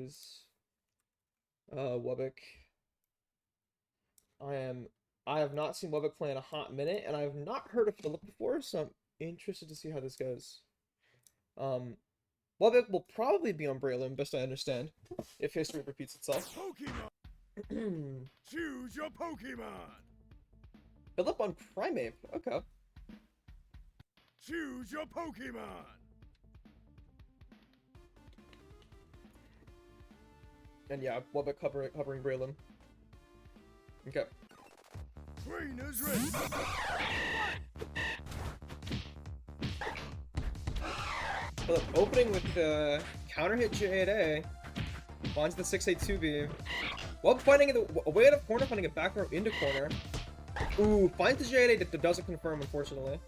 versus Wubbock. I have not seen Wubbock play in a hot minute, and I have not heard of Philip before, so I'm interested to see how this goes. Wubbock will probably be on Braylon, best I understand, if history repeats itself. Pokemon. Choose your Pokemon. Philip on Primeape, okay. Choose your Pokemon. And yeah, Wubbock hovering Braylon. Okay. Trainer's ready. Philip opening with the counter hit J8A. Finds the 6A2B. While finding it away out of corner, finding it back row into corner. Ooh, finds the J8A that doesn't confirm, unfortunately.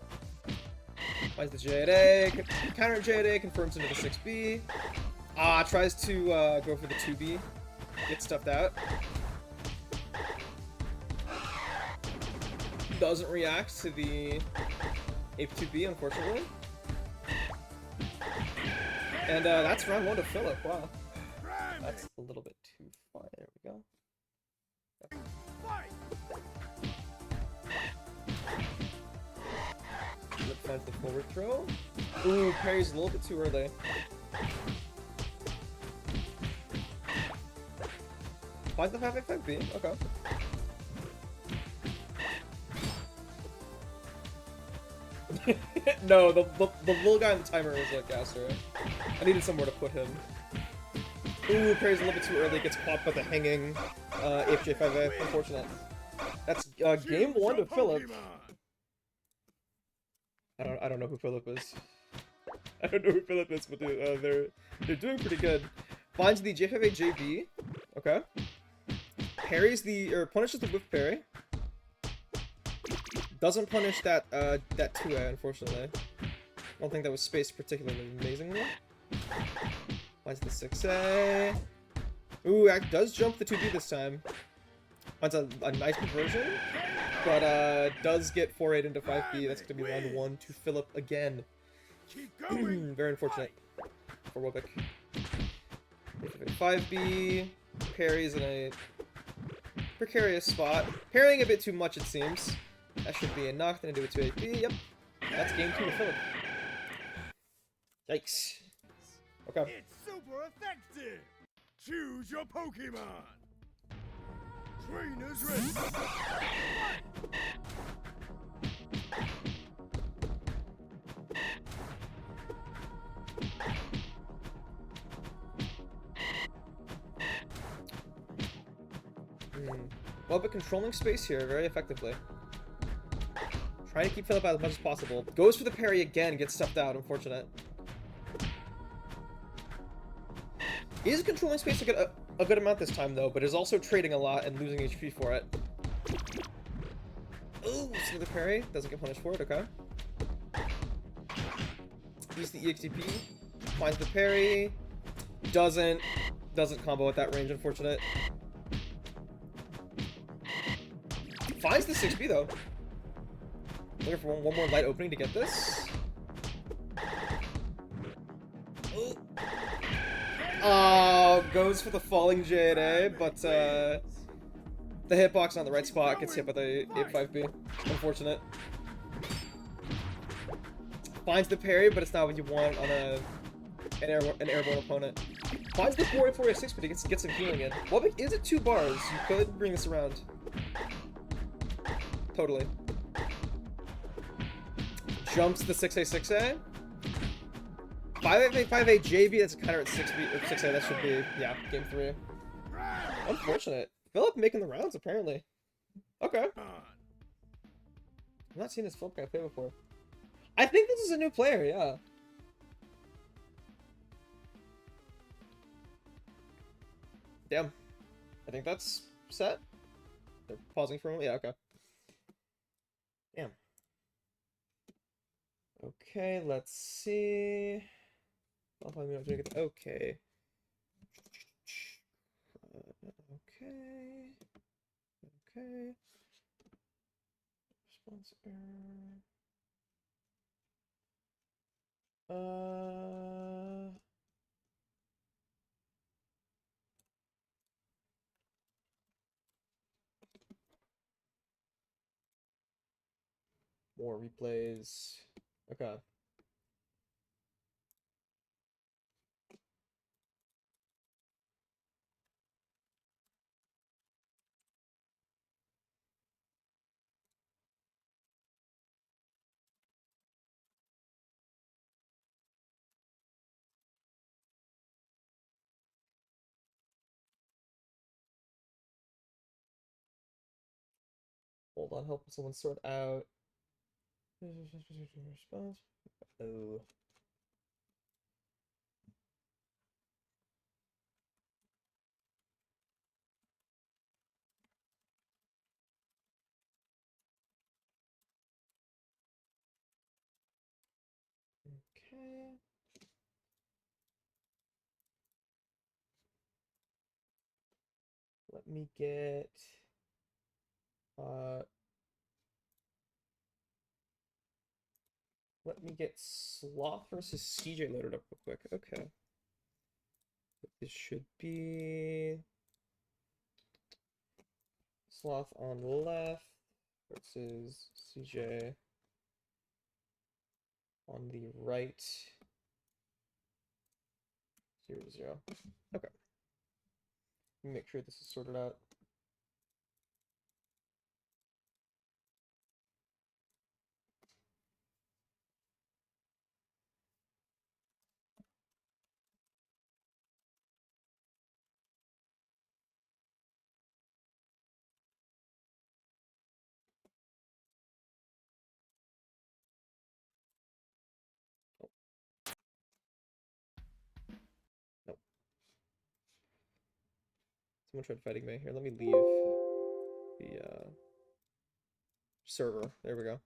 Finds the J8A, counter J8A, confirms into the 6B. Tries to go for the 2B. Gets stuffed out. Doesn't react to the Ape 2B, unfortunately. And that's round 1 to Philip. Wow. That's a little bit too far. There we go. Philip finds the forward throw. Ooh, parries a little bit too early. Finds the 5A5B. Okay. No, the little guy on the timer was like Gaster. I needed somewhere to put him. Ooh, parries a little bit too early, gets popped by the hanging HJ5A. Unfortunate. That's game 1 to Philip. I don't know who Philip is. I don't know who Philip is, but they're doing pretty good. Finds the J5A JB. Okay. Parries punishes the whip parry. Doesn't punish that 2A, unfortunately. I don't think that was spaced particularly amazingly. Finds the 6A. Ooh, does jump the 2B this time. Finds a nice conversion. But does get 4-8 into 5B. That's going to be round 1 to Philip again. Very unfortunate for Wubbock. 5B. Parries in a precarious spot. Parrying a bit too much, it seems. That should be enough. Then do it to 8B. Yep. That's game 2 to Philip. Yikes. Okay. It's super effective. Choose your Pokemon. Trainer's ready. Well, but controlling space here very effectively. Trying to keep Philip out as much as possible. Goes for the parry again, gets stuffed out, unfortunate. Is controlling space a good amount this time, though, but is also trading a lot and losing HP for it. Ooh, so the parry. Doesn't get punished for it, okay. Use the EXDP. Finds the parry. Doesn't combo at that range, unfortunate. Finds the 6B, though. Looking for one more light opening to get this. Goes for the falling J8A, but the hitbox on the right spot gets hit by the 8-5B. Unfortunate. Finds the parry, but it's not what you want on an airborne opponent. Finds the 4-8-4-6, but he gets some healing in. Wubbock is at 2 bars. You could bring this around. Totally. Jumps the 6A6A. 5A JB, that's a counter at 6B or 6A, that should be, yeah, game 3. Unfortunate. Philip making the rounds, apparently. Okay. I've not seen this Philip guy play before. I think this is a new player, yeah. Damn. I think that's set. They're pausing for a moment. Yeah, okay. Damn. Okay, let's see. Okay. Okay. Response error. More replays. Okay. Hold on, help someone sort out. Response. Oh. Okay. Let me get uh let me get Sloth versus CJ loaded up real quick. Okay. This should be Sloth on the left versus CJ on the right. 0-0. Okay. Let me make sure this is sorted out. Nope. Someone tried fighting me. Here, let me leave the server. There we go.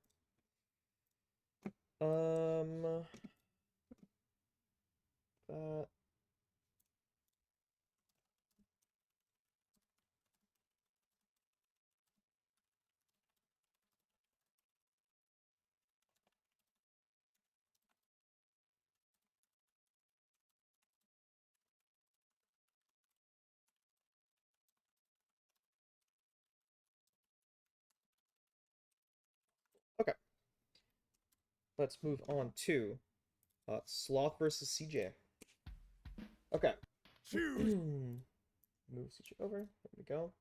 That. Okay. Let's move on to Sloth versus CJ. Okay. Move CJ over. There we go.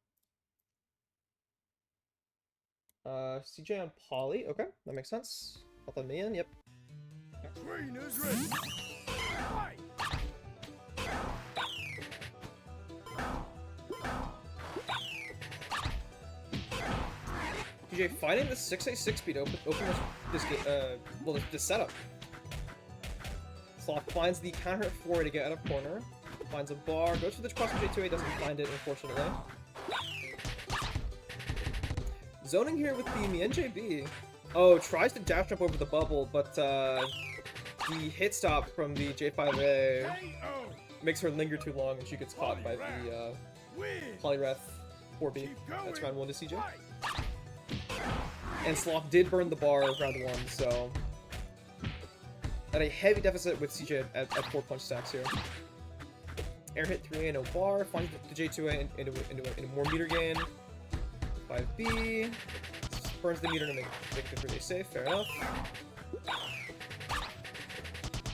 CJ on Polly. Okay, that makes sense. Health on me in. Yep. Trainers ready. Fight. CJ finding the 6A6 speed open this setup. Sloth finds the counter at 4 to get out of corner. Finds a bar, goes for the cross J2A, doesn't find it, unfortunately. Zoning here with the MNJB. Oh, tries to dash jump over the bubble, but the hit stop from the J5A makes her linger too long and she gets caught by the Polyreth 4B. That's round 1 to CJ. And Sloth did burn the bar round 1, so at a heavy deficit with CJ at 4 punch stacks here. Air hit 3A, no bar, finds the J2A into a more meter gain. 5B, burns the meter to make the 3A safe, fair enough.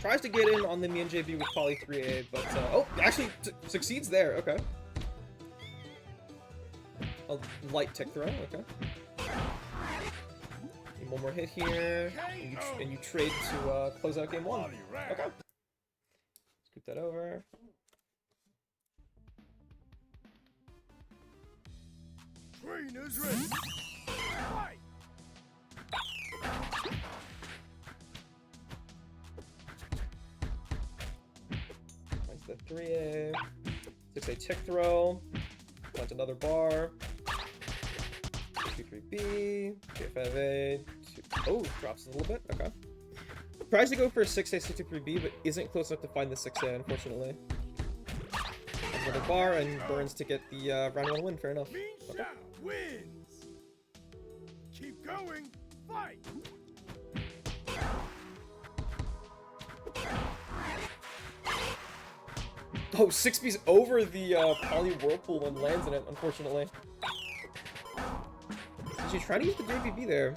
Tries to get in on the MNJB with Poly 3A, but oh, actually succeeds there, okay. A light tick throw, okay. One more hit here, and you trade to close out game 1. Okay. Scoop that over. Trainers ready. Fight. Finds the 3A. 6A tick throw. Finds another bar. 2-3B. J5A. Oh, drops a little bit. Okay. Tries to go for a 6A, 6-3B, but isn't close enough to find the 6A, unfortunately. Another bar and burns to get the round 1 win. Fair enough. Okay. Wins. Keep going. Fight. Oh, 6B's over the Poly Whirlpool and lands in it, unfortunately. She's trying to use the JVB there.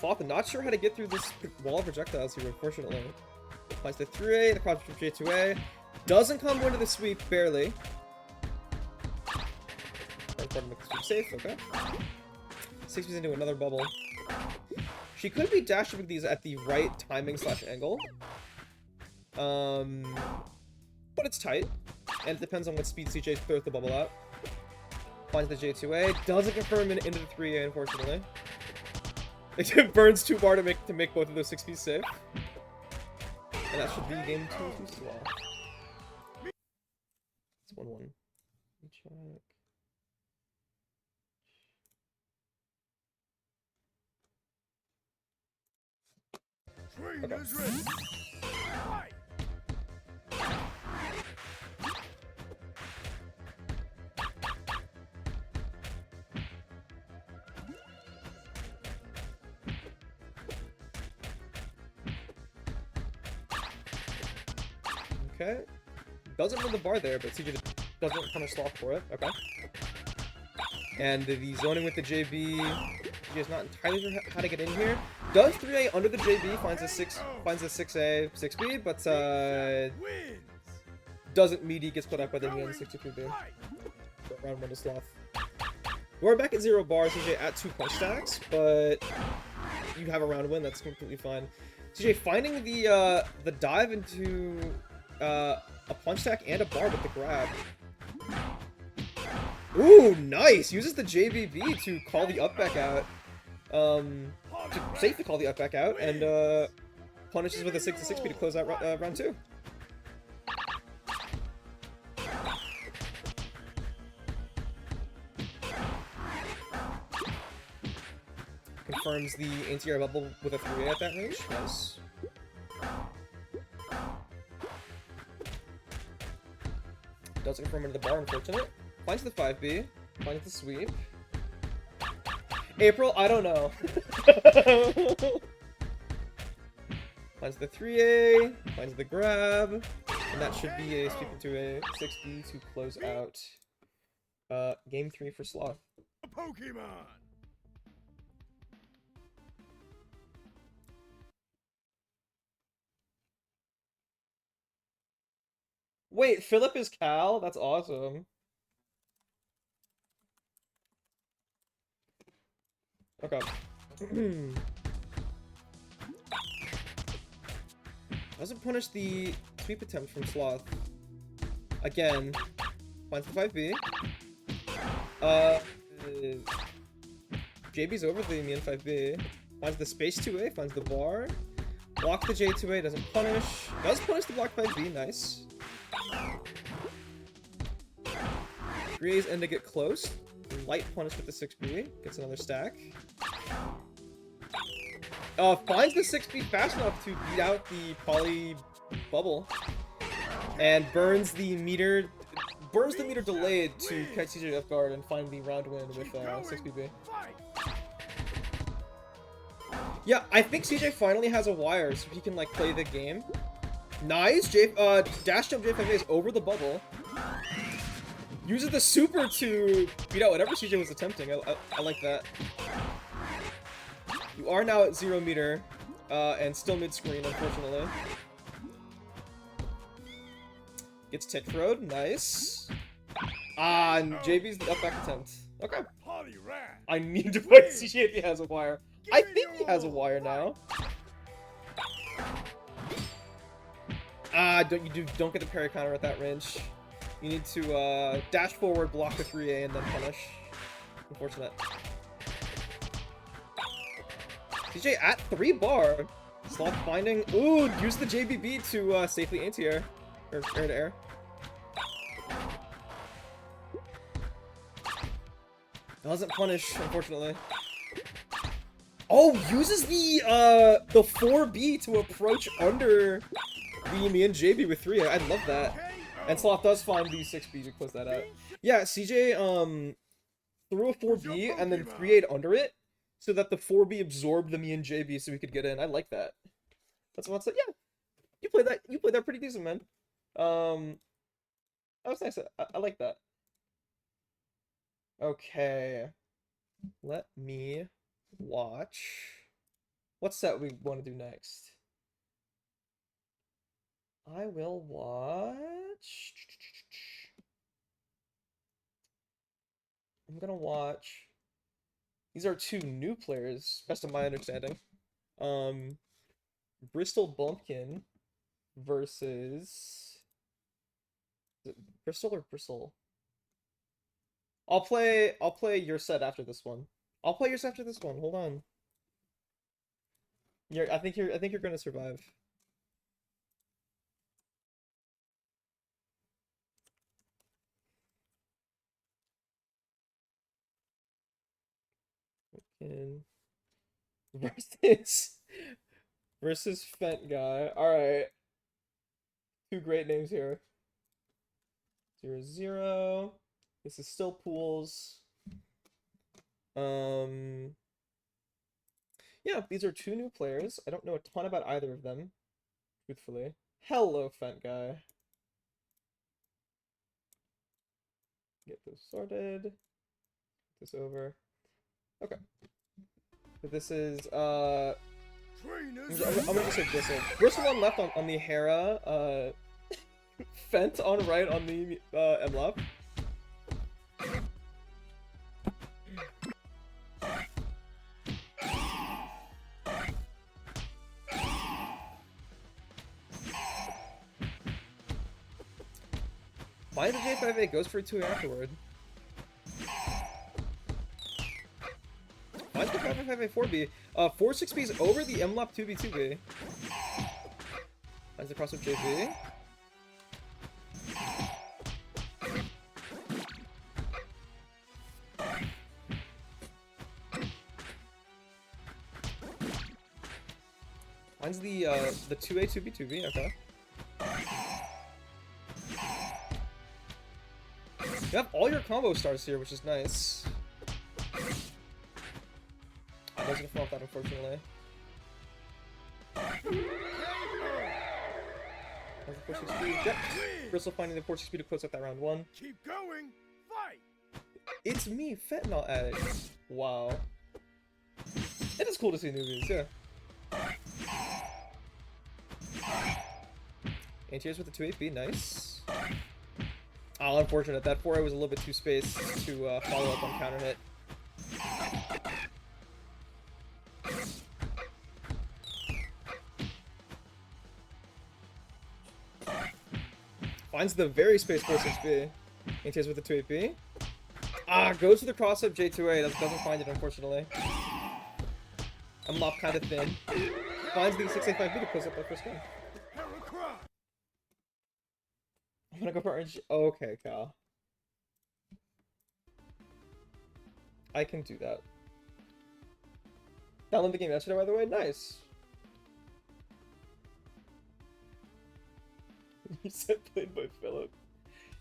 Sloth, not sure how to get through this wall of projectiles here, unfortunately. Finds the 3A, the cross from J2A. Doesn't combo into the sweep, barely. Safe, okay. 6B's into another bubble. She could be dashing with these at the right timing / angle. But it's tight. And it depends on what speed CJ throws the bubble out. Finds the J2A. Doesn't confirm into the 3A, unfortunately. It burns 2 bar to make both of those 6Bs safe. And that should be game 2 too slow. It's 1-1. Check. Okay. Okay. Doesn't win the bar there, but CJ doesn't punish Sloth for it. Okay. And the zoning with the JB. CJ's not entirely sure how to get in here. Does 3A under the JB, finds a 6A, 6B, but doesn't meet. He gets put up by the Neon 63B. Round 1 to Sloth. We're back at 0 bars, CJ at 2 punch stacks, but you have a round win, that's completely fine. CJ finding the dive into a punch stack and a bar with the grab. Ooh, nice! Uses the JBB to call the up back out. To safely call the up back out, and punishes with a 6-6B to close out round 2. Confirms the anti-air bubble with a 3A at that range. Nice. Doesn't confirm into the bar, unfortunate. Finds the 5B. Finds the sweep. April, I don't know. Finds the 3A. Finds the grab. And that should be a sweep into a 6B to close out game 3 for Sloth. Pokemon. Wait, Philip is Cal? That's awesome. Okay. Doesn't punish the sweep attempt from Sloth. Again. Finds the 5B. JB's over the Immune 5B. Finds the space 2A, finds the bar. Block the J2A, doesn't punish. Does punish the block 5B, nice. 3A's end to get close. Light punish with the 6B. Gets another stack. Finds the 6B fast enough to beat out the poly bubble. And burns the meter delayed to catch CJ off guard and find the round win with 6BB. Yeah, I think CJ finally has a wire so he can like play the game. Nice! Dash jump J5A is over the bubble. Uses the super to beat out whatever CJ was attempting. I like that. You are now at 0 meter, and still mid-screen, unfortunately. Gets tick throwed, nice. Ah, and JB's the up back attempt. Okay. I need to put CJ if he has a wire. I think he has a wire now. Ah, don't get the parry counter at that range. You need to dash forward, block the 3A, and then punish. Unfortunate. CJ at 3 bar. Sloth finding. Ooh, use the JBB to safely anti-air. Or air to air. Doesn't punish, unfortunately. Oh, uses the 4B to approach under the me and JB with 3. I love that. And Sloth does find the 6B to close that out. Yeah, CJ threw a 4B and then 3'd under it so that the 4B absorbed the me and JB so we could get in. I like that. That's what's like, yeah. You played that pretty decent, man. That was nice. I like that. Okay. Let me watch What set we want to do next? I will watch. I'm gonna watch. These are two new players, best of my understanding. Bristol Bumpkin versus is it Bristol or Bristle? I'll play your set after this one. I'll play yours after this one. Hold on. I think you're gonna survive. And versus versus Fent guy. All right, two great names here. 0-0. This is still pools. Yeah, these are two new players. I don't know a ton about either of them, truthfully. Hello, Fent guy. Get this sorted. Get this over. Okay. So this is I'm gonna just say Bristle. Bristle on left on the Hera, Fent on right on the Mlop. Find the J5A, goes for a 2 afterward. Finds the 5A 4B. 4-6B is over the Mlop 2B 2B. Finds the cross of JB. Finds the 2A 2B 2B, okay. You have all your combo stars here, which is nice. I wasn't gonna fall off that, unfortunately. Has the 4-6 speed. Yep. Bristle finding the 4-6 speed to close out that round 1. Keep going. Fight. It's me, Fentanyl Addict. Wow. It is cool to see newbies, yeah. Anti-airs with the 2-8B, nice. Oh, unfortunate. That 4A was a little bit too spaced to follow up on counter hit. Finds the very spaced 4-6B. Anti-airs with the 2-8B. Ah, goes for the cross-up J2A. Doesn't find it, unfortunately. I'm not kind of thin. Finds the 6A5B to close up that first gun. I'm gonna go for RNG. Oh, okay, Cal. I can do that. Download the game yesterday, by the way. Nice. You said played by Philip.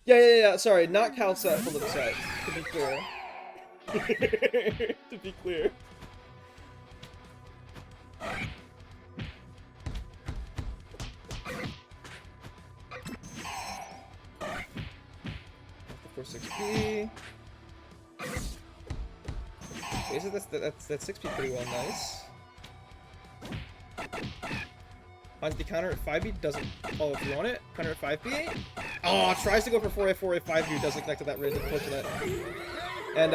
Yeah. Sorry, not Cal set, Philip set. To be clear. To be clear. The 4-6B. Basically, that's 6B pretty well, nice. Finds the counter at 5B, doesn't. Oh, if you want it, counter at 5B. Oh, tries to go for 4A, 4A, 5B, doesn't connect to that range, unfortunate. And,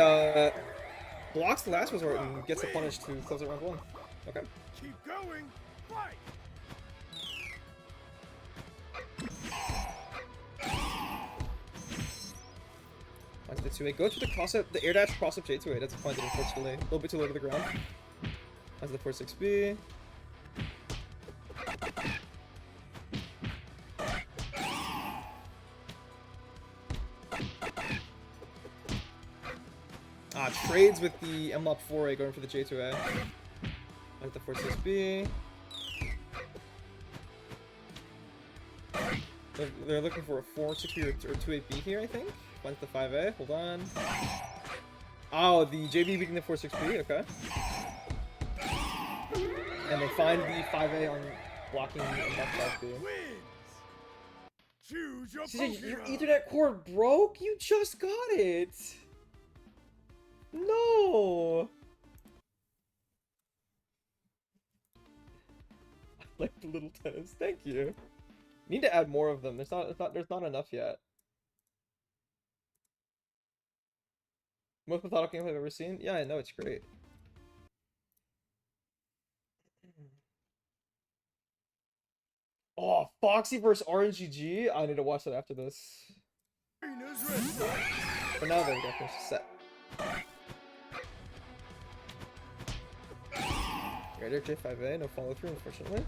blocks the last resort and gets the punish to close it round 1. Okay. Keep going. Fight. Finds the 2A, goes for the cross-up, the air dash cross-up J2A, doesn't find it, unfortunately. A little bit too low to the ground. Finds the 4-6B. Trades with the Mlop 4A going for the J2A. Finds the 4-6B. They're looking for a 4-6B or 2-8B here, I think. Finds the 5A. Hold on. Oh, the JB beating the 4-6B. Okay. And they find the 5A on blocking the Mlop 5B. Choose your CJ, your Ethernet cord broke? You just got it! No! Like the little tennis. Thank you. Need to add more of them. There's not enough yet. Most methodical game I've ever seen? Yeah, I know, it's great. Oh, Foxy versus RNGG? I need to watch that after this. For now, there we go. Finish the set. Raider J5A, no follow through, unfortunately.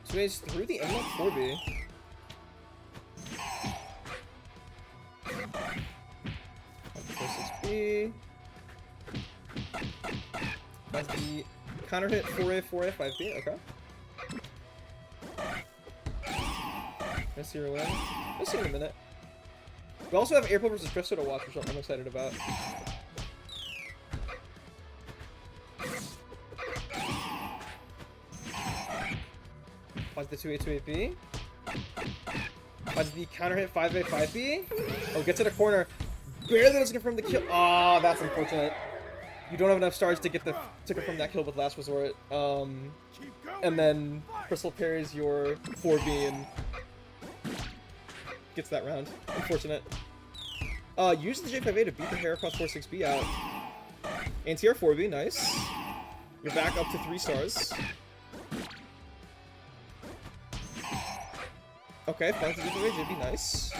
So he's through the M-Lock 4B. B. That's the counter hit 4A, 4A, 5B. Okay. Nice 0 win. We'll see in a minute. We also have April versus Crystal to watch, which I'm excited about. Pause the 2A, 2A-B. Pause the counter hit 5A, 5B. Oh, gets to the corner. Barely doesn't confirm the kill. Ah, that's unfortunate. You don't have enough stars to get to confirm that kill with Last Resort. And then Crystal parries your 4B and gets that round. Unfortunate. Use the J5A to beat the Heracross 4-6B out. Anti-air 4B, nice. You're back up to 3 stars. Okay, finds the J5A, JB, nice.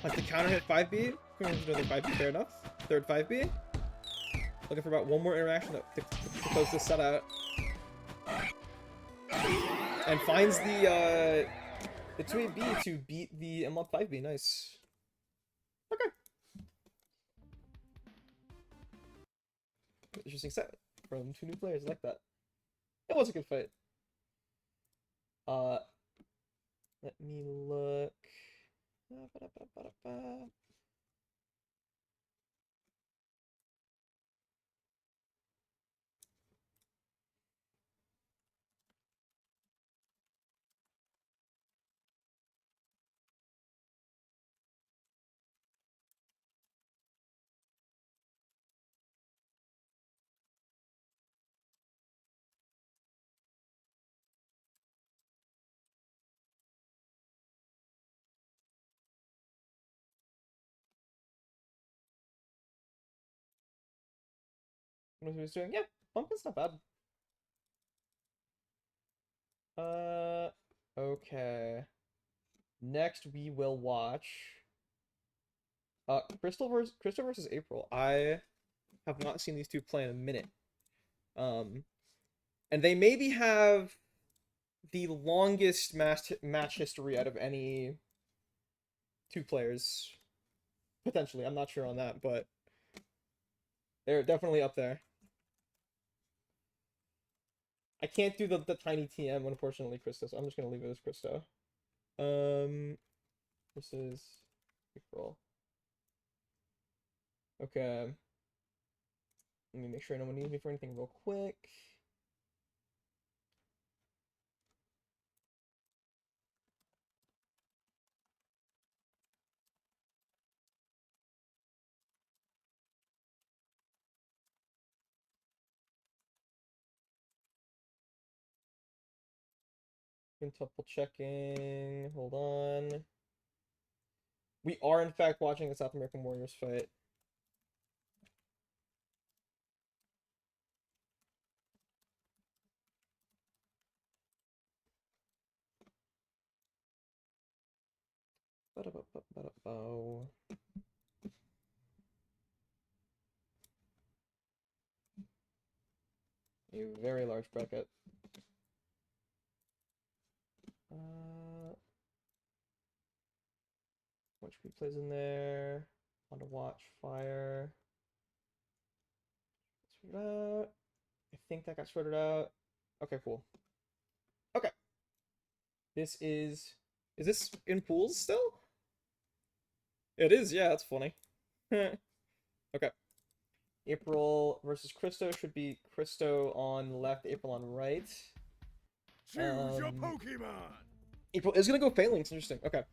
Like the counter hit 5B. Another 5B, fair enough. Third 5B. Looking for about one more interaction to close this set out. And finds the 2AB to beat the M-Lock 5B. Nice. Okay. Interesting set from 2 new players. I like that. It was a good fight. Let me look. What he was doing? Yeah, Pumpkin's not bad. Okay. Next we will watch Crystal versus April. I have not seen these two play in a minute. And they maybe have the longest match history out of any 2 players. Potentially, I'm not sure on that, but they're definitely up there. I can't do the tiny TM, unfortunately, Christo, so I'm just gonna leave it as Christo. Versus April. Okay. Let me make sure no one needs me for anything real quick. Double checking. Hold on. We are in fact watching the South American Warriors fight. A very large bracket. Which replays in there? On to watch fire. Let's figure it out. I think that got sorted out. Okay, cool. Okay. This is this in pools still? It is, yeah, that's funny. Okay. April versus Christo should be Christo on left, April on right. Choose your Pokemon. April is gonna go Phalanx. Interesting. Okay.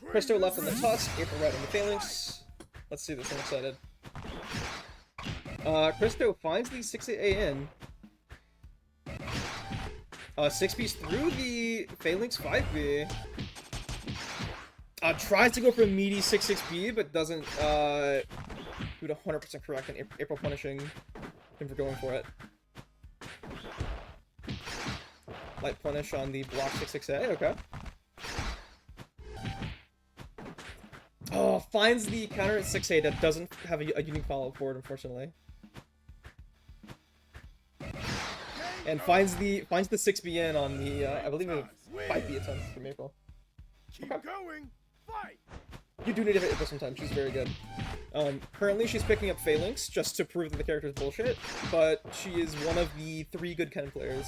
Christo left on the Tusk, April right on the Phalanx. Let's see this. I'm excited. Christo finds the 6A in. 6B's through the Phalanx 5B. Tries to go for a meaty 6-6B, but doesn't do it 100% correct, and April punishing him for going for it. Light punish on the block 6-6A, okay. Oh, finds the counter at 6A that doesn't have a unique follow-up for it, unfortunately. And finds the 6B in on the, I believe it 5B attempt from April. Keep going. Fight. You do need to hit April sometimes, she's very good. Currently she's picking up Phalanx just to prove that the character is bullshit, but she is one of the 3 good Ken players.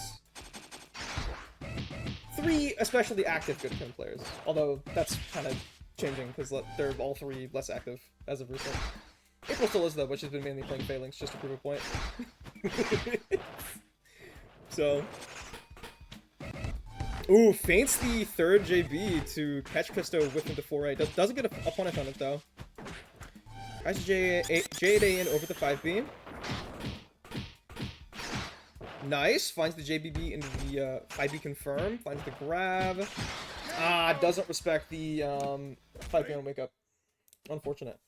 3 especially active good Ken players, although that's kind of changing because they're all 3 less active as of recent. April still is though, but she's been mainly playing Phalanx just to prove a point. So, ooh, feints the 3rd JB to catch Christo with him to 4A. Doesn't get a punish on it though. Tries J8A in over the 5B. Nice. Finds the JBB into the 5B confirm. Finds the grab. Doesn't respect the 5B on wake up. Unfortunate.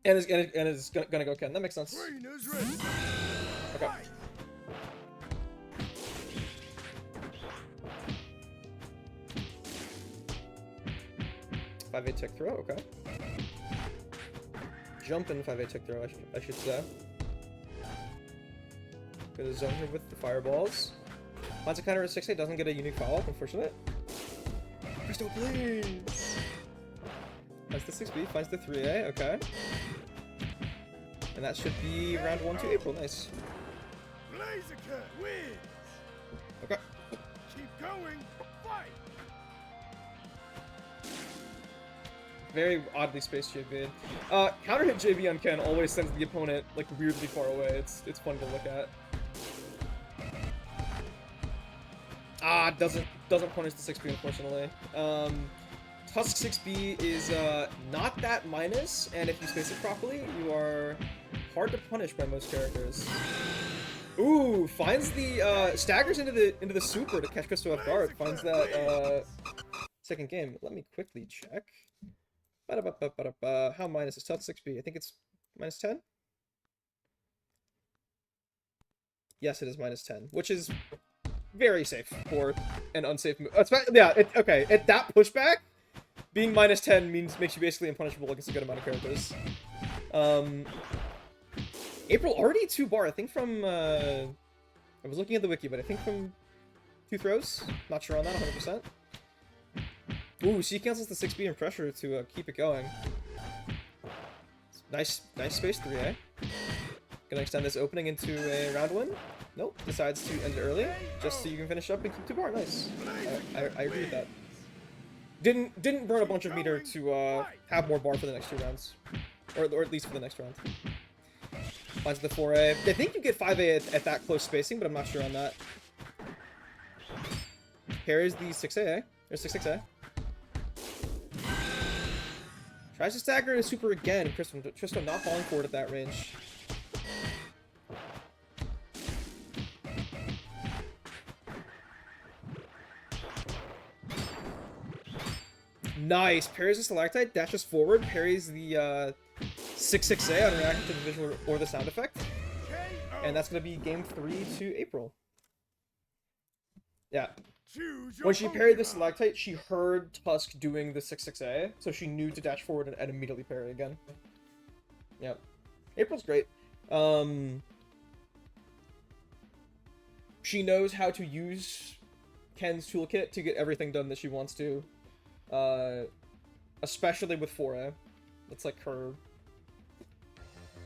And is gonna go Ken. That makes sense. Okay. Five A tick throw. Okay. Jump in 5A tick throw. I should say. Gonna zone here with the fireballs. Finds a counter at 6A. Doesn't get a unique follow up. Unfortunate. Christo, please. Finds the 6B, finds the 3A, okay. And that should be round 1 to April, nice. Blaziken wins. Okay. Keep going, fight. Very oddly spaced JB. Counter hit JB on Ken always sends the opponent like weirdly far away. It's fun to look at. Doesn't punish the 6B unfortunately. Tusk 6B is not that minus, and if you space it properly, you are hard to punish by most characters. Ooh, finds the staggers into the super to catch Christo off guard. Finds that second game. Let me quickly check. How minus is Tusk 6B? I think it's minus 10. Yes, it is minus 10, which is very safe for an unsafe move. Yeah, okay. At that pushback, being minus 10 makes you basically impunishable against a good amount of characters. April already 2 bar, I think from, I was looking at the wiki, but I think from 2 throws. Not sure on that 100%. Ooh, she cancels the 6B and pressure to keep it going. Nice space 3A. Gonna extend this opening into a round win. Nope, decides to end it early, just so you can finish up and keep 2 bar. Nice. I agree with that. Didn't burn a bunch of meter to have more bar for the next 2 rounds, or at least for the next round. Finds the 4A. I think you get 5A at that close spacing, but I'm not sure on that. Parries the 6A, or 6-6A. Tries to stagger a super again. Christo not falling forward at that range. Nice. Parries the Stalactite, dashes forward, parries the 6-6A on reaction to the visual or the sound effect. And that's going to be game 3 to April. Yeah. When she parried the Stalactite, she heard Tusk doing the 6-6A, so she knew to dash forward and immediately parry again. Yeah. April's great. She knows how to use Ken's toolkit to get everything done that she wants to. Especially with 4A. It's like her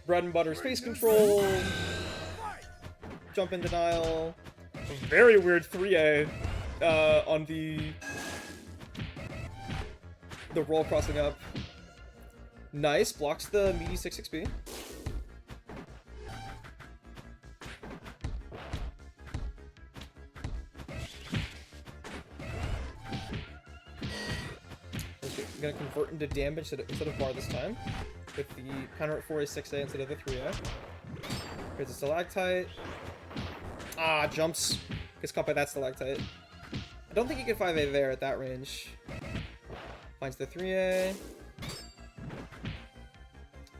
bread and butter space control, jump in denial, a very weird 3A on the roll crossing up. Nice. Blocks the meaty 6-6B. I'm gonna convert into damage instead of bar this time. With the counter at 4A, 6A instead of the 3A. Here's a stalactite. Ah, jumps. Gets caught by that stalactite. I don't think you can 5A there at that range. Finds the 3A.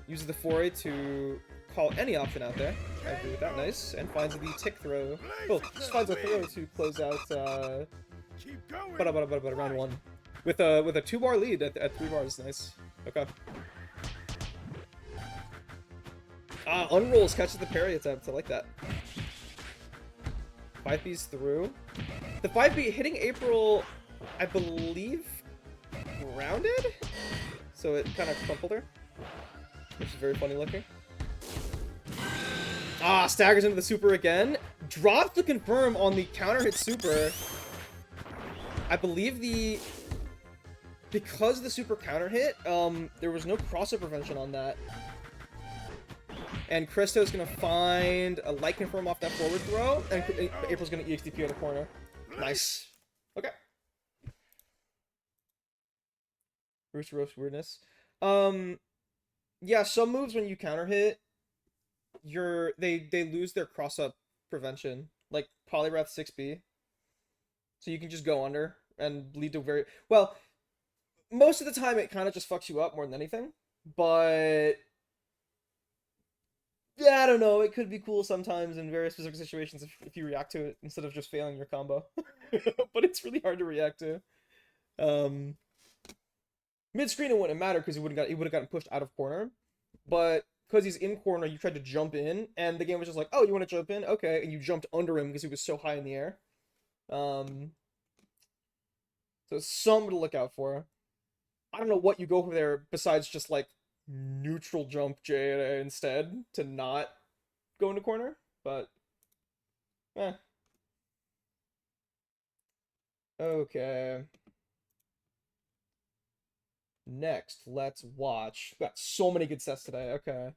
Uses the 4A to call any option out there. I agree with that. Nice. And finds the tick throw. Oh, just finds a throw to close out round 1. With a 2-bar lead at 3 bars. Nice. Okay. Ah, unrolls, catches the parry attempt. I like that. 5B's through. The 5B hitting April, I believe, grounded? So it kind of crumpled her. Which is very funny looking. Ah, staggers into the super again. Drops to confirm on the counter hit super. I believe because the super counter hit, there was no crossover prevention on that. And Christo's gonna find a light confirm off that forward throw, and April's gonna EXDP on the corner. Nice. Okay. Roost roast weirdness. Yeah, some moves when you counter hit, they lose their cross up prevention, like Polyrath 6B. So you can just go under and lead to well. Most of the time, it kind of just fucks you up more than anything, but yeah, I don't know. It could be cool sometimes in very specific situations if you react to it instead of just failing your combo. But it's really hard to react to. Mid screen it wouldn't matter because he would have gotten pushed out of corner, but because he's in corner, you tried to jump in, and the game was just like, "Oh, you want to jump in? Okay," and you jumped under him because he was so high in the air. So it's something to look out for. I don't know what you go for there besides just like neutral jump J instead to not go into corner, but okay. Next, let's watch. We've got so many good sets today. Okay.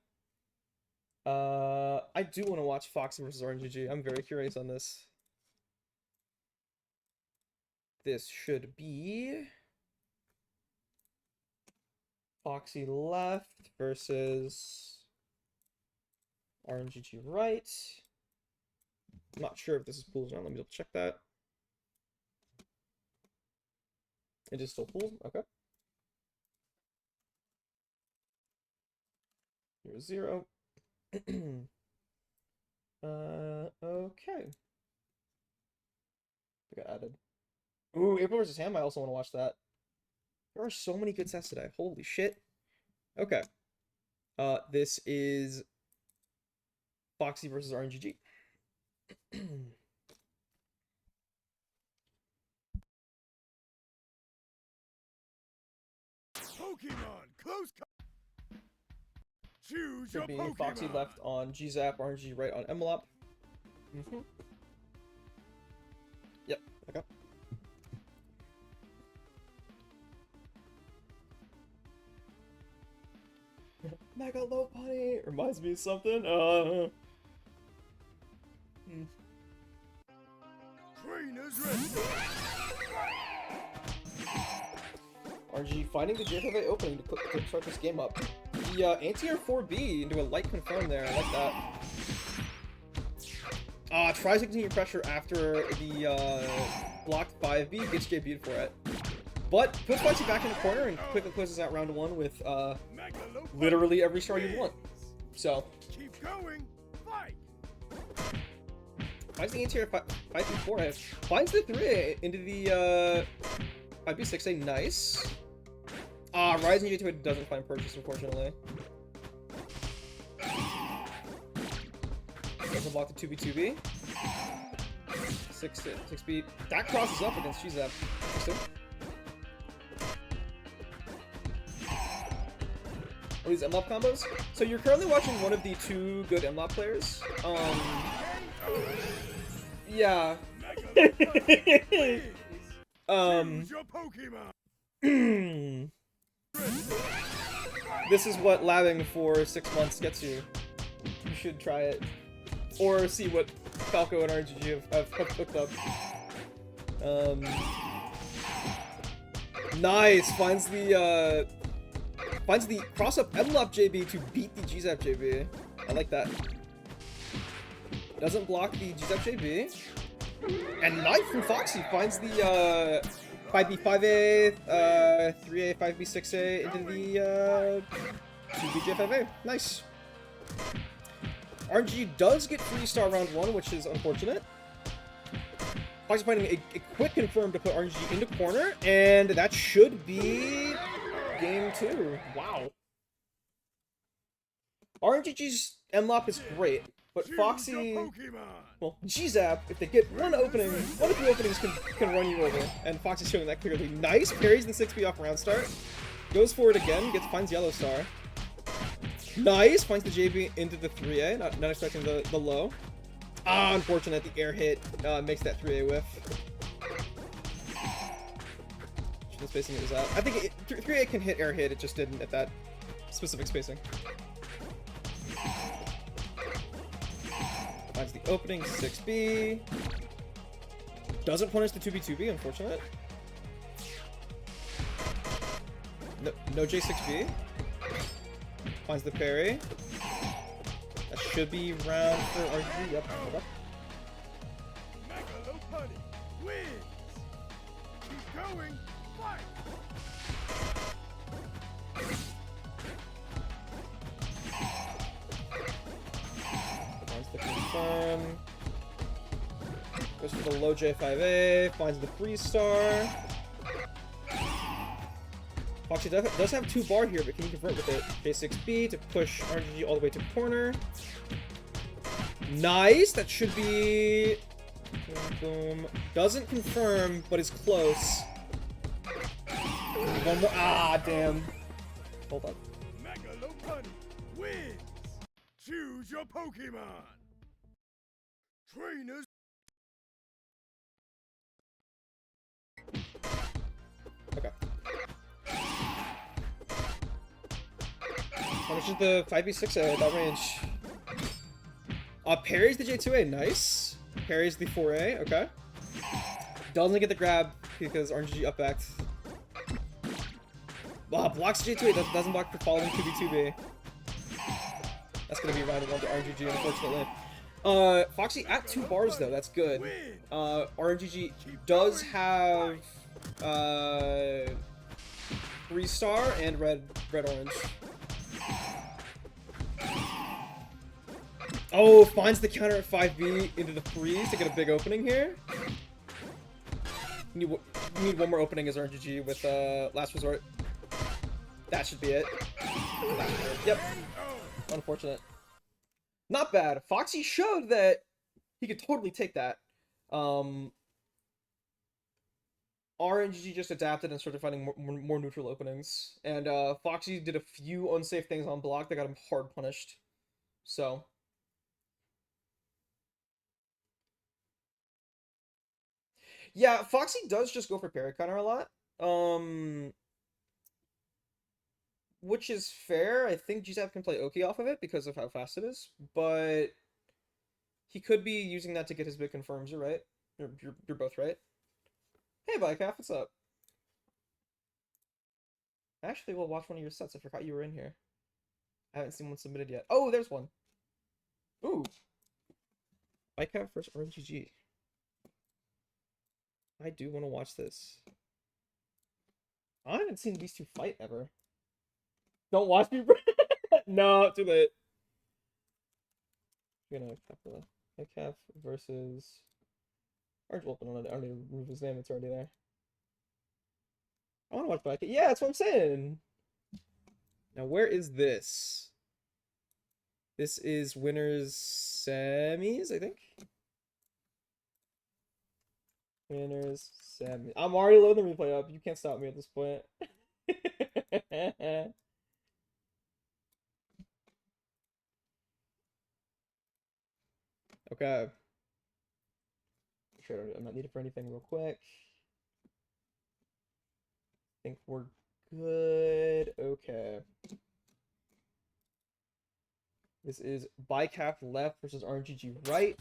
I do want to watch Foxy versus RNGG. I'm very curious on this. This should be Foxy left versus RNGG right. I'm not sure if this is pools or not. Let me double check that. It is still pool. Okay. Here's 0. Okay. I got added. Ooh, April vs. Ham. I also want to watch that. There are so many good sets today. Holy shit. Okay. This is Foxy versus RNGG. Pokemon, close. Choose your Should be Pokemon. Foxy left on GZAP, RNG right on Envelope. Yep, okay. Mega Low Bunny reminds me of something. Trainers ready. RNG finding the JFA opening to start this game up. The anti-air 4B into a light confirm there. I like that. Tries to continue pressure after the blocked 5B, gets JB'd for it. But puts Foxy back in the corner and quickly closes out round 1 with literally every star you want. So Keep going. Fight. finds the anti-air 5B4A. Finds the 3A into the 5B6A. Nice. Rising J2 doesn't find purchase, unfortunately. Doesn't block the 2B2B. 6B. That crosses up against GZAP. Oh, these MLOP combos? So you're currently watching one of the 2 good MLOP players. Yeah. Choose your Pokemon. this is what labbing for 6 months gets you. You should try it. Or see what Falco and RGG have hooked up. Nice! Finds the cross-up M-Lop JB to beat the G-Zap JB. I like that. Doesn't block the G-Zap JB. And Knife from Foxy finds the 5B 5A, 3A 5B 6A into the 2BJ 5A. Nice. RNG does get 3-star round 1, which is unfortunate. Foxy finding a quick confirm to put RNG into corner, and that should be game 2. Wow. RNG's M-Lop is great, but Foxy, well, G-Zap, if they get one of the openings can run you over, and Foxy's showing that clearly. Nice, parries the 6B off round start, goes forward again, finds Yellow Star. Nice, finds the JB into the 3A, not expecting the low. Ah, unfortunate, the air hit makes that 3A whiff. The spacing it was at. I think 3A can hit air hit, it just didn't at that specific spacing. Finds the opening, 6B. Doesn't punish the 2B, unfortunate. No J6B. Finds the parry. That should be round for RG. Yep, hold up. Megalopony wins. Keep going. Fight. Finds the confirm. Goes for the low J5A. Finds the 3-star. Foxy does have 2 bar here, but can you convert with it? J6B to push RGG all the way to corner. Nice! That should be... Boom, boom. Doesn't confirm, but is close. One more... Ah, damn. Hold up. Megalopony wins. Choose your Pokemon. Trainers. Okay. Punishes the 5B6A at that range. Parries the J2A, nice. Parries the 4A, okay. Doesn't get the grab because RNG up backed. Blocks J2A, doesn't block for following 2B2B. That's gonna be round 1 to RNGG, unfortunately. Foxy at 2 bars though, that's good. RNGG does have 3-star and red orange. Oh, finds the counter at 5B into the freeze to get a big opening here. You need one more opening as RNGG with Last Resort. That should be it. Yep. Unfortunate. Not bad. Foxy showed that he could totally take that. RNGG just adapted and started finding more neutral openings. And Foxy did a few unsafe things on block that got him hard punished. So... yeah, Foxy does just go for parry counter a lot. Which is fair. I think GZAP can play Oki off of it because of how fast it is. But he could be using that to get his big confirms. You're right. You're both right. Hey, Bycalf, what's up? Actually, we'll watch one of your sets. I forgot you were in here. I haven't seen one submitted yet. Oh, there's one. Ooh. Bycalf versus RNGG. I do want to watch this. I haven't seen these two fight ever. Don't watch me, bro. No, too late. You're gonna Bycalf versus Orange Wolf. I don't need to remove his name. It's already there. I want to watch Bycalf. Yeah, that's what I'm saying. Now, where is this? This is winners semis, I think. Winners semis. I'm already loading the replay up. You can't stop me at this point. Okay. Sure, I'm not needed for anything real quick. I think we're good. Okay. This is Bicap left versus RNGG right.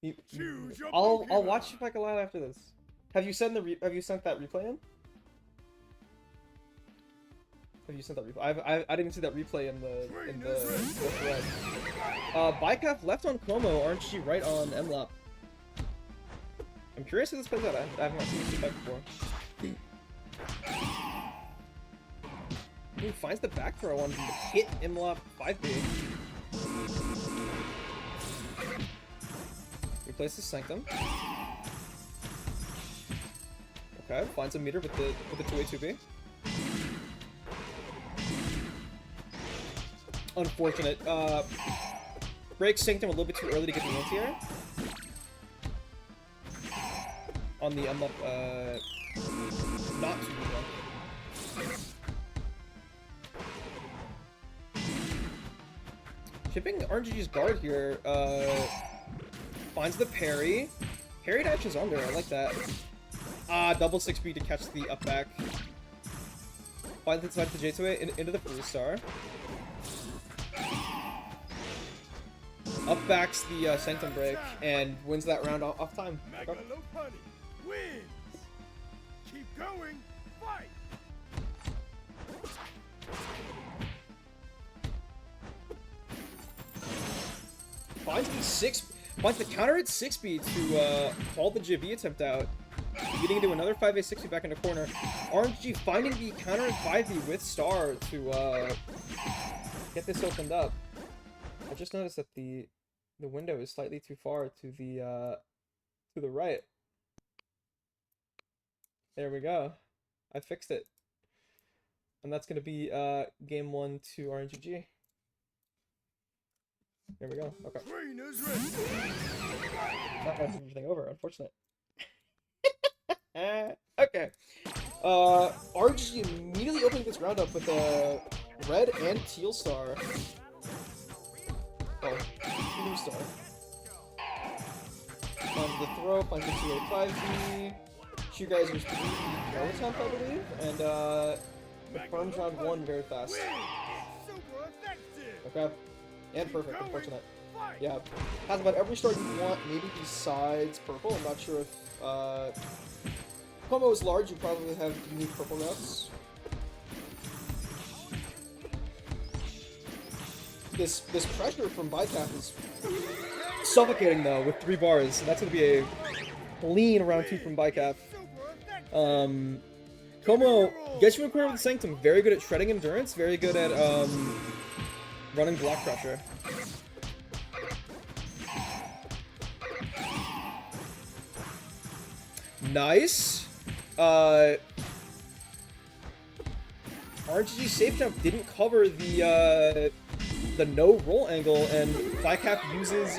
Choose your I'll Pokemon. watch Spike a lot after this. Have you sent have you sent that replay in? Have you sent that replay? I didn't see that replay in the thread. Bicap left on Como, RNGG right on MLAP. I'm curious how this plays out. I have not seen this Spike before. Ooh, finds the back throw on the hit MLAP 5B. Replaces Sanctum. Okay, finds a meter with the 2A 2B. Unfortunate. Breaks Sanctum a little bit too early to get the anti-air. On the MLAP, not 2B1. Shipping RNGG's guard here, finds the parry. Parry dash is under, I like that. Double 6B to catch the up back. Finds the J2A into the free star. Up backs the Sanctum break and wins that round off time. Okay. Magalopunny wins. Keep going. Fight. Finds the counter at 6B to call the JV attempt out. Getting into another 5A 6B back into corner. RNG finding the counter at 5B with star to get this opened up. I just noticed that the window is slightly too far to the right. There we go. I fixed it. And that's gonna be game 1 to RNGG. There we go. Okay. Trainer's ready. Not running everything over, unfortunate. Okay. RNGG immediately opening this round up with a red and teal star. Oh, blue star. Finds the throw, finds the 2A 5B. Two guys are 3 no attempt, I believe, and confirms round 1 very fast. Super effective. Okay. And perfect, unfortunate. Fight. Yeah. Has about every star you want, maybe besides purple. I'm not sure if Como is large, you probably have unique purple routes. This pressure from Bicap is suffocating though with 3 bars. So that's gonna be a clean round 2 from Bicap. Como gets you in corner with Sanctum. Very good at shredding endurance. Very good at running block pressure. Nice. RNGG safe jump didn't cover the no roll angle, and Bicap uses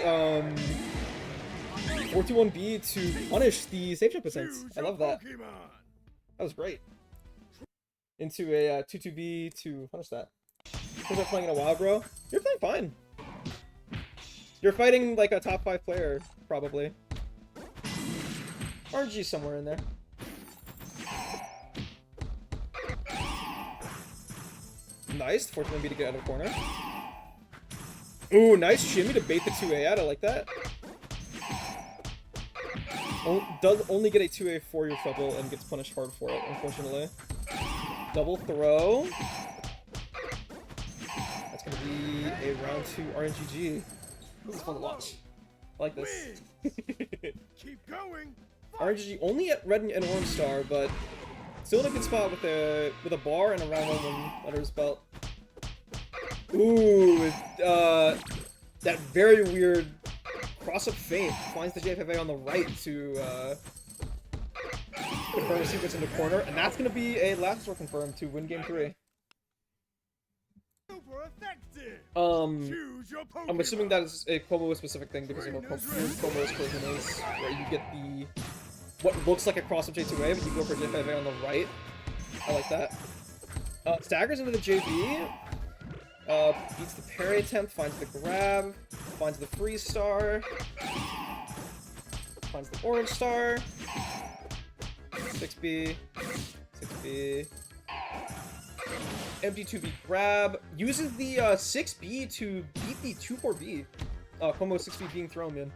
421B to punish the safe jump attempts. I love that. That was great. Into a 2-2B to punish that. Because I'm playing in a while, bro. You're playing fine. You're fighting like a top 5 player, probably. RNG somewhere in there. Nice. 421B to get out of the corner. Ooh, nice shimmy to bait the 2A out. I like that. Does only get a 2A for your trouble and gets punished hard for it, unfortunately. Double throw. That's gonna be a round 2 RNGG. This is fun to watch. I like this. Keep going. RNGG only at red and orange star, but still in a good spot with a bar and a round 1 under his belt. Ooh, that very weird cross-up feint finds the J5A on the right to confirm the sequence in the corner, and that's going to be a last score confirmed to win game 3. Super effective. Choose your Pokemon. I'm assuming that is a Como specific thing because of how Como's collision is, where you get the what looks like a cross-up J2A, but you go for J5A on the right. I like that. Staggers into the JV. Beats the parry attempt, finds the grab, finds the freeze star, finds the orange star, 6B, 6B, empty 2B grab, uses the 6B to 6B, 2-4B. Combo 6B being thrown in.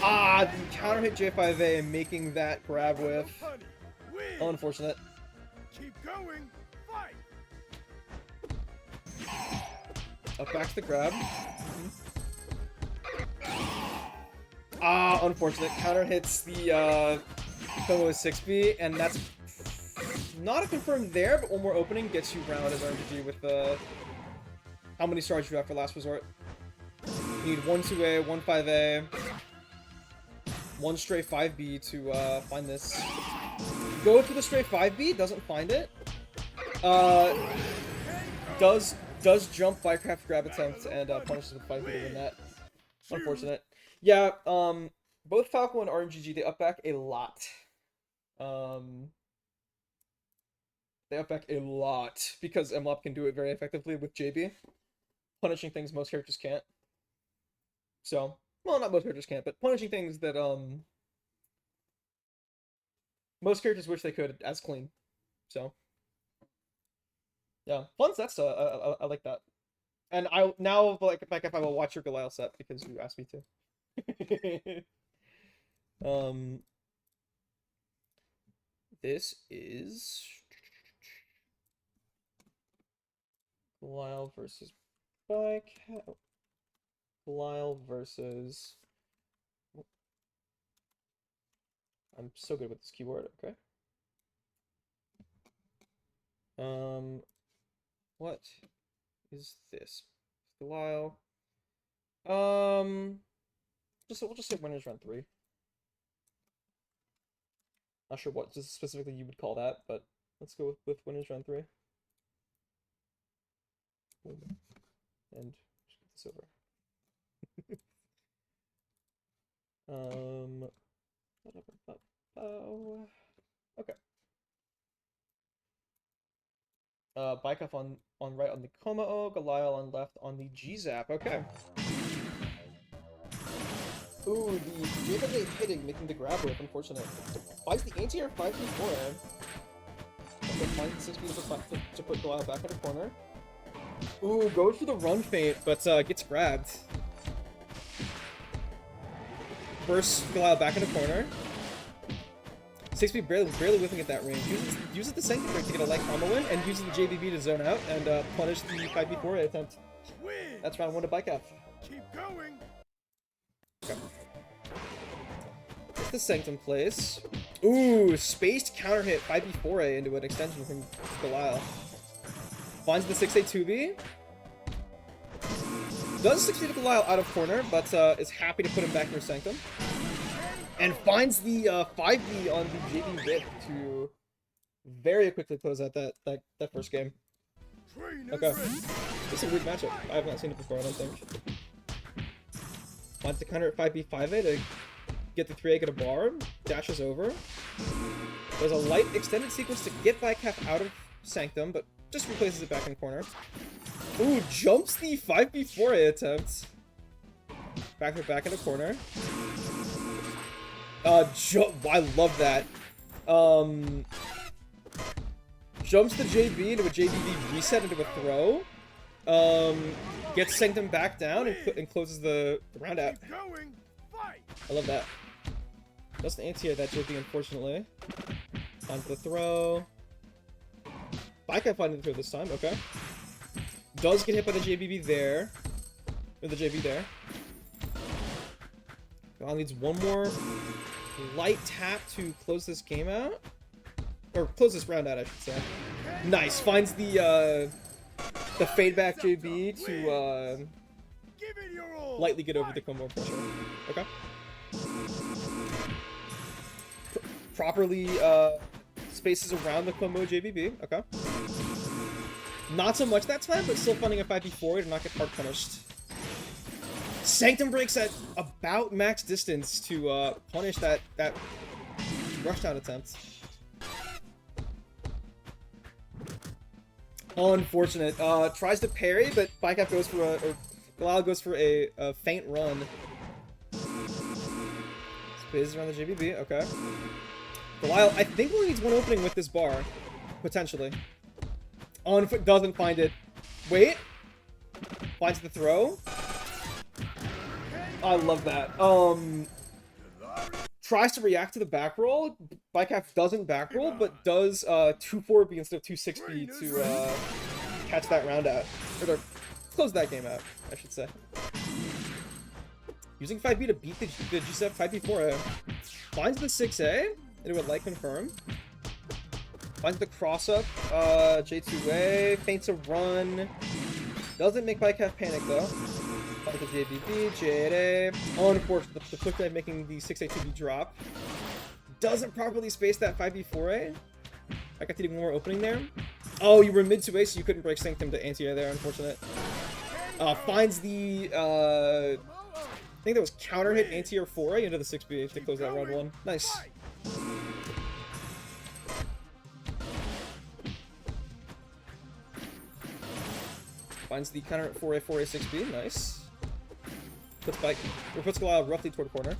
Ah, the counter hit J5A making that grab whiff. Unfortunate. Keep going. Fight. Up back to the grab. Ah, unfortunate. Counter hits the combo 6B, and that's not a confirmed there, but one more opening gets you round as RNG with how many stars you have for last resort. You need 1 2A, 1 5A, 1 stray 5B to find this. Go for the stray 5B, doesn't find it. Does jump Bycraft grab attempt and punishes with 5B to win that. Unfortunate. Yeah, both Falco and RNGG, they up back a lot. They up back a lot because MLOP can do it very effectively with JB, punishing things most characters can't. So, well, not most characters can't, but punishing things that most characters wish they could as clean. So, yeah, fun set stuff. I like that. And I now, like, back if I will watch your Goliath set because you asked me to. This is Goliath versus Bike. Goliath versus. I'm so good with this keyword. Okay. What is this? Goliath. We'll just say winners round 3. Not sure what just specifically you would call that, but let's go with winners round 3. And just get this over. Okay. Bike off on right on the Komao, Goliath on left on the G-Zap. Okay. Ooh, the J-Zap hitting, making the grab whip, unfortunate. Finds the anti-air 5 before him. Okay, finds the 6B to put Goliath back in the corner. Ooh, goes for the run feint, but gets grabbed. Bursts Goliath back in the corner. 6B barely whiffing at that range. Uses the Sanctum Break to get a light combo in, and uses the JBB to zone out and punish the 5B4 attempt. That's round 1 to Bike F. Keep going. Okay. Get the Sanctum place. Ooh, spaced counter hit 5B4A into an extension from Goliath. Finds the 6A 2B. Does succeed to Goliath out of corner, but is happy to put him back near Sanctum. And finds the 5B on the JB Whip to very quickly close out that first game. Okay. This is a weird matchup. I have not seen it before, I don't think. Finds the counter at 5B 5A to get the 3A, get a bar. Dashes over. There's a light extended sequence to get Bycaf out of Sanctum, but just replaces it back in the corner. Ooh, jumps the 5B 4A attempt. Back in the corner. I love that. Jumps the JB into a JBB reset into a throw. Gets Sanctum back down and closes the round out. I love that. Doesn't anti-air that JB, unfortunately. On for the throw. Bike finding the throw this time, okay. Does get hit by the JBB there. Or the JB there. God needs one more light tap to close this game out. Or close this round out, I should say. Nice. Finds the fade back JB to lightly get over the combo pressure. Okay. Properly spaces around the combo JBB. Okay. Not so much that time, but still finding a 5B4 to not get hard punished. Sanctum breaks at about max distance to punish that rushdown attempt. Unfortunate. Tries to parry, but Bycap goes for Goliath goes for a feint run. Spaces around the JBB. Okay. Goliath, I think only needs one opening with this bar, potentially. Doesn't find it. Wait. Finds the throw. I love that. Tries to react to the back roll. Bycalf doesn't back roll, but does 2-4B instead of 2-6B to catch that round out. Or to close that game out, I should say. Using 5B to beat the G7 5B4A. Finds the 6A into a light confirm. Finds the cross up, J2A, feints a run. Doesn't make Bycalf panic though. Finds the JBB, J8A. Unfortunately, the quick knife making the 6A2B drop. Doesn't properly space that 5B4A. I got to do more opening there. Oh, you were mid 2A, so you couldn't break Sanctum to anti-air there, unfortunate. Finds the, I think that was counter hit anti-air 4A into the 6B to close that round 1. Nice. Finds the counter at 4A, 4A, 6B. Nice. Puts Goliath roughly toward corner.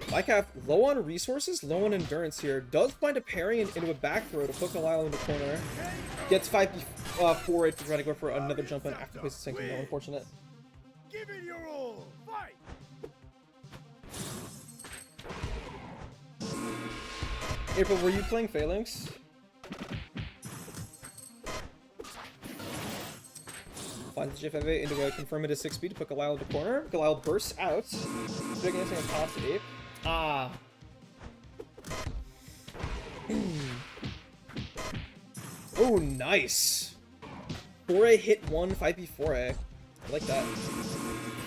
Bycalf low on resources, low on endurance here. Does find a parry into a back throw to put Goliath in the corner. Gets 5B, 4A to try to go for another jump in after placing Sanctum. No, unfortunate. Give it your all. Fight. April, were you playing Phalanx? Finds the J5A into a confirmative 6B to put Galil in the corner. Galil bursts out. Big dancing on top 8. Ah. Oh, nice. 4A hit 1, 5B 4A. I like that.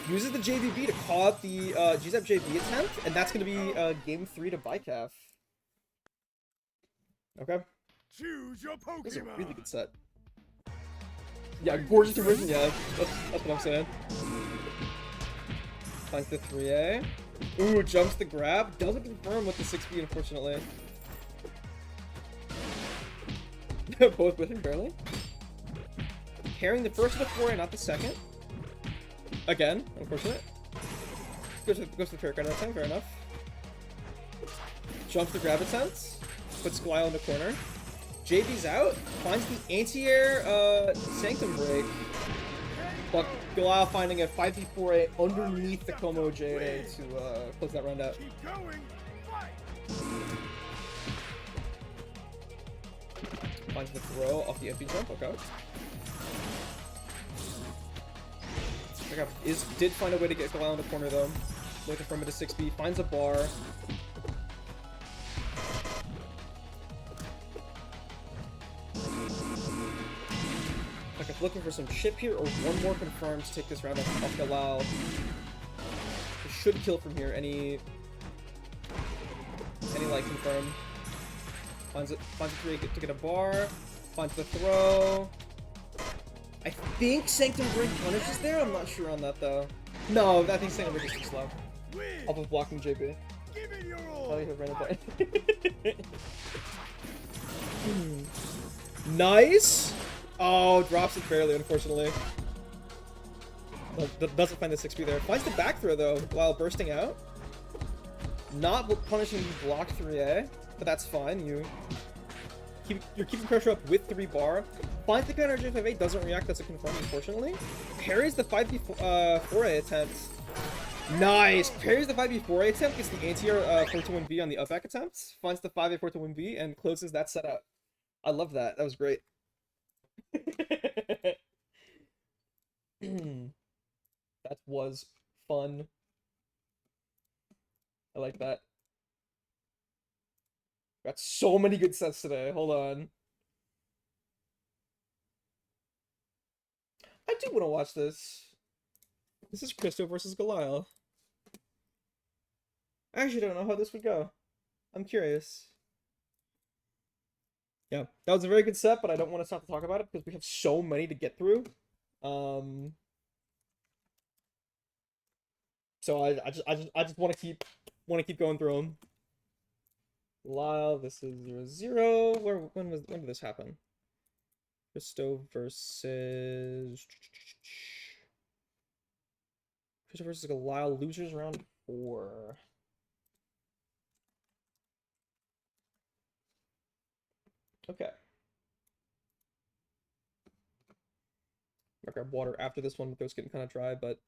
Uses the JVB to call out the GZAP JV attempt, and that's going to be game 3 to Bycalf. Okay. Choose your Pokemon. This is a really good set. Yeah, gorgeous conversion, yeah. That's what I'm saying. Finds the 3A. Ooh, jumps the grab. Doesn't confirm with the 6B, unfortunately. Both with him, barely. Carrying the first of the 4A, not the second. Again, unfortunate. Goes to the fair card that time, fair enough. Jumps the grab attempt. Puts Goliath in the corner. JB's out. Finds the anti-air Sanctum break. But Goliath finding a 5B4A underneath the Como JA to close that round out. Keep going. Fight. Finds the throw off the empty jump, okay. Did find a way to get Goliath in the corner though. Looking from it to 6B, finds a bar. Like if looking for some chip here or one more confirm to take this round off Galal. It should kill from here. Any like confirm. Finds a 3 to get a bar. Finds the throw. I think Sanctum Break punishes there. I'm not sure on that though. No, I think Sanctum Break is too slow. Off of blocking JB. Give it your all. Oh, you have ran it. Nice. Oh, drops it barely, unfortunately. Doesn't find the 6B there. Finds the back throw though, while bursting out. Not punishing the block 3A, but that's fine. You're keeping pressure up with 3 bar. Finds the counter J5A, doesn't react, that's a confirm, unfortunately. Parries the 5B 4A attempt. Nice! Parries the 5B 4A attempt, gets the anti-air 4-1B on the up back attempt. Finds the 5A 4-1B and closes that set out. I love that. That was great. That was fun. I like that. Got so many good sets today. Hold on. I do want to watch this. This is Christo versus Goliath. I actually don't know how this would go. I'm curious. Yeah, that was a very good set, but I don't want to stop to talk about it because we have so many to get through. So I just want to keep going through them. Lyle, this is 0-0. When did this happen? Christo versus Goliath, losers round 4. Okay. I'll grab water after this one. My throat's getting kind of dry, but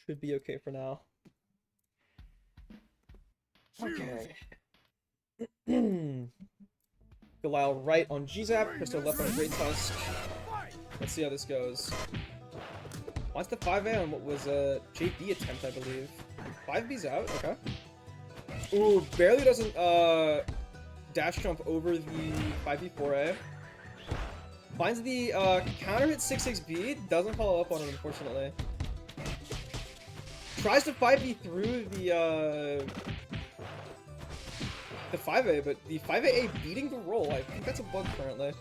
should be okay for now. Okay. Galile right on G-Zap. Crystal left on Great Tusk. Let's see how this goes. Wants the 5A on what was a JB attempt, I believe. 5B's out, okay. Ooh, barely doesn't dash jump over the 5B 4A. Finds the counter hit 6-6B, doesn't follow up on it, unfortunately. Tries to 5B through the 5A, but the 5A beating the roll. I think that's a bug currently.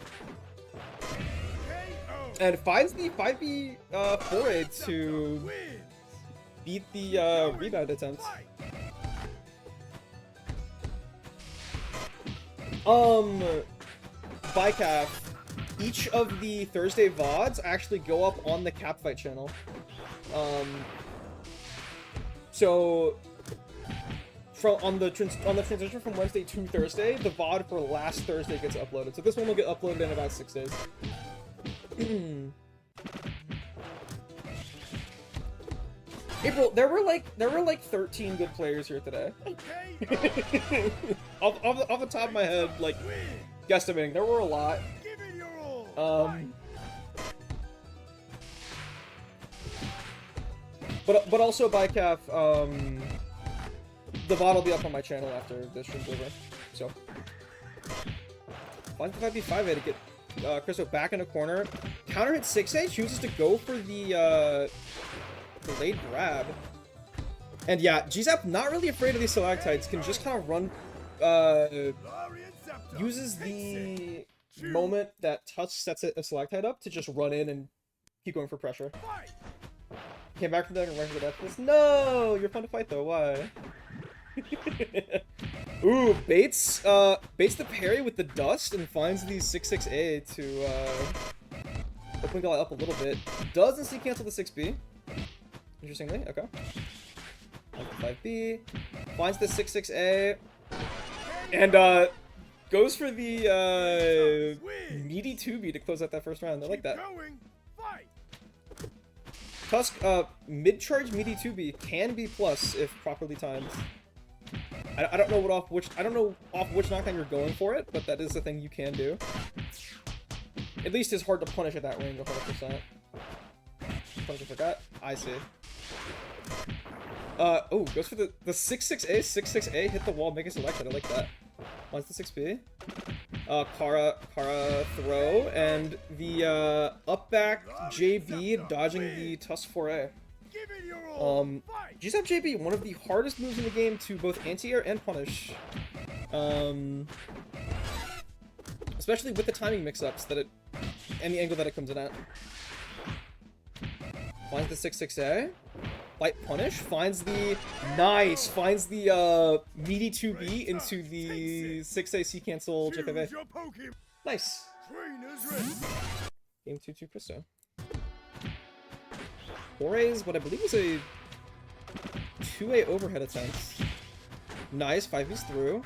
And finds the 5B 4A to beat the rebound attempt. Bycaf, each of the Thursday VoDs actually go up on the Capfight channel. So on the transition from Wednesday to Thursday, the VoD for last Thursday gets uploaded. So this one will get uploaded in about 6 days. April, there were like 13 good players here today. off the top of my head, like guesstimating, there were a lot. But also Bycaf, the VoD will be up on my channel after this stream's over. So finds the 5B5A to get Crystal back in a corner. Counter hit 6A, chooses to go for the delayed grab. And yeah, G-Zap, not really afraid of these stalactites, can just kind of run, uses the moment that Tusk sets a stalactite up to just run in and keep going for pressure. Came back from there and ran to the death. No! You're fun to fight though, why? Ooh, baits the parry with the dust and finds the 6-6A to open Galile up a little bit. Does instant cancel the 6B. Interestingly, okay. 5B, finds the 6-6A, and goes for the meaty 2B to close out that first round. I like that. Tusk, mid-charge meaty 2B can be plus if properly timed. I don't know off which knockdown you're going for it, but that is the thing you can do. At least it's hard to punish at that range 100%. Punish, I forgot. I see. Oh, goes for the 6-6A, 6-6A, hit the wall, make it selected. I like that. Wants the 6B. Kara throw, and the up back JB dodging the Tusk 4A. G-Zap JB, one of the hardest moves in the game to both anti-air and punish. Especially with the timing mix-ups that and the angle that it comes in at. Finds the 6-6A. Light punish. Finds the meaty 2B into the 6A C cancel JFA. Nice. Game 2-2 Christo. 4A's what I believe is a 2A overhead attempt. Nice. 5B's through.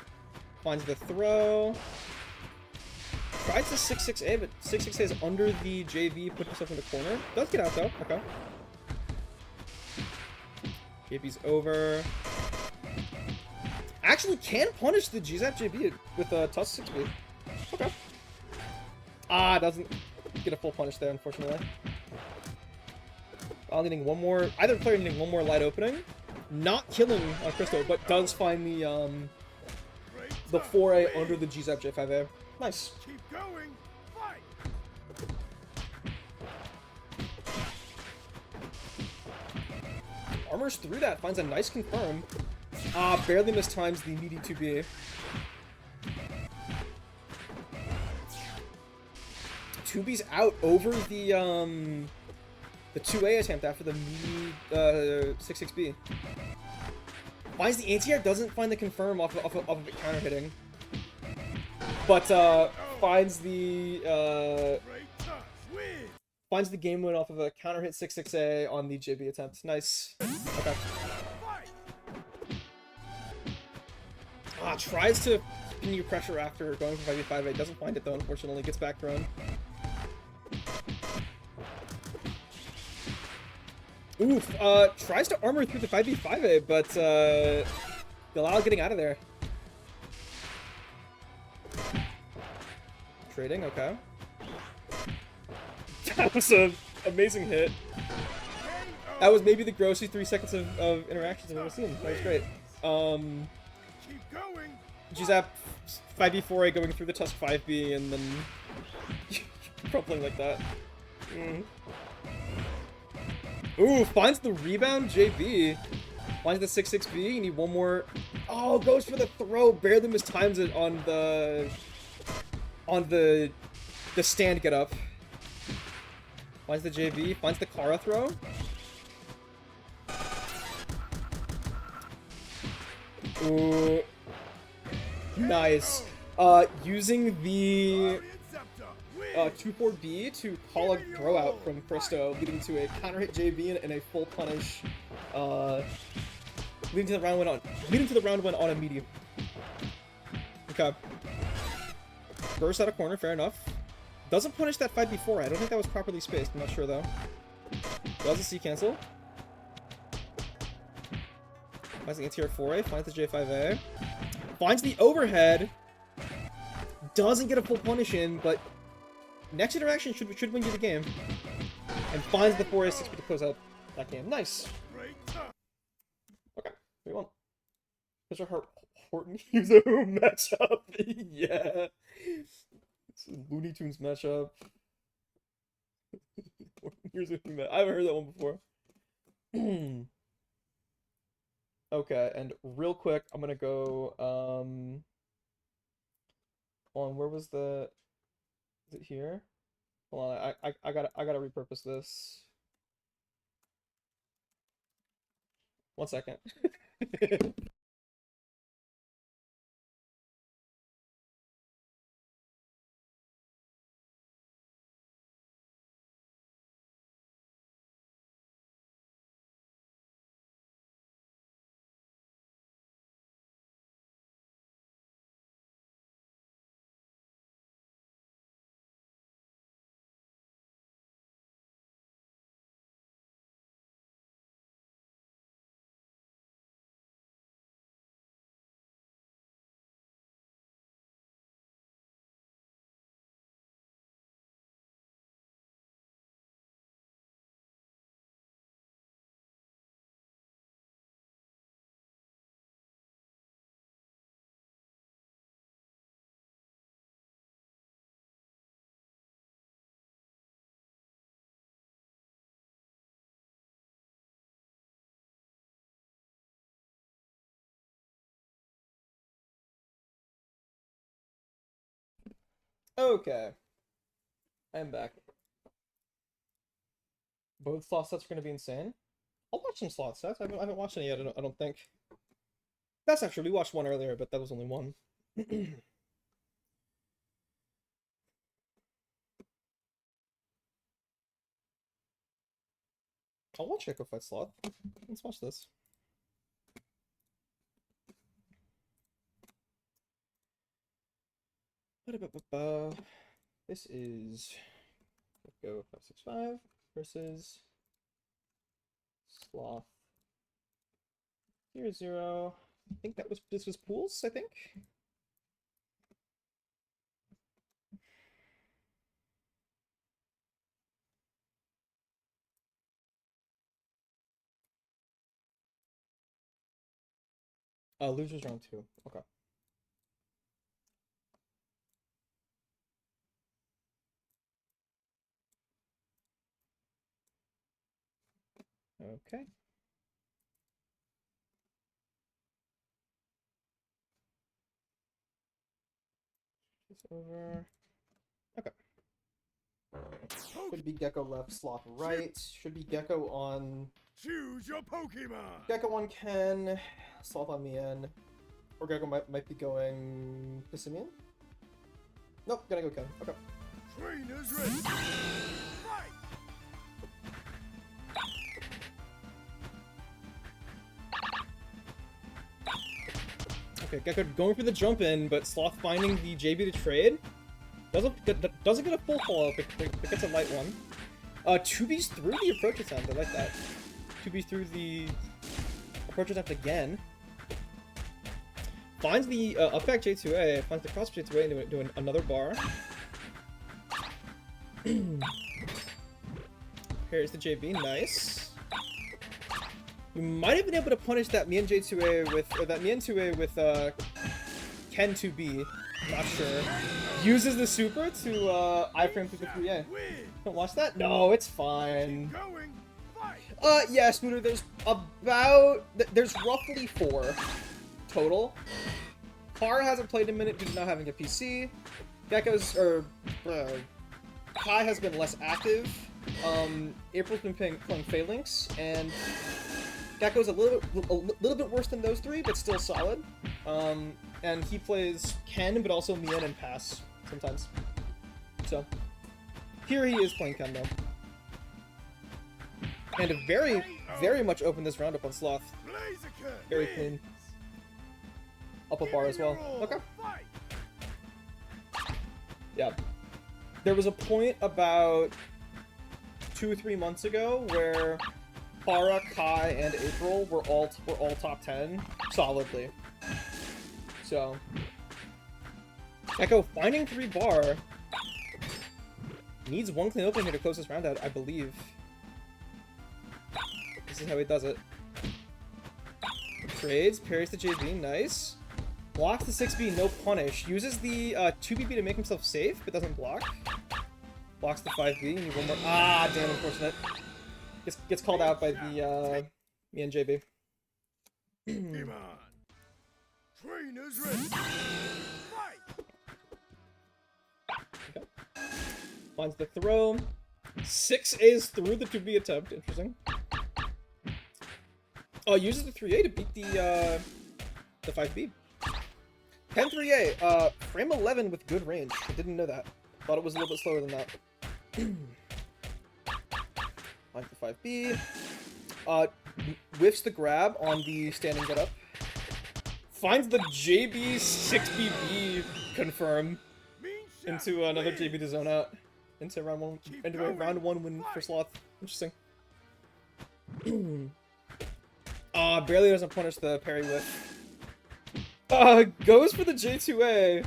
Finds the throw. Tries the 6-6A, but 6-6A is under the JV, put himself in the corner. Does get out though. Okay. JB's over. Actually can punish the G-Zap JB with a Tusk 6B. Okay. Ah, doesn't get a full punish there, unfortunately. Needing one more, either player needing one more light opening. Not killing Christo, but does find the 4A under the G-Zap J5A. Nice. Keep going. Fight. Armors through that, finds a nice confirm. Ah, barely mistimes the meaty 2B. Tubi's out over the 2A attempt after the meaty 6-6B. Finds the anti-air, doesn't find the confirm off of it counter hitting. But finds the game win off of a counter hit 6-6A on the JB attempt. Nice. Okay. Tries to continue pressure after going for 5v5A. Doesn't find it though, unfortunately. Gets back thrown. Oof, tries to armor through the 5v5A, but, Galal getting out of there. Trading, okay. That was an amazing hit. That was maybe the grossest 3 seconds of interactions I've ever seen. That was great. Keep going. Gzap 5v4A going through the Tusk 5B and then crumpling like that. Ooh, finds the rebound, JB. Finds the 6-6B, you need one more. Oh, goes for the throw, barely mistimes it on the stand get up. Finds the JV, finds the Kara throw. Ooh. Nice. Using the 2-4B to call a throw out from Cristo, leading to a counter hit JV and a full punish. Leading to the round one on a medium. Okay. Burst out of corner, fair enough. Doesn't punish that 5v4. I don't think that was properly spaced. I'm not sure though. Does a C cancel. Finds the interior 4A, finds the J5A. Finds the overhead. Doesn't get a full punish in, but next interaction should win you the game. And finds the 4A6 to close out that game. Nice. Okay, 3-1. Mr. Horton user matchup. Yeah. It's a Looney Tunes matchup. Here's a I haven't heard that one before. Okay, and real quick, I'm gonna go on where was the is it here? Hold on, I gotta repurpose this. 1 second. Okay. I'm back. Both slot sets are going to be insane. I'll watch some slot sets. I haven't watched any yet, I don't think. That's not true. We watched one earlier, but that was only one. I'll watch Echo Fight slot. Let's watch this. This is Go 565 versus Sloth 0-0. I think this was pools, I think. Losers round 2. Okay. Okay. It's over. Okay. Should be Gecko left, Sloth right. Should be Gecko on. Choose your Pokemon. Gecko on Ken, Sloth on Mien. Or Gecko might be going Pissimian? Nope, gonna go Ken. Okay. Trainers ready. Fight. Okay, Gecko going for the jump in, but Sloth finding the JB to trade. Doesn't get a full follow up, but gets a light one. 2B's through the approach attempt, I like that. 2B through the approach attempt again. Finds the up back J2A, finds the cross J2A and doing another bar. Here's the JB, nice. We might have been able to punish that Mien J2A with, or that Mien 2A with Ken 2B. Not sure. Uses the super to iframe through the 3A. Don't watch that? No, it's fine. Yeah, Scooter, there's roughly 4 total. Car hasn't played in a minute due to not having a PC. Kai has been less active. April's been playing Phalanx, and Gecko's a little bit worse than those 3, but still solid. And he plays Ken, but also Mien and Pass sometimes. So here he is playing Ken though, and very much opened this round up on Sloth. Very clean. Up a bar as well. Okay. Yeah. There was a point about 2 or 3 months ago where Farah, Kai, and April were all top 10 solidly. So Echo finding 3 bar needs 1 clean opening here to close this round out, I believe. This is how he does it. Trades, parries the JV, nice. Blocks the 6B, no punish. Uses the 2BB to make himself safe, but doesn't block. Blocks the 5B, you need 1 more. Ah, damn, unfortunate. Gets called out by the me and JB. Come on. Trainers ready. Fight. Okay. Finds the throw. 6 A's through the 2B attempt. Interesting. Oh, uses the 3A to beat the 5B. Pen 3A, frame 11 with good range. I didn't know that. Thought it was a little bit slower than that. Finds the 5B. Whiffs the grab on the standing get up. Finds the JB 6BB confirm into another JB to zone out. Into round 1 win for Sloth. Interesting. Barely doesn't punish the parry whiff. Goes for the J2A,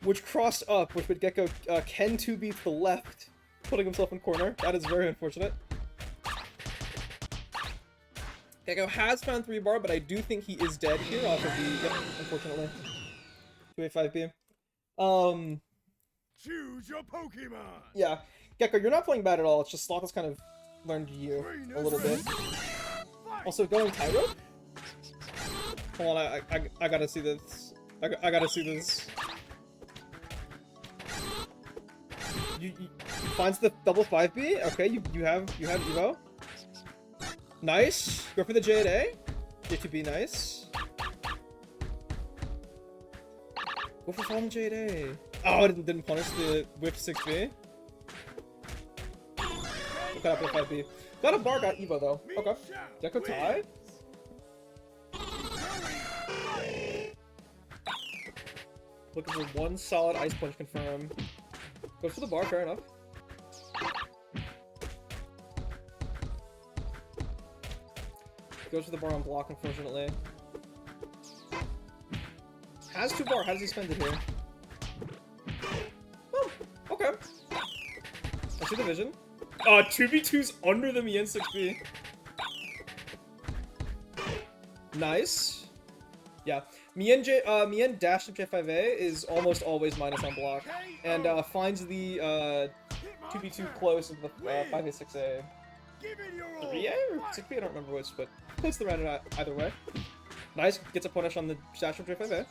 which crossed up, which would Gecko Ken 2B to the left, putting himself in corner. That is very unfortunate. Gecko has found 3 bar, but I do think he is dead here off of the, yep, unfortunately. 2A5B. Choose your Pokemon. Yeah. Gecko, you're not playing bad at all, it's just Sloth has kind of learned you a little bit. Also, going Tyro? Hold on, I gotta see this. I gotta see this. You finds the double 5B? Okay, you have Evo. Nice. Go for the J8A. J2B, nice. Go for falling J8A. Oh, it didn't punish the whip 6B. Got up with 5B. Got a bar, got Evo though. Okay. Gecko tied? Looking for 1 solid ice punch confirm. Goes for the bar, fair enough. Goes for the bar on block, unfortunately. Has 2 bar, how does he spend it here? Oh, okay. I see the vision. 2v2's under the Mien 6B. Nice. Yeah. Mien dash of J5A is almost always minus on block. And finds the 2v2 close of the 5A 6A. 3A or 6B? I don't remember which, but close the round either way. Nice. Gets a punish on the dash of J5A.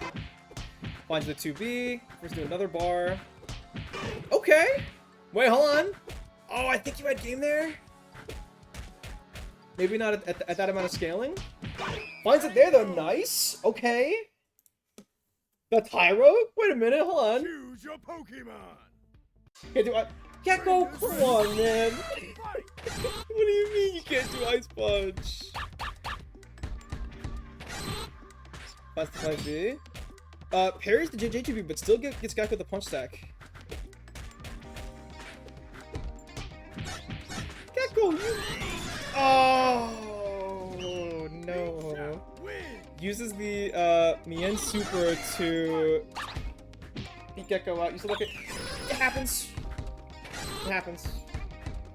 Finds the 2B. First do another bar. Okay. Wait, hold on. Oh, I think you had game there? Maybe not at that amount of scaling? Finds it there though, nice! Okay. The Tyro? Wait a minute, hold on. Choose your Pokemon. Okay, do I... Gecko, come on, man! What do you mean you can't do Ice Punch? That's the 5B. Parries the JJTB, but still gets Gecko the punch stack. Gecko, you... Oh! Uses the Mien Super to beat Gecko out. Use the look at. It happens. It happens.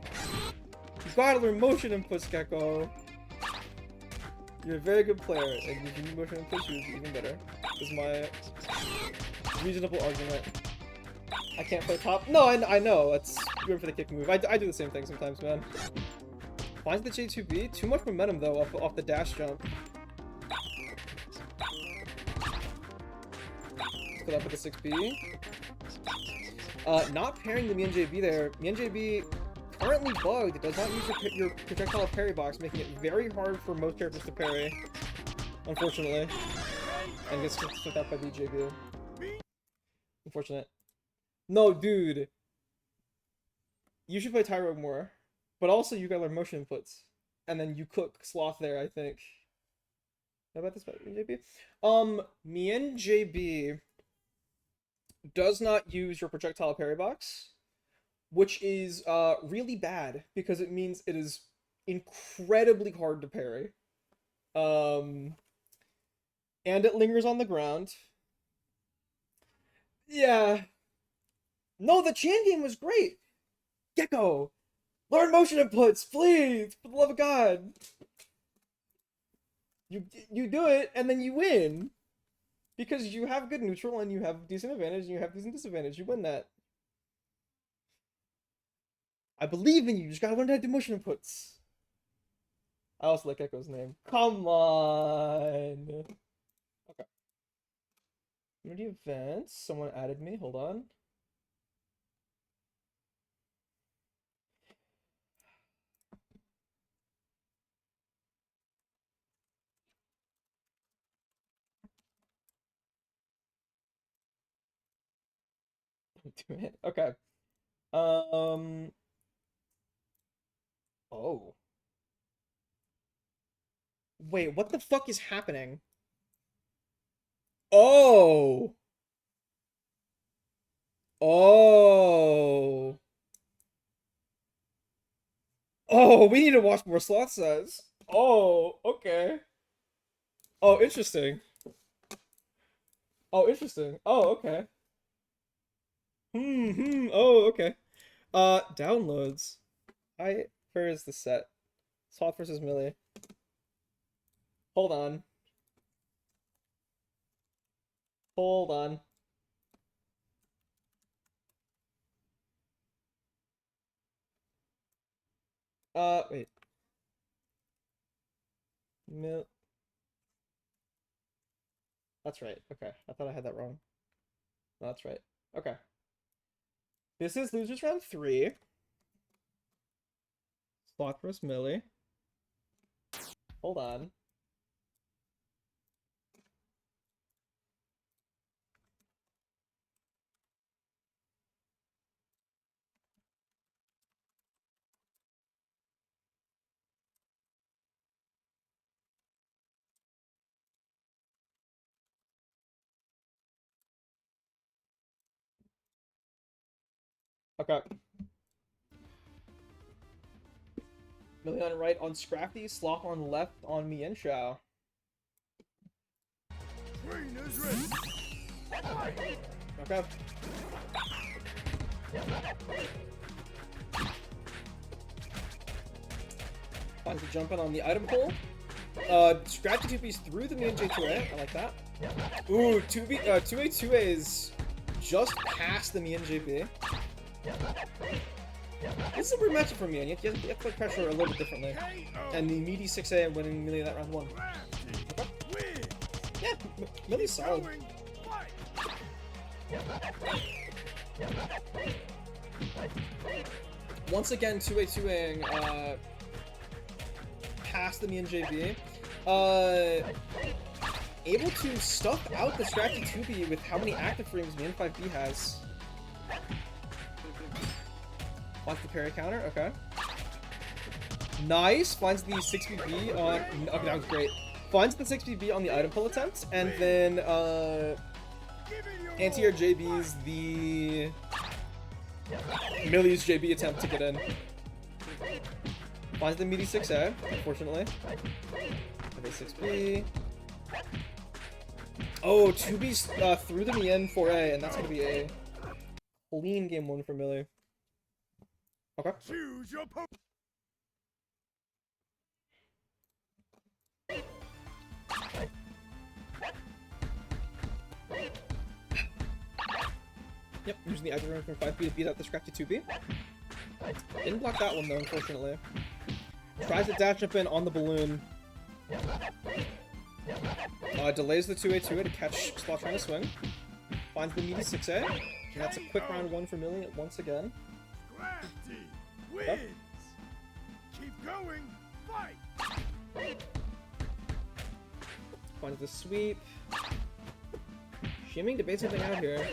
You gotta learn motion inputs, Gecko. You're a very good player, and if you need motion inputs, you're even better. Is my reasonable argument. I can't play top. No, I know. It's good for the kick move. I do the same thing sometimes, man. Finds the J2B. Too much momentum though off the dash jump. Let's put up with the 6B. Not pairing the Mien JB there. Mien JB currently bugged. It does not use your projectile parry box, making it very hard for most characters to parry. Unfortunately. And gets split out by the JB. Unfortunate. No, dude. You should play Tyro more. But also, you gotta learn motion inputs. And then you cook Sloth there, I think. How about this about Mien JB? Mien JB does not use your projectile parry box, which is really bad because it means it is incredibly hard to parry. And it lingers on the ground. Yeah. No, the Chan game was great. Gecko, learn motion inputs, please, for the love of God. You do it, and then you win. Because you have good neutral, and you have decent advantage, and you have decent disadvantage. You win that. I believe in you. You just gotta learn how to do motion inputs. I also like Gecko's name. Come on. Okay. Community events. Someone added me. Hold on. Okay. Oh. Wait, what the fuck is happening? Oh. Oh. Oh, we need to watch more Sloth says. Oh, okay. Oh, interesting. Oh, interesting. Oh, okay. Oh, okay. Downloads. Where is the set? Sloth versus Millie. Hold on. Hold on. Wait. That's right. Okay. I thought I had that wrong. No, that's right. Okay. This is Losers Round 3. Sloth vs. Millie. Hold on. Okay. Millie on right on Scrafty, Sloth on left on Mien Shao. Trainers ready. Okay. Time to jump in on the item pull. Scrafty 2B's through the Mien J2A. I like that. Ooh, 2A is just past the Mien JB. This is a weird matchup for Mien. You have to play pressure a little bit differently. And the meaty 6A winning Millie that round 1. Okay. Yeah, Millie's solid. Once again, 2A2A past the Mien JB. Able to stuff out the Scrafty 2B with how many active frames Mien 5B has. Wants the parry counter, okay. Nice, finds the 6BB on, okay, that was great. Finds the 6BB on the item pull attempt, and then, anti-air JB's the Millie's JB attempt to get in. Finds the meaty 6A, unfortunately. Okay, 6B. Oh, 2B's threw them in for A, and that's gonna be a clean game 1 for Millie. Okay. Choose your poker. Yep, using the aggro from 5B to beat out the scrappy 2B. Didn't block that one though, unfortunately. Tries to dash up in on the balloon. Delays the 2A to catch Sloth trying to swing. Finds the meaty 6A. And that's a quick round 1 for Millie once again. Crafty wins. Yep. Keep going. Fight. Finds the sweep. Shimming to bait something out here.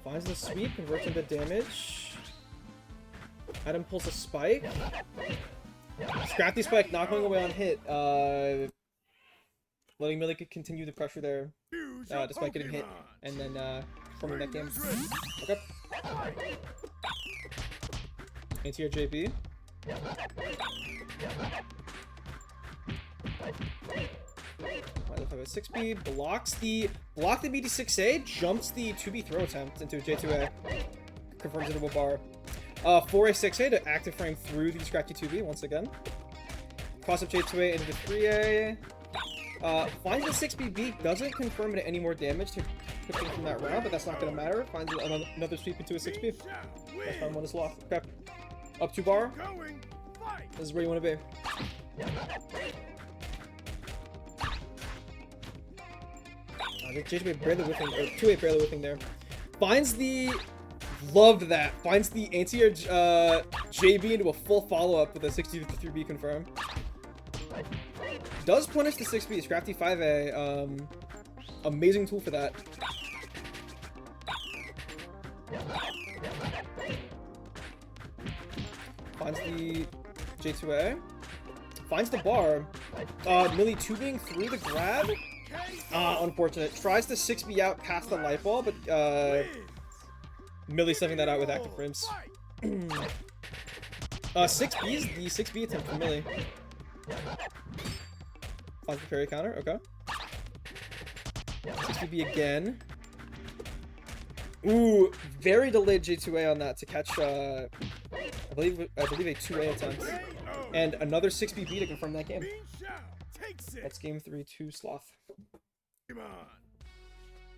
Finds the sweep, converts into damage. Item pulls a spike. Scrappy spike not going away on hit. Letting Millie continue the pressure there, despite getting hit, and then performing that game. Okay. ATR JB. Right, 6B blocks the meaty 6A, jumps the 2B throw attempt into a J2A, confirms it with a bar. 4A 6A to active frame through the scratchy 2B once again. Cross up J2A into the 3A. Finds the 6BB, doesn't confirm it any more damage to quickly from that round, but that's not gonna matter. Finds another sweep into a 6B. That's round 1 is lost. Okay. Up 2 bar. This is where you want to be. J2A barely whiffing, or 2A barely whiffing there. Finds the... Loved that. Finds the anti-air JB into a full follow-up with a 63B confirm. Does punish the 6B, Scrafty 5A. Amazing tool for that. Finds the J2A. Finds the bar. Millie tubing through the grab. Unfortunate. Tries to 6B out past the light ball, but Millie sending that out with active frames. 6B is the 6B attempt for Millie. Finds the parry counter, okay. 6BB again. Ooh, very delayed J2A on that to catch I believe a 2A attempt. And another 6BB to confirm that game. That's game 3 to Sloth.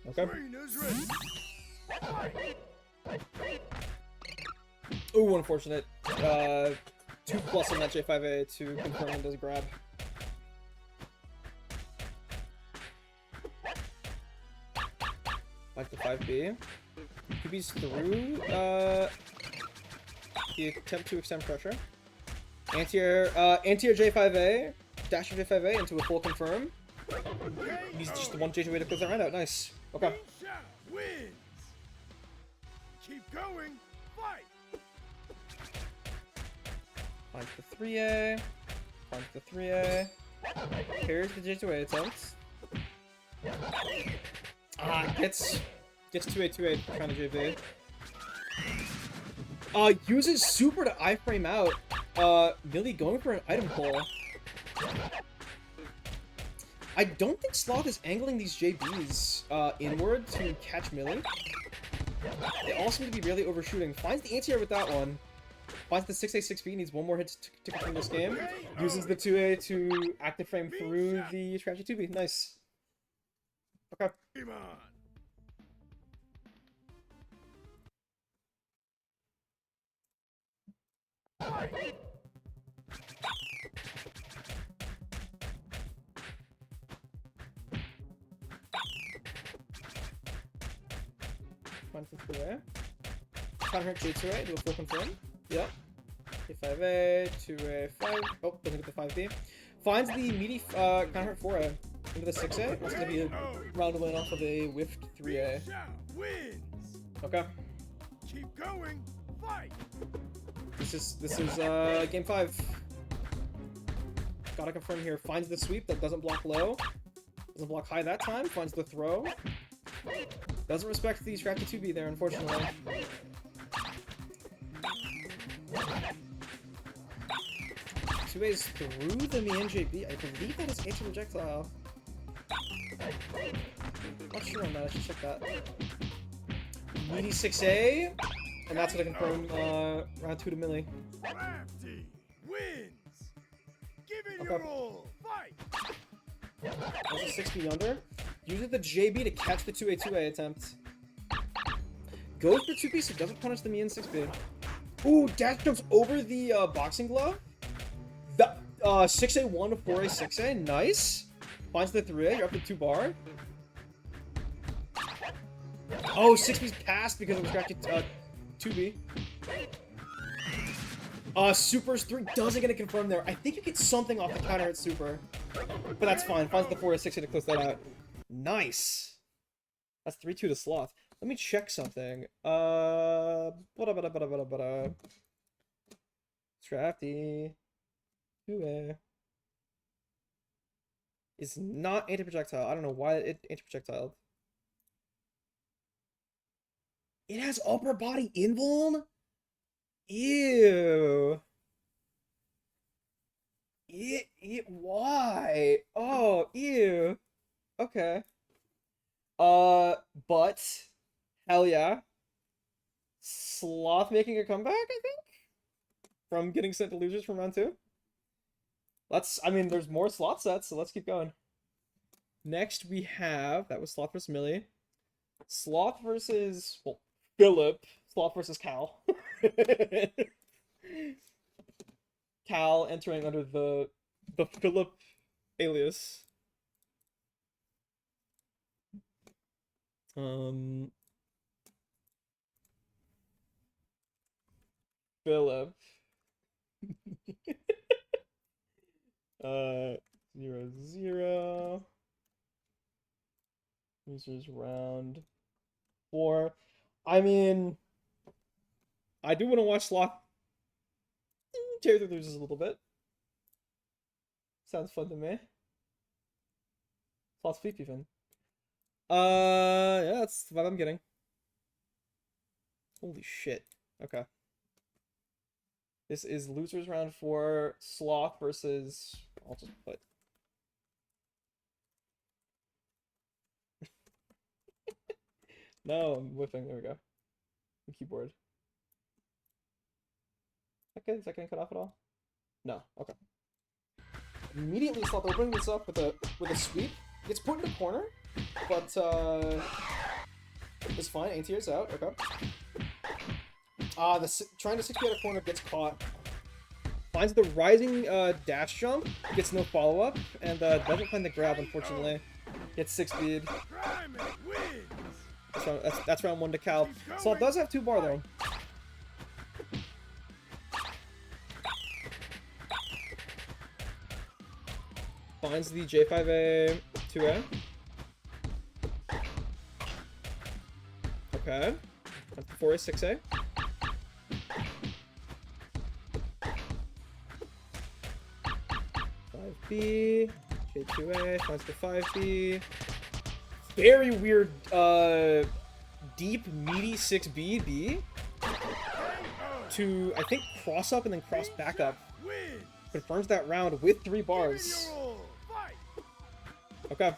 Okay. Ooh, unfortunate. 2+ on that J5A to confirm and does grab. Like the 5B. 2B's through the attempt to extend pressure. Anti-air J5A, dash J5A into a full confirm. He's just the one J2A to close that round out. Nice. Okay. Wins. Keep going. Fight. Finds the 3A. Finds the 3A. Parries the J2A attempt. Gets 2A kind of JV. Uses super to iframe out. Millie going for an item pull. I don't think Sloth is angling these JBs inward to catch Millie. They all seem to be really overshooting. Finds the anti-air with that one. Finds the 6A 6B, needs one more hit to confirm this game. Uses the 2A to active frame through the strategy 2B. Nice. Okay. Come on. Finds the 2A. Can't hurt J2A, do a full confirm. Yep. A5A, 2A, 5. Oh, doesn't get the 5B. Finds the meaty can't hurt 4A into the 6A. That's gonna be a round win off of a whiffed 3A. Okay. Keep going. Fight. This is game 5. Gotta confirm here. Finds the sweep that doesn't block low. Doesn't block high that time. Finds the throw. Doesn't respect the Scrappy 2B there, unfortunately. Two A's through the NJB. I believe that is anti-projectile. Not sure on that. I should check that. Meaty 6A, and that's gonna confirm round 2 to Millie. Crafty wins. Give it Okay. your all. Fight. That's a 6B under. Uses the JB to catch the 2A attempt. Goes for 2B, so doesn't punish the Mian 6B. Ooh, dash jumps over the boxing glove. The 6A1 to 4A 6A, nice. Finds the 3A, you're up to 2 bar. Oh, 6B's passed because it was scratchy 2B. Super's 3 doesn't get a confirm there. I think you get something off the counter at Super. But that's fine. Finds the 4A 6A to close that out. Nice. That's 3-2 to Sloth. Let me check something. Scrafty. 2A. Is not anti-projectile. I don't know why it anti-projectile. It has upper body invuln? Ew. Why? Oh, ew. Okay. But hell yeah. Sloth making a comeback, I think? From getting sent to losers from round 2. I mean, there's more Sloth sets, so let's keep going. Next we have, that was Sloth versus Millie. Sloth versus, well, Philip. Sloth versus Cal. Cal entering under the Philip alias. Philip. 0-0. Losers round 4. I mean, I do want to watch Sloth tear through losers a little bit. Sounds fun to me. Sloth sleep even. Yeah, that's the vibe I'm getting. Holy shit. Okay. This is losers round 4, Sloth versus, I'll just put. No, I'm whipping, there we go. The keyboard. Is that gonna cut off at all? No, okay. Immediately Sloth opening this up with a sweep. Gets put in the corner, but it's fine, ATR's out, okay. Trying to 6B out of corner, gets caught. Finds the rising dash jump, gets no follow-up, and doesn't find the grab, unfortunately. Gets 6B'd. That's round 1 to Cal. Sloth does have 2 bar, though. Finds the J5A 2A. Okay. That's the 4A 6A. B, J2A, finds the 5B. Very weird, deep, meaty 6B, B. To, I think, cross up and then cross back up. Confirms that round with 3 bars. Okay.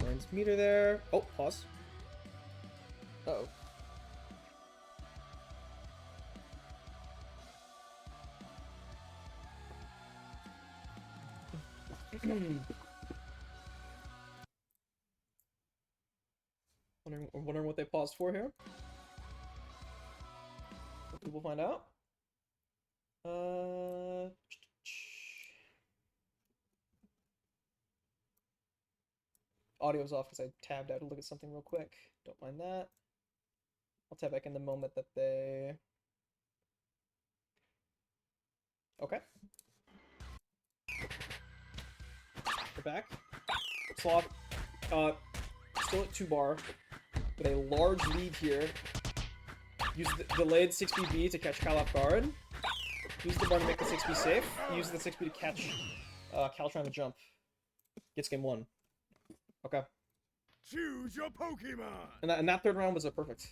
Learns meter there. Oh, pause. Uh-oh. Wondering what they paused for here. Hope people find out. Audio's off because I tabbed out to look at something real quick. Don't mind that. I'll tab back in the moment that they... Okay. We're back. Sloth, still at 2 bar, with a large lead here. Use the delayed 6BB to catch Cal off guard. Use the bar to make the 6B safe. Use the 6B to catch Cal trying to jump. gets game 1. Okay. Choose your Pokemon. And that third round was a perfect.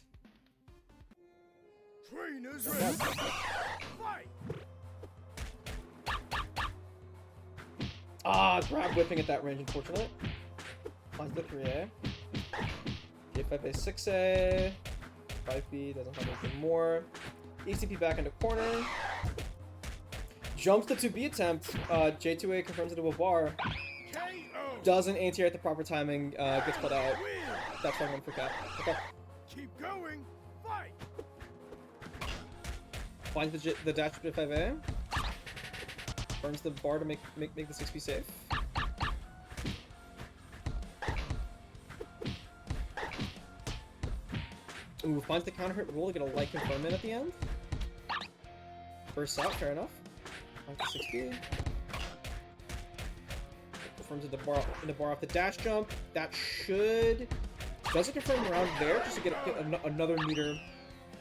Trainers ready. Fight. Ah, grab whipping at that range, unfortunate. Finds the 3A. J5A, 6A. 5B, doesn't have anything more. ECP back into corner. Jumps the 2B attempt. J2A confirms it to a bar. KO. Doesn't anti-air at the proper timing. Gets put out. Win. That's 1-1 for Cap. Okay. Keep going. Fight. Finds the dash to 5A. Burns the bar to make the 6B safe. Ooh, finds the counter hit roll to get a light confirm in at the end. Bursts out, fair enough. Finds the 6B. Confirms into bar off the dash jump. That should... Does it confirm around there just to get another meter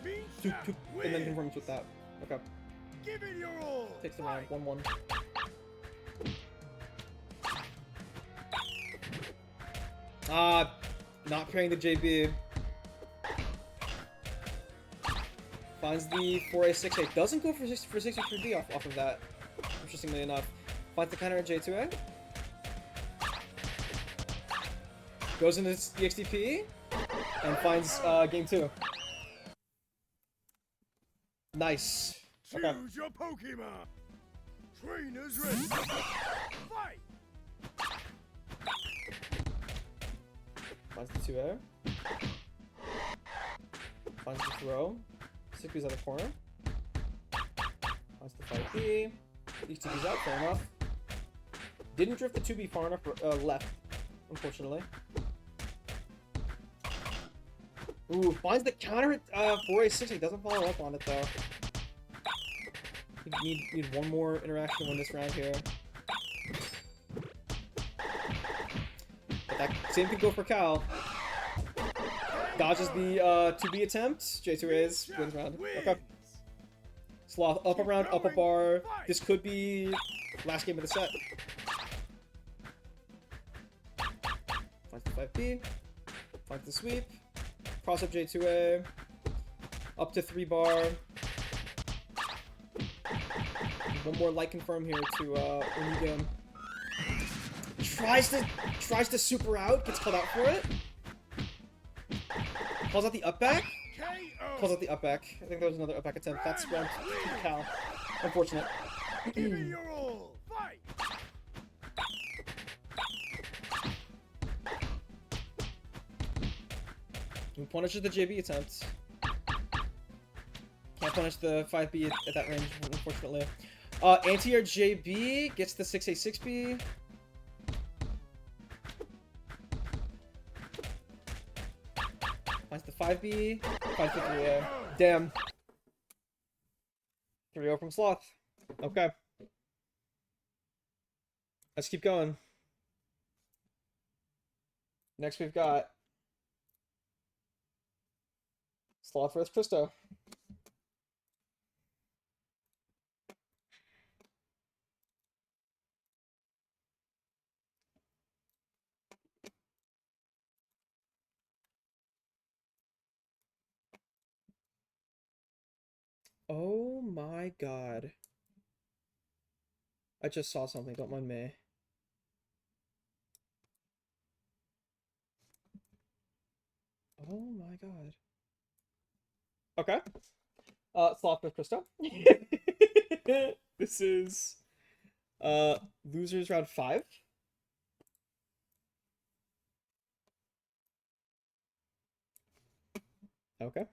and then confirms with that. Okay. Give it your all. Takes the round. 1-1. Ah, not pairing the JB. Finds the 4A 6A. Doesn't go for 63D off of that. Interestingly enough. Finds the counter at J2A. Goes into the XDP. And finds game 2. Nice. Okay. Choose your Pokemon. Trainers ready. Fight. Finds the 2A. Finds the throw. 6B's out of the corner. Finds the 5B. These 2B's out, fair enough. Didn't drift the 2B far enough left, unfortunately. Ooh, finds the counter at 4A 6A. Doesn't follow up on it though. Need one more interaction to win this round here. But that same could go for Cal. Dodges the 2B attempt. J2A's wins round. Okay. Sloth up around, up a bar. This could be last game of the set. Finds the 5B. Finds the sweep. Cross up J2A. Up to 3 bar. One more light confirm here to win the game. Tries to super out, gets called out for it. Calls out the up back. Calls out the up back. I think there was another up back attempt. That's round 2 Cal. Unfortunate. Give it your all. Fight. He punishes the JB attempt. Can't punish the 5B at that range, unfortunately. Anti-air JB gets the 6A 6B. Finds the 5B. Finds the 3A. Damn. 3-0 from Sloth. Okay. Let's keep going. Next we've got Sloth vs. Christo. Oh my god. I just saw something, don't mind me. Oh my god. Okay. Sloth with Christo. This is losers round 5. Okay.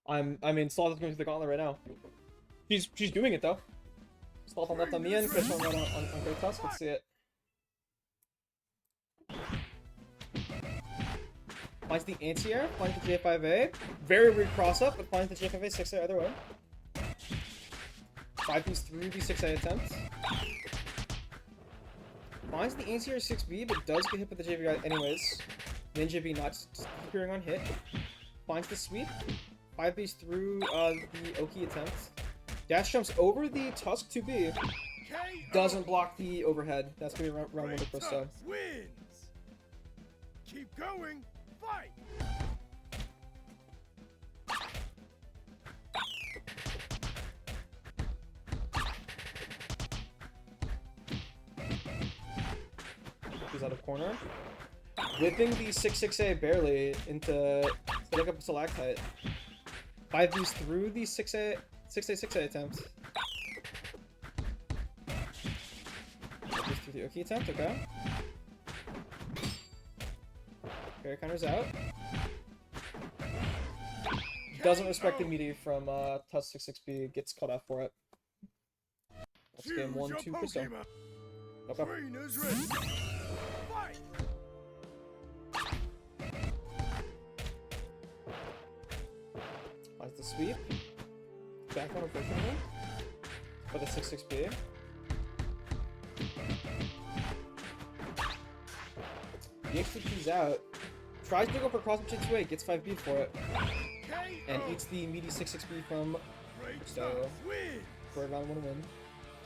I mean, Sloth is going through the gauntlet right now. She's doing it though. Sloth on left on me and Chris on right on Great Tusk. Let's see it. Finds the anti-air, finds the J5A. Very weird cross up, but finds the J5A 6A either way. 5B's 3B 6A attempt. Finds the ACR 6B, but does get hit by the JB anyways. Ninja B not appearing on hit. Finds the sweep. 5Bs through the Oki attempt. Dash jumps over the Tusk 2B. Doesn't block the overhead. That's gonna be round one of Bristow. Wins. Keep going. Fight. He's out of corner. Whipping the 6-6A barely into setting up a stalactite. 5Bs through the 6A 6A attempt. 5Bs through the Oki attempt, okay. Fair counters out. Doesn't respect the meaty from Tusk 6-6B, gets cut off for it. That's game 1-2 Bristow. Okay. Trainers ready. Fight. Finds the sweep. Back one unfortunately. For the 6-6B. The XTP's out. Tries to go for cross between 2A, gets 5B for it. And eats the meaty 6-6B from Bristow. For a round 1 win.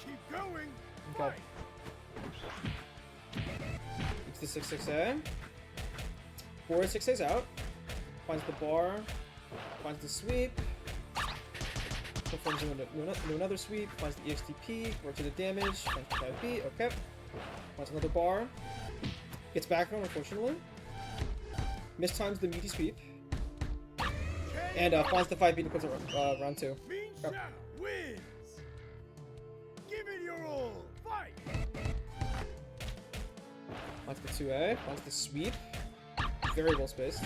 Keep going. Okay. Eats the 6-6A. 4 6A's out. Finds the bar. Finds the sweep. Performs into another sweep. Finds the EXTP. Works to the damage. Finds the 5B. Okay. Finds another bar. Gets back on, unfortunately. Mistimes the meaty sweep. And finds the 5B to close round 2. Ninja wins. Give it your all. Fight. Finds the 2A. Finds the sweep. Very well spaced.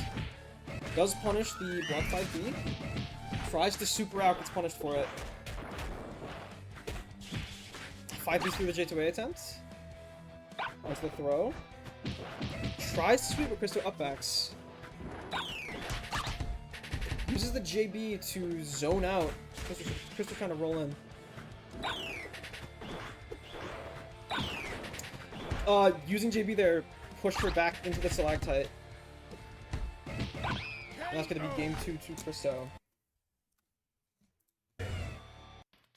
Does punish the block 5B. Tries to super out, gets punished for it. 5B through the J2A attempt. Finds the throw. Tries to sweep, but Crystal upbacks. Uses the JB to zone out. Crystal trying to roll in. Using JB there, pushed her back into the stalactite. And that's gonna be game 2 to Bristow.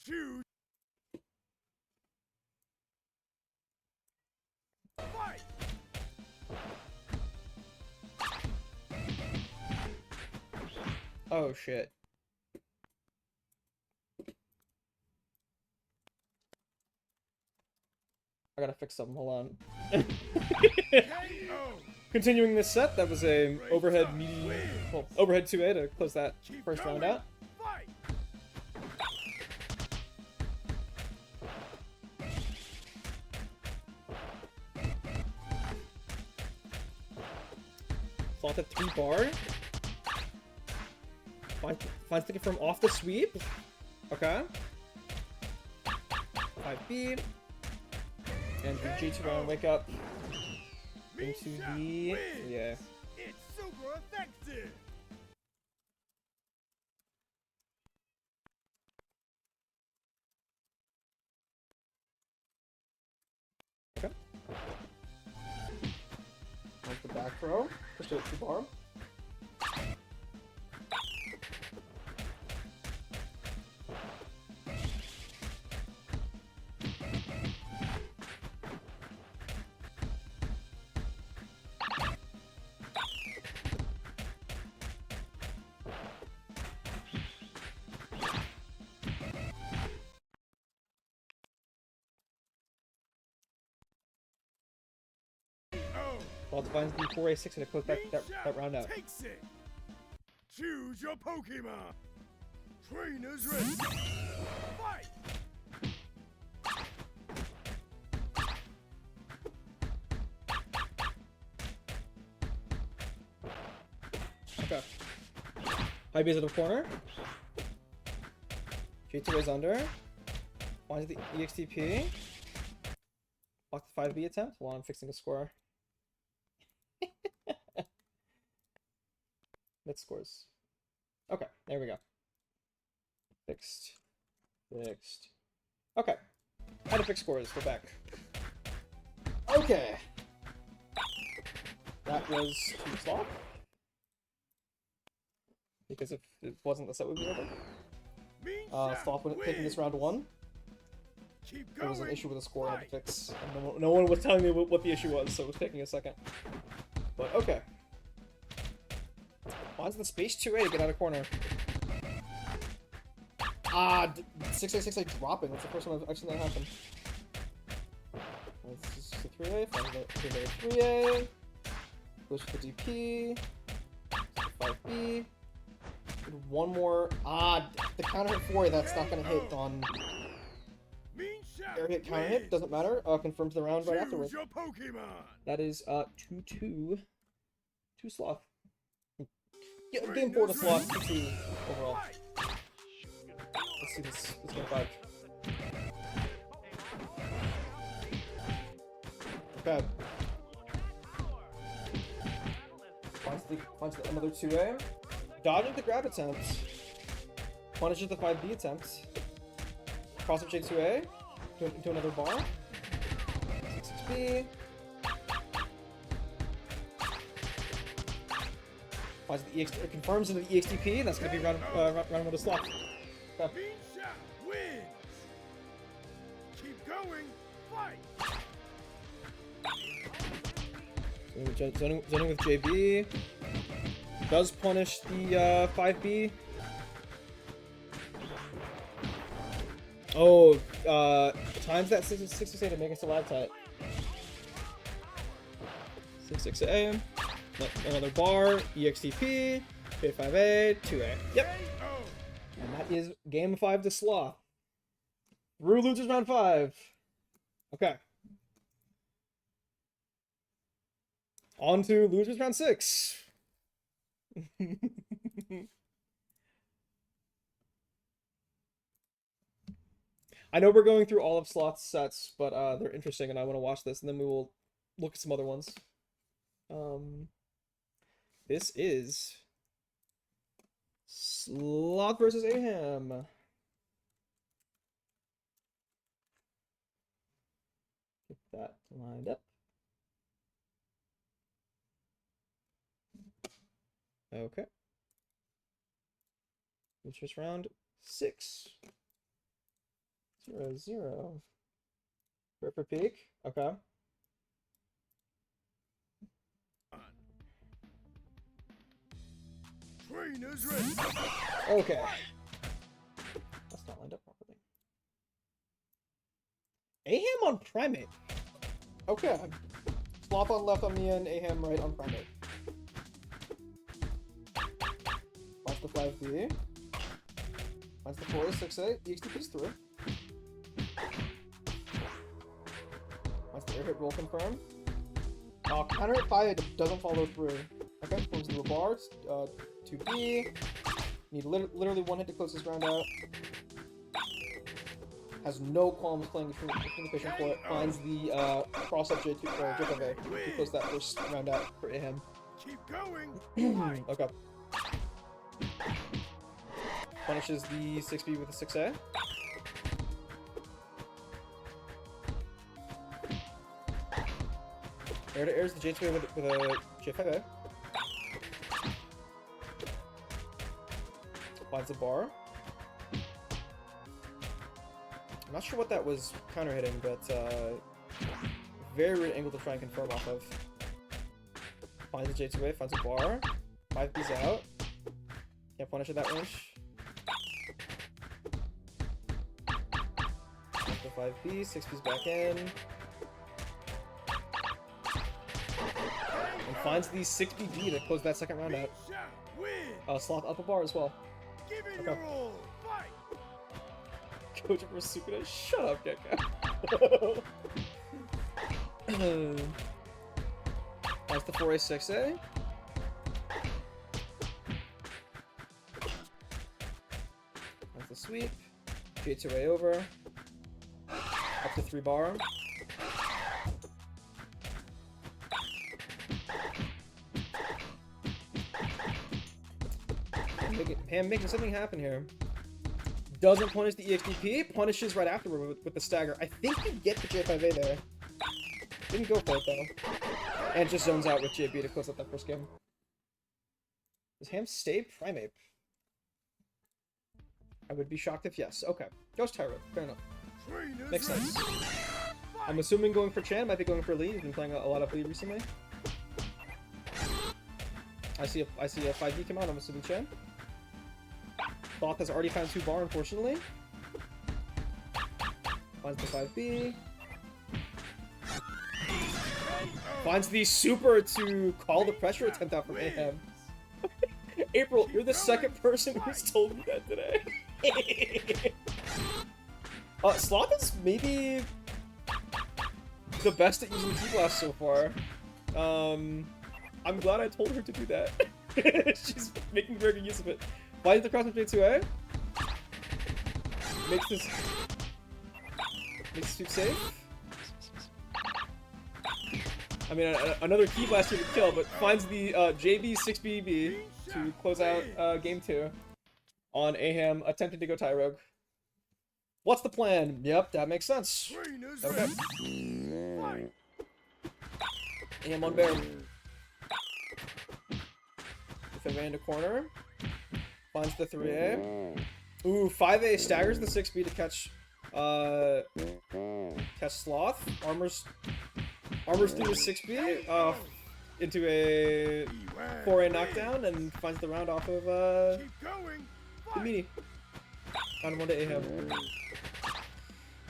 Choose. Fight. Oh shit. I gotta fix something, hold on. Continuing this set, that was a overhead meaty, well, overhead 2A to close that first round out. Fight. Flaunted 3 bar. Finds the confirm off the sweep. Okay. 5B. And the G2 round wake up into the... yeah. It's super effective. Okay. There's the back throw. Push it to bar. Well, defines the 4A6 and it close that round out. Takes it. Choose your Pokemon. Trainers ready. Fight. Okay. High B's out of corner. J2 is under. Finds the EXTP. Block the 5B attempt while I'm fixing a score. Mid scores. Okay, there we go. Fixed. Fixed. Okay. How to fix scores. We're back. Okay. That was too slow. Because if it wasn't, the set would be over. Stop when taking this round 1. There was an issue with the score I had to fix. And no one was telling me what the issue was, so it was taking a second. But okay. Why is the space 2A to get out of corner? Ah, 6A dropping. That's the first time I've seen that happen. This is the 3A, find the 3A. Goes for the DP. 5B. One more. Ah, the counter hit 4A, that's not gonna hit on. Air hit, counter hit, doesn't matter. Confirms the round right afterwards. That is 2-2. 2 sloth. Yeah, game 4 to sloth, 2-2 overall. Let's see this game 5. Okay. Finds another 2A. Dodging the grab attempt. Punishes the 5B attempt. Cross up J2A. Into another bar. 6B. Finds the EX, it confirms into the EXTP. That's going to be round 1 to slot. Okay. Keep going, fight. Zoning with JB. Does punish the 5B. Oh, times that 6-6A to make us a lag tight. 6-6A. Another bar. EXTP. J5A. 2A. Yep. And that is game 5 to sloth. Through losers round 5. Okay. On to losers round 6. I know we're going through all of Sloth's sets, but they're interesting and I want to watch this, and then we will look at some other ones. This is Sloth versus Aham. Get that lined up. Okay. It's just round 6. 0-0. Ripper peak. Okay. Trainers ready. Okay. That's not lined up properly. Aham on Primate. Okay. Sloth on left on me and Aham right on Primate. Watch the 5B. Finds the 4A, 6A. EXTP's through. Finds the air hit roll confirm. Counter hit 5A doesn't follow through. Okay, closes the bar. 2B. Need literally 1 hit to close this round out. Has no qualms playing communication for it. Finds the cross up J5A to close that first round out for him. Keep going. Okay. Punishes the 6B with a 6A. Air to airs the J2A with a J5A. Finds a bar. I'm not sure what that was counter hitting, but very weird angle to try and confirm off of. Finds the J2A, finds a bar. 5B's out. Can't punish at that range. The 5B, 6B's back in. And finds the 6BB to close that second round out. Sloth up a bar as well. Okay. Coach for Sukuna, shut up, Gekka. That's the 4A, 6A. That's the sweep. J2A over. Up to 3 bar. Ham making something happen here. Doesn't punish the EXDP, punishes right afterward with the stagger. I think you get the J5A there. Didn't go for it though. And just zones out with JB to close out that first game. Does Ham stay Primeape? I would be shocked if yes. Okay. Goes Tyro. Fair enough. Makes sense. I'm assuming going for Chan, might be going for Lee. He's been playing a lot of Lee recently. I see a 5B come out, I'm assuming Chan. Thoth has already found 2 bar, unfortunately. Finds the 5B. Finds the super to call the pressure attempt out from Aham. April, you're the second person who's told me that today. Sloth is maybe the best at using T-Blast so far. I'm glad I told her to do that. She's making very good use of it. Finds the cross with J2A. Makes this too safe. I mean, another key blast here to kill, but finds the JB 6BB to close out game 2 on Aham attempting to go Tyrogue. What's the plan? Yep, that makes sense. Okay. Aham on bear. If I ran into corner, finds the 3A. Ooh, 5A staggers the 6B to catch Sloth. Armors through the 6B into a 4A knockdown and finds the round off of the meaty. Round 1 to Aham.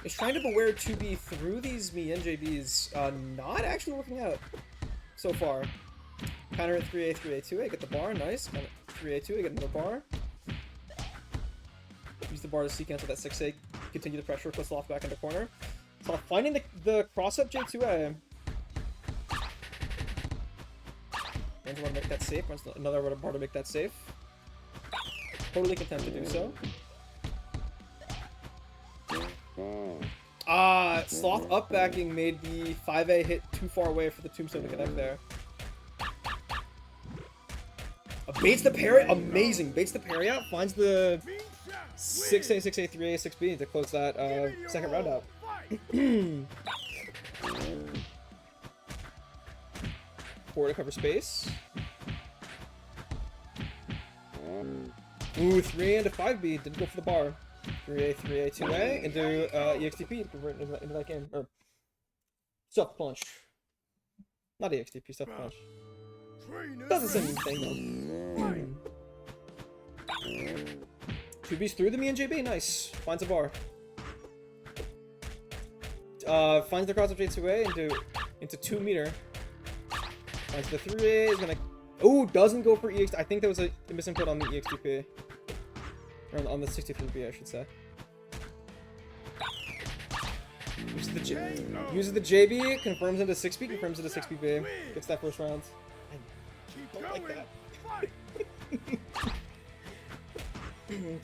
Is trying to beware 2B through these me NJBs not actually working out so far. Counter at 3A, 3A, 2A, get the bar, nice. Counter 3A, 2A, get another bar. Use the bar to seek cancel that 6A, continue the pressure, put Sloth back into corner. Sloth finding the cross-up J2A. Runs one to make that safe, runs another bar to make that safe. Totally content to do so. Sloth up backing made the 5A hit too far away for the tombstone to connect there. Baits the parry, amazing. Baits the parry out, finds the 6A, 6A, 3A, 6B to close that second round out. Four to cover space. Ooh, 3A into 5B, didn't go for the bar. 3A, 3A, 2A into EXTP to convert into that game. Or Stuff Punch. Not EXTP, Stuff Punch. Does the same thing though. 2B's through the me and JB, nice. Finds a bar. Finds the cross of J2A into 2 meter. Finds the 3A, is gonna... Oh, doesn't go for EX. I think there was a misinput on the EXTP. Or on the 63B, I should say. Uses the JB, confirms into 6B, confirms into 6BB. Gets that first round. I don't like that.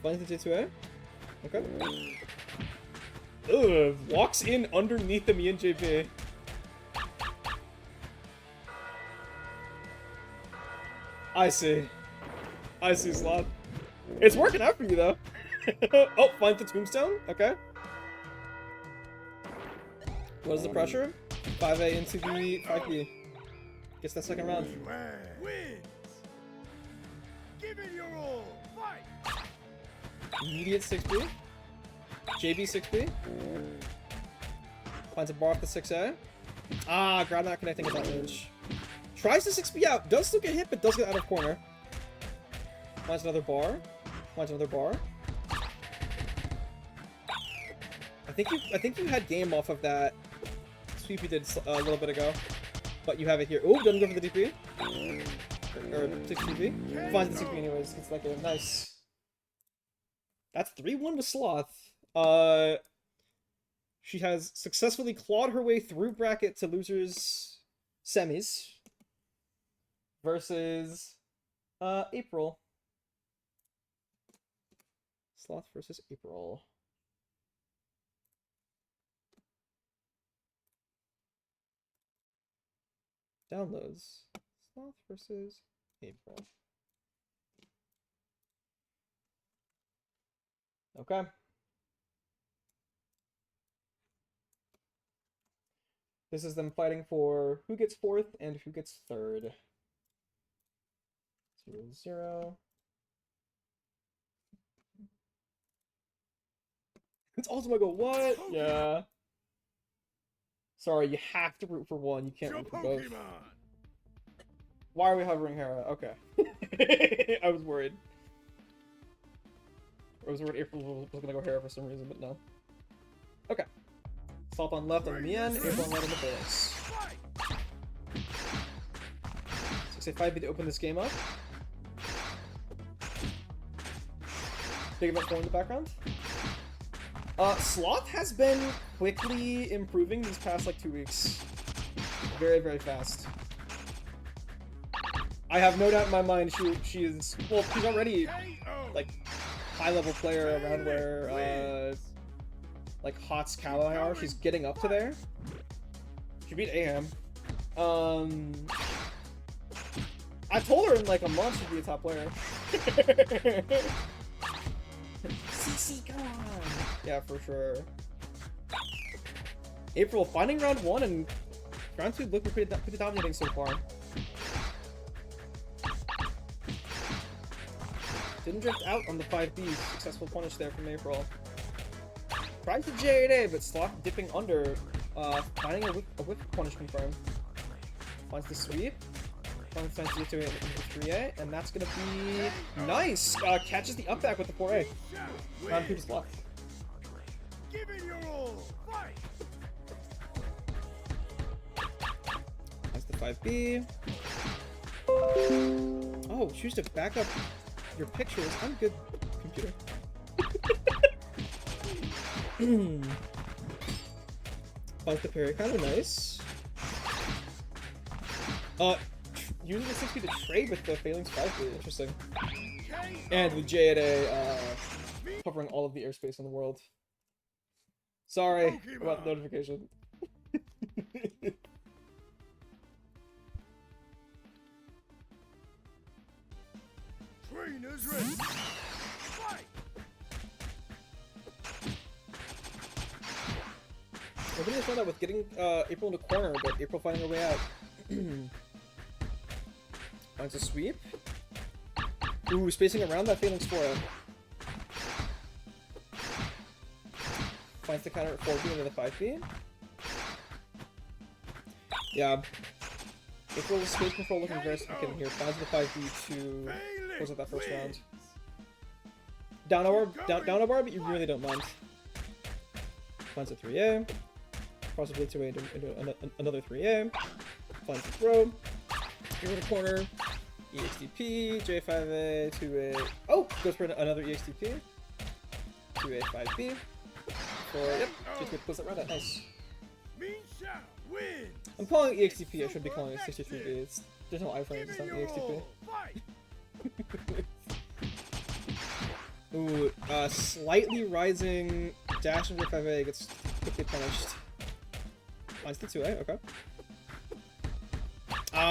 Finds the J2A. Okay. Ugh, walks in underneath the me and JB. I see, Sloth. It's working out for you, though. Oh, finds the tombstone? Okay. What is the pressure? 5A into the 5B. Gets that second round. Wins. Give it your all. Fight. Immediate 6B. JB 6B. Finds a bar off the 6A. Ah, ground not connecting at that range. Tries to 6B out. Does still get hit, but does get out of corner. Finds another bar. Finds another bar. I think you had game off of that sweep you did a little bit ago, but you have it here. Oh, doesn't go for the DP. Or 6DP. Finds the 6B anyways. Gets that game. Nice. That's 3-1 to Sloth. She has successfully clawed her way through bracket to losers semis versus April. Sloth versus April. Downloads. Sloth versus April. Okay. This is them fighting for who gets 4th and who gets 3rd. 0-0. It's also my goal. What? Yeah. Sorry, you have to root for one. You can't root for both. Why are we hovering Hera? Okay. I was worried. I was worried April was gonna go Hera for some reason, but no. Okay. Salt on left on Mian, April on right on the base. 685 to open this game up. Big event 4 in the background. Sloth has been quickly improving these past like 2 weeks. Very, very fast. I have no doubt in my mind she is, well, she's already like high-level player around where like Hot's Kawhi are. She's getting up to there. She beat Aham. I told her in like a month she'd be a top player. CC, come on. Yeah, for sure. April finding round 1 and round 2 looking pretty dominating so far. Didn't drift out on the 5B. Successful punish there from April. Tried to J8A, but Sloth dipping under. Finding a whip punish confirmed. Finds the sweep. Finds to get to it into 3A, and that's gonna be nice. Catches the up back with the 4A. Round 2 to Sloth. Give it your all. Fight. That's the 5B. Oh, choose to back up your pictures. I'm good, computer. Finds the parry, kind of nice. Using the 6B to trade with the Phalanx 5B, interesting. And with J8A covering all of the airspace in the world. Sorry about the notification. Trainers ready. Fight. I really found out with getting April in the corner, but April finding her way out. Finds a sweep. Ooh, spacing around that Phalanx 4. Finds the counter at 4B into the 5B. Yeah. April's space control looking very significant here. Finds the 5B to close out that first round. Down a bar, but you really don't mind. Finds a 3A. Possibly 2A into another 3A. Finds the throw. Here in the corner. EXTP, J5A, 2A. Oh! Goes for another EXTP. 2A, 5B. Yep, just to close that round out. Nice. I'm calling it EXTP, I should be calling it 63B. There's no iframes, it's not EXTP. Ooh, slightly rising dash into 5A gets quickly punished. Finds the 2A, okay.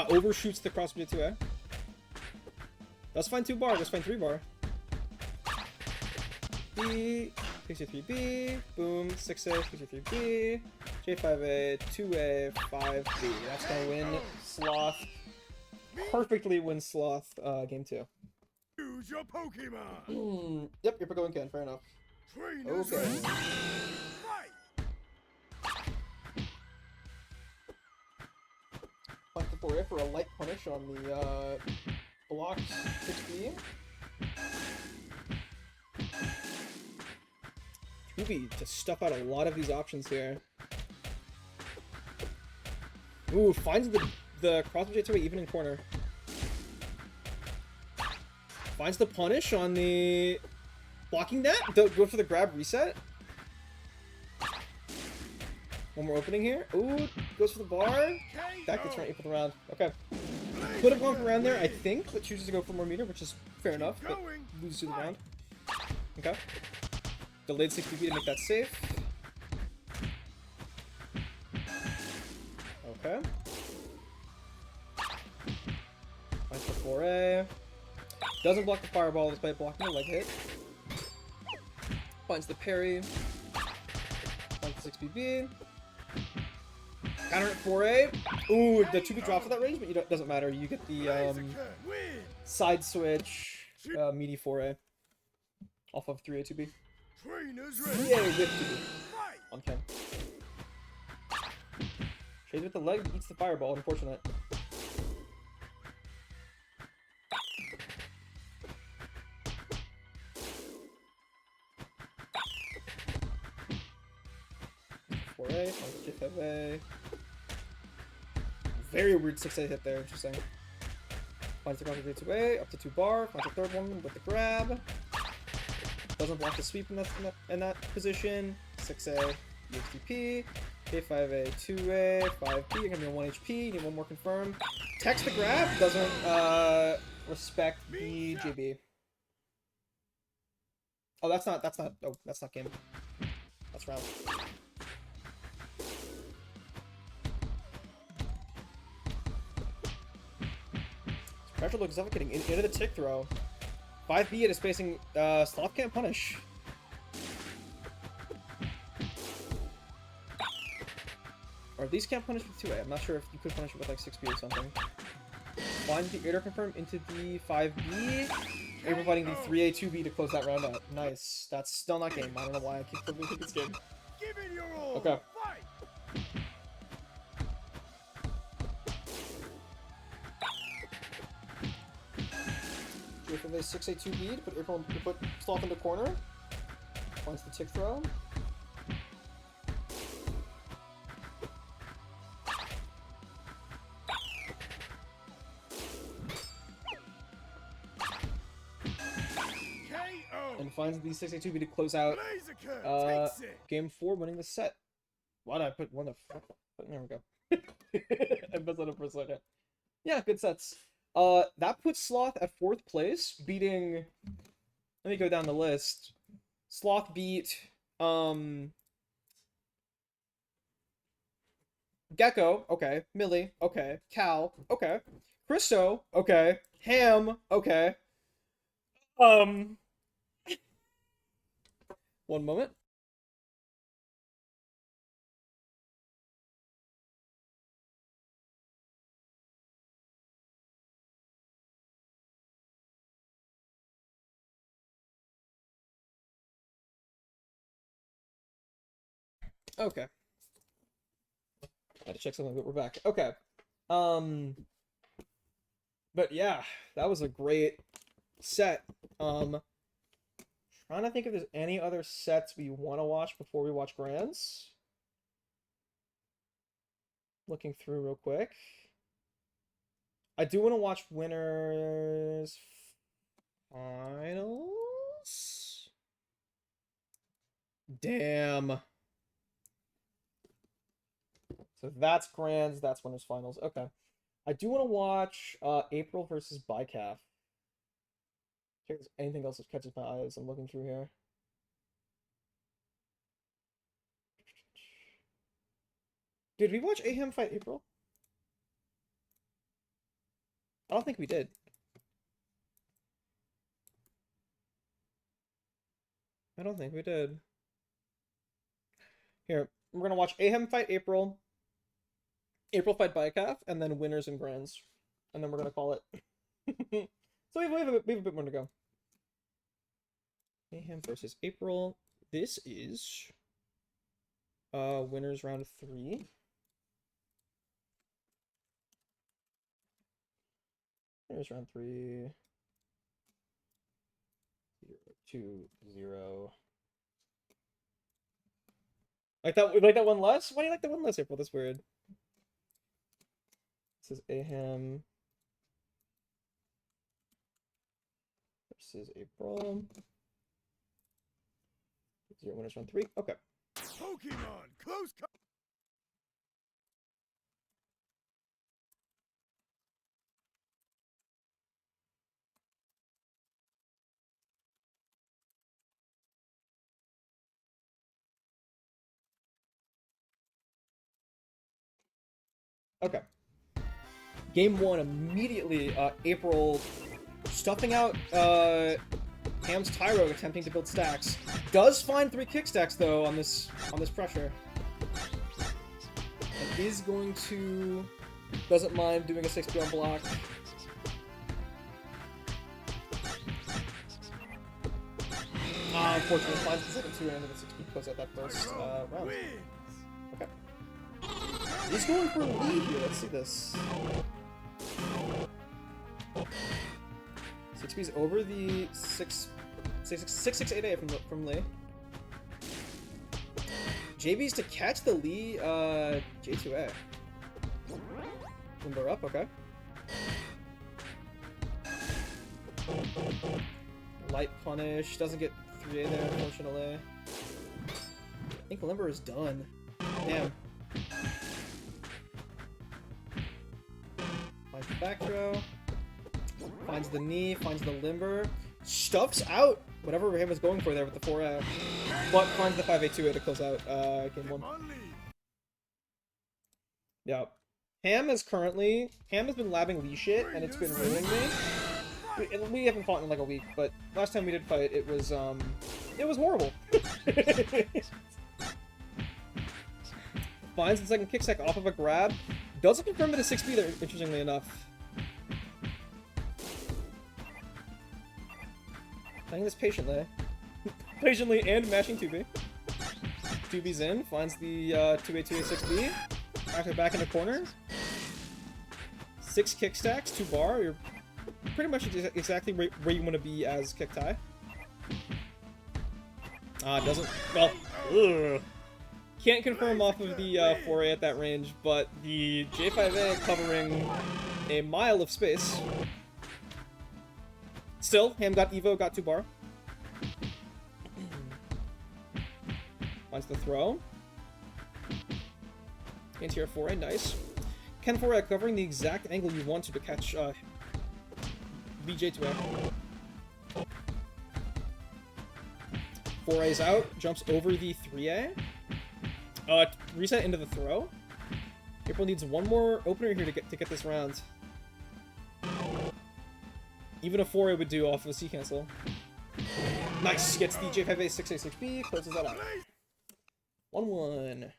Overshoots the crossbody 2A. Let's find 2 bar, let's find 3 bar. B, 63B, boom, 6A, 63B, J5A, 2A, 5B. That's gonna win Sloth. Perfectly win Sloth game 2. Use your Pokemon. Yep, you're going can, fair enough. Trainers Okay. ready. Fight. Punch the 4A for a light punish on the block 6B. 2B to stuff out a lot of these options here. Ooh, finds the crossbody J2A even in corner. Finds the punish on the blocking that. Go for the grab reset. One more opening here. Ooh, goes for the bar. That gets right for the round. Okay. Could have gone for round there, I think, but chooses to go for more meter, which is fair enough, but loses to the round. Okay. Delayed 60B to make that safe. Okay. Finds the 4A. Doesn't block the fireball despite blocking a leg hit. Finds the parry. Finds the 6BB. Counter at 4A. Ooh, the 2B drops at that range, but it doesn't matter. You get the side switch, meaty 4A. Off of 3A, 2B. 3A with 2B. On 10. Trades with the leg, eats the fireball, unfortunate. J5A. Very weird 6A hit there, interesting. Finds the counter 2A, up to 2 bar, finds a third one with the grab. Doesn't block the sweep in that position. 6A, EXTP. K5A, 2A, 5B, you're gonna be on 1 HP, you need one more confirm. Text the grab, doesn't respect the JB. Oh, that's not game. That's round. Pressure looks suffocating into the tick throw. 5B, it is facing Sloth can't punish. Or at least can't punish with 2A. I'm not sure if you could punish it with like 6B or something. Find the air confirm into the 5B. April fighting the 3A 2B to close that round out. Nice. That's still not game. I don't know why I keep thinking it's game. Okay. From the 6A 2B to put April to put Sloth into corner. Finds the tick throw. And finds the 6A 2B to close out game 4, winning the set. Why did I put one the fuck? There we go. I messed that up for a second. Yeah, good sets. That puts Sloth at 4th place, beating... Let me go down the list. Sloth beat, Gecko, okay. Millie, okay. Cal, okay. Christo, okay. Ham, okay. One moment. Okay. I had to check something, but we're back. Okay. But yeah, that was a great set. Trying to think if there's any other sets we want to watch before we watch Grands. Looking through real quick. I do want to watch Winners Finals. Damn. So that's Grands, that's Winners Finals. Okay. I do want to watch April versus Bicaf. Check if there's anything else that catches my eyes. I'm looking through here. Did we watch Ahem fight April? I don't think we did. I don't think we did. Here, we're gonna watch Ahem fight April. April fight Bicaf, and then Winners and Grands. And then we're gonna call it. So we have a bit more to go. Mayhem versus April. This is Winners round 3. Winners round 3. 0-2-0. Like that one less? Why do you like that one less, April? That's weird. This is Ahem versus April. 0 Winners round 3. Okay. Pokemon close. Okay. Game 1 immediately. April stuffing out Ham's Tyro, attempting to build stacks. Does find 3 kick stacks though on this pressure. And is going to... Doesn't mind doing a 6B on block. Unfortunately, finds the second 2 and the 6B close out that first round. Okay. He's going for a lead here. Let's see this. 6B's over the 668A from Lee. JB's to catch the Lee J2A. Limber up, okay. Light punish, doesn't get 3A there, unfortunately. I think Limber is done. Damn. Finds the back throw. Finds the knee, finds the limber. Stuffs out whatever Ham was going for there with the 4A. But finds the 5A 2A to close out game 1. Yeah. Ham has been labbing Lee shit, and it's been ruining me. We haven't fought in like a week, but last time we did fight, it was horrible. Finds the second kick stack off of a grab. Doesn't confirm it as 6B there, interestingly enough. Playing this patiently. Patiently and mashing 2B. 2B's in, finds the 2A, 2A, 6B. After back in the corner. 6 kick stacks, 2 bar. You're pretty much exactly where you want to be as kick tie. Doesn't... Well, ugh. Can't confirm off of the 4A at that range, but the J5A covering a mile of space. Still, Ham got Evo, got 2 bar. Finds the throw. Anti-air 4A, nice. Ken 4A covering the exact angle you want to catch VJ2A. 4A's out, jumps over the 3A. Reset into the throw. April needs one more opener here to get this round. Even a 4A would do off of a C cancel. Nice! Gets the J5A 6A 6B, closes that out. 1-1.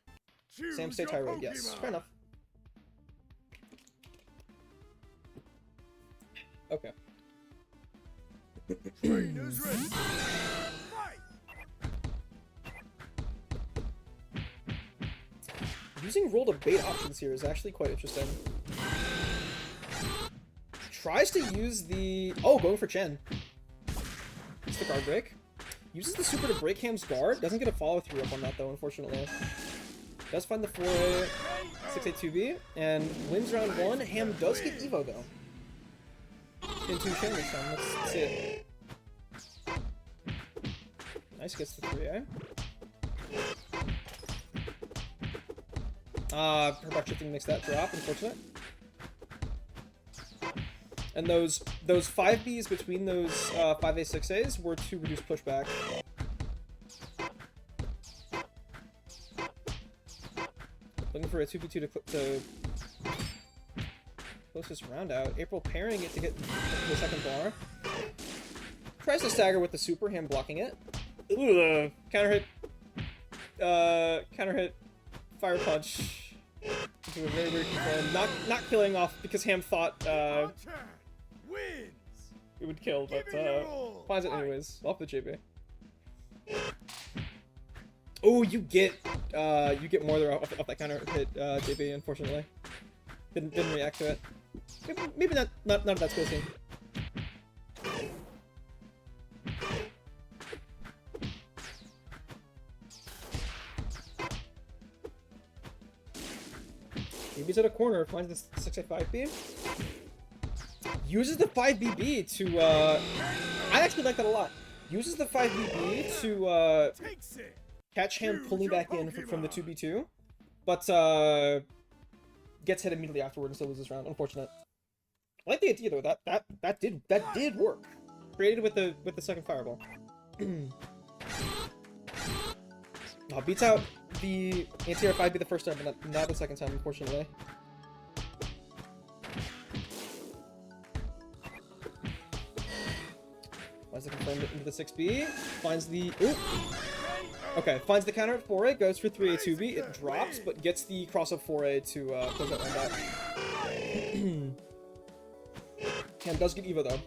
Sam stay tie road, yes. Fair enough. Okay. Trainers ready. Using roll to bait options here is actually quite interesting. Tries to use the... Oh, going for Chen. It's the guard break. Uses the super to break Ham's guard. Doesn't get a follow-through up on that, though, unfortunately. Does find the 4A, 6A 2B, and wins round 1. Ham does get Evo, though. Into Chen this time. Let's see it. Nice, gets the 3A. Herbuck shifting makes that drop, unfortunate. And those 5Bs between those 5A, 6As were to reduce pushback. Looking for a 2v2 to close this round out. April parrying it to get the second bar. Tries to stagger with the super, Ham blocking it. Ooh, counter hit, fire punch. Into a very weird confirm. Not killing off because Ham thought it would kill, but finds it anyways. Off the JB. Oh, you get more there off that counter hit, JB. Unfortunately, didn't react to it. Maybe not at that spacing. JB's at a corner, finds the 6A5B. Uses the 5BB to, I actually like that a lot. Uses the 5BB to, catch Ham pulling back in from the 2B2. But, gets hit immediately afterward and still loses round. Unfortunate. I like the idea, though. That did work. Created with the second fireball. Beats out the anti-air 5B the first time, but not the second time, unfortunately. Finds the confirmed into the 6B. Finds the... Ooh! Okay, finds the counter at 4A, goes for 3A2B, it drops, but gets the cross-up 4A to close that round out. And does get Evo, though.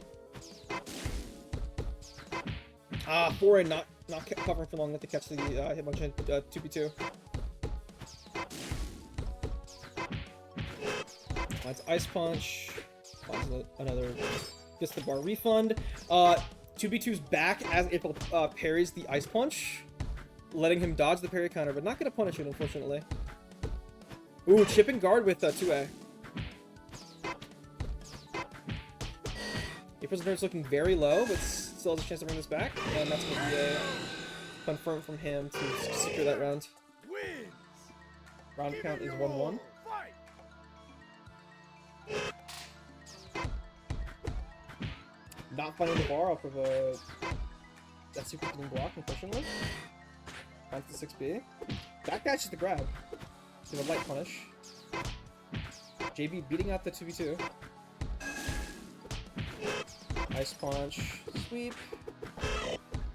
Ah, 4A not covering for long enough to catch the hitbox 2B2. Finds Ice Punch. Finds another... Gets the bar refund. 2B2's back as April parries the Ice Punch, letting him dodge the parry counter, but not going to punish it, unfortunately. Ooh, chipping guard with 2A. April's nerves looking very low, but still has a chance to bring this back, and that's going to be a confirm from him to secure that round. Round count is 1-1. Not finding the bar off of that super clean block, unfortunately. Finds the 6B. That catches the grab. Give a light punish. JB beating out the 2v2. Ice Punch. Sweep.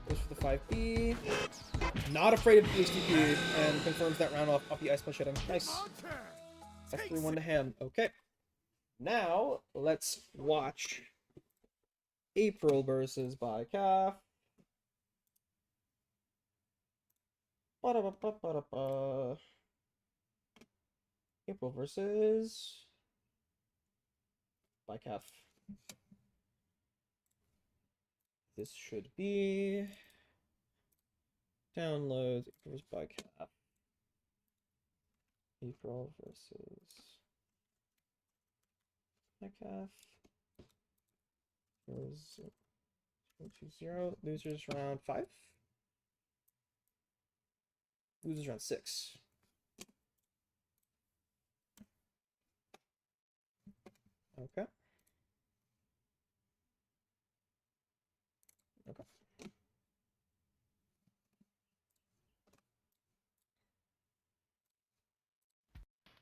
Goes for the 5B. Not afraid of the HTP and confirms that round off the Ice Punch hitting. Nice. That's 3-1 to him. Okay. Now, let's watch April versus Bycaf. April versus Bycaf. This should be downloads. April versus Bycaf. April versus Bycaf. Was 2-0. Losers round 5. Losers round 6. Okay. Okay.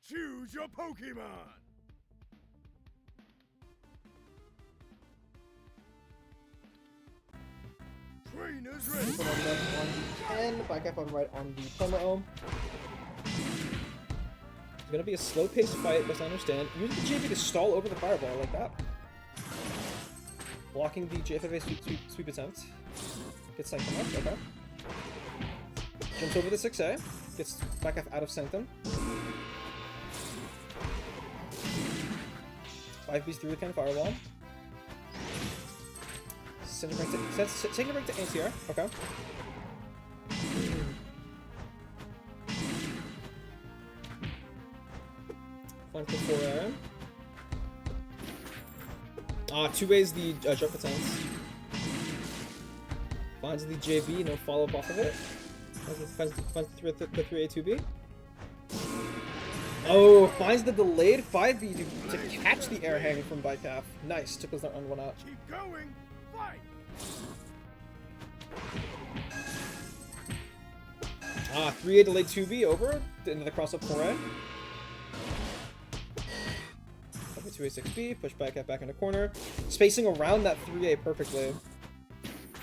Choose your Pokemon. Trainers ready. Put on left on the 10, Bycaf on right on the promo ohm. It's gonna be a slow-paced fight, as I understand. Use the JV to stall over the fireball like that. Blocking the JFFA sweep attempt. Gets Sanctum up, okay. Jumps over the 6A. Gets Bycaf out of Sanctum. 5B's through the kind of fireball. Taking a break to ATR. Okay. Flank before 2A's the jump attempts. Finds the JB, no follow-up off of it. Finds the 3A2B. Oh, finds the delayed 5B to catch the air hang from Bycaf. Nice, took us that round 1 out. Keep going. Fight. 3A delayed 2B over into the cross-up 4A. Up to 2A 6B, push Bycaf back into corner. Spacing around that 3A perfectly.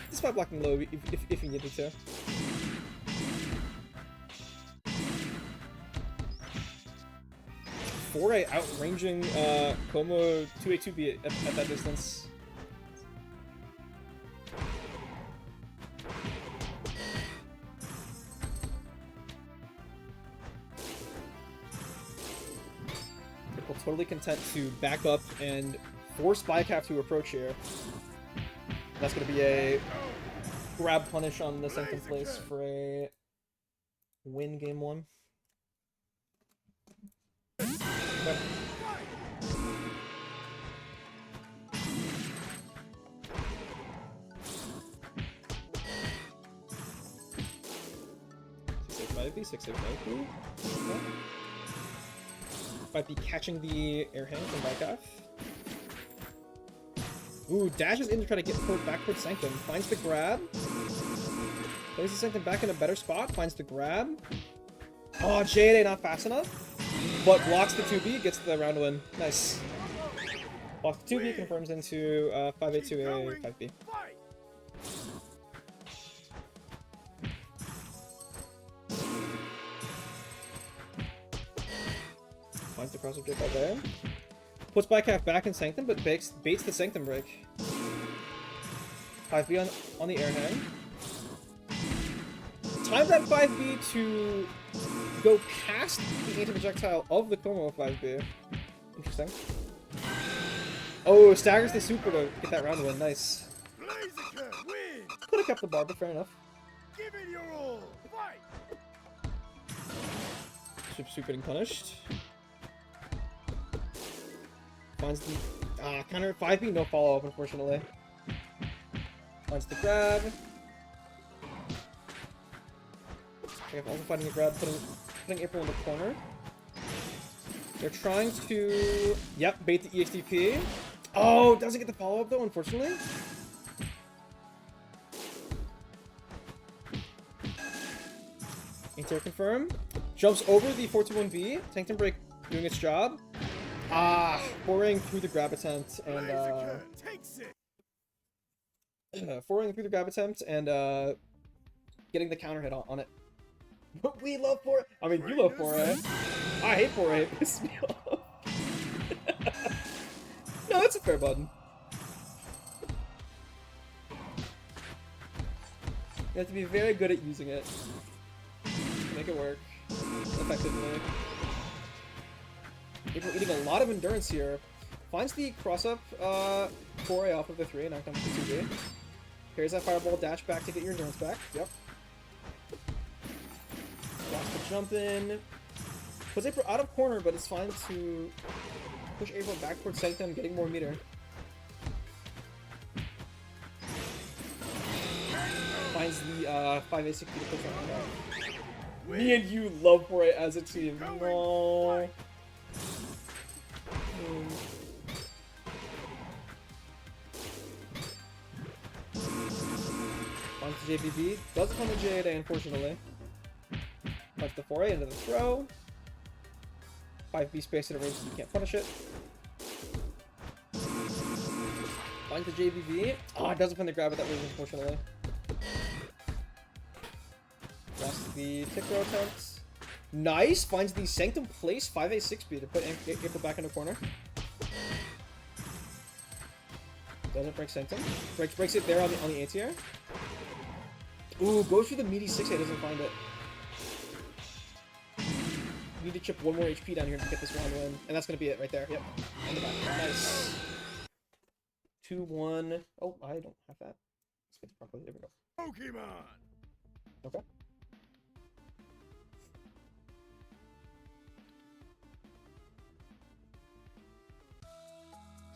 Despite blocking low if he needed to. .4A outranging Como 2A 2B at that distance. Totally content to back up and force Bycaf to approach here. That's going to be a grab punish on the second place for a win game 1. Okay. Six eight 5B. Okay. Might be catching the air hang from Bycaf. Ooh, dashes in to try to get back towards Sanctum. Finds the grab. Plays the Sanctum back in a better spot. Finds the grab. Oh, JA not fast enough. But blocks the 2B, gets the round win. Nice. Blocks the 2B, confirms into 5A 2A 5B. Finds the cross object out there. Puts bike half back in Sanctum, but baits the Sanctum break. 5B on the air hang. Time that 5B to go past the anti-projectile of the Como 5B. Interesting. Oh, staggers the super to get that round win. Nice. Could have kept the bar, but fair enough. Give it your all. Fight. Super getting punished. Finds the counter 5B, no follow up, unfortunately. Finds the grab. Okay, also finding a grab, putting April in the corner. They're trying to, yep, bait the EXDP. Oh, doesn't get the follow up though, unfortunately. Inter confirm. Jumps over the 421B. Sanctum break doing its job. Foraying through the grab attempt and foraying through the grab attempt and getting the counter hit on it. We love foray. I mean, you love foray. I hate foray. It pisses me off. No, it's a fair button. You have to be very good at using it. Make it work effectively. April eating a lot of endurance here. Finds the cross-up foray off of the 3 and knocked down with the 2B. Here's that fireball dash back to get your endurance back. Yep. Blocks the jump in. Puts April out of corner, but it's fine to push April back towards Sanctum, getting more meter. Finds the 5A60 to push around out. Me and you love for it as a team. No. Finds the JBB. Doesn't find the J8A, unfortunately. Finds the 4A into the throw. 5B space at a range so you can't punish it. Finds the JBB. Oh, it doesn't find the grab at that range, unfortunately. Lost the tick throw attempts. Nice! Finds the Sanctum place 5A6B to put April back in the corner. Doesn't break Sanctum. Breaks it there on the ATR. Ooh, goes for the meaty 6A, doesn't find it. Need to chip one more HP down here to get this round win. And that's gonna be it right there. Yep. On the back. Nice. 2-1. Oh, I don't have that. Let's get it properly. There we go. Pokemon. Okay.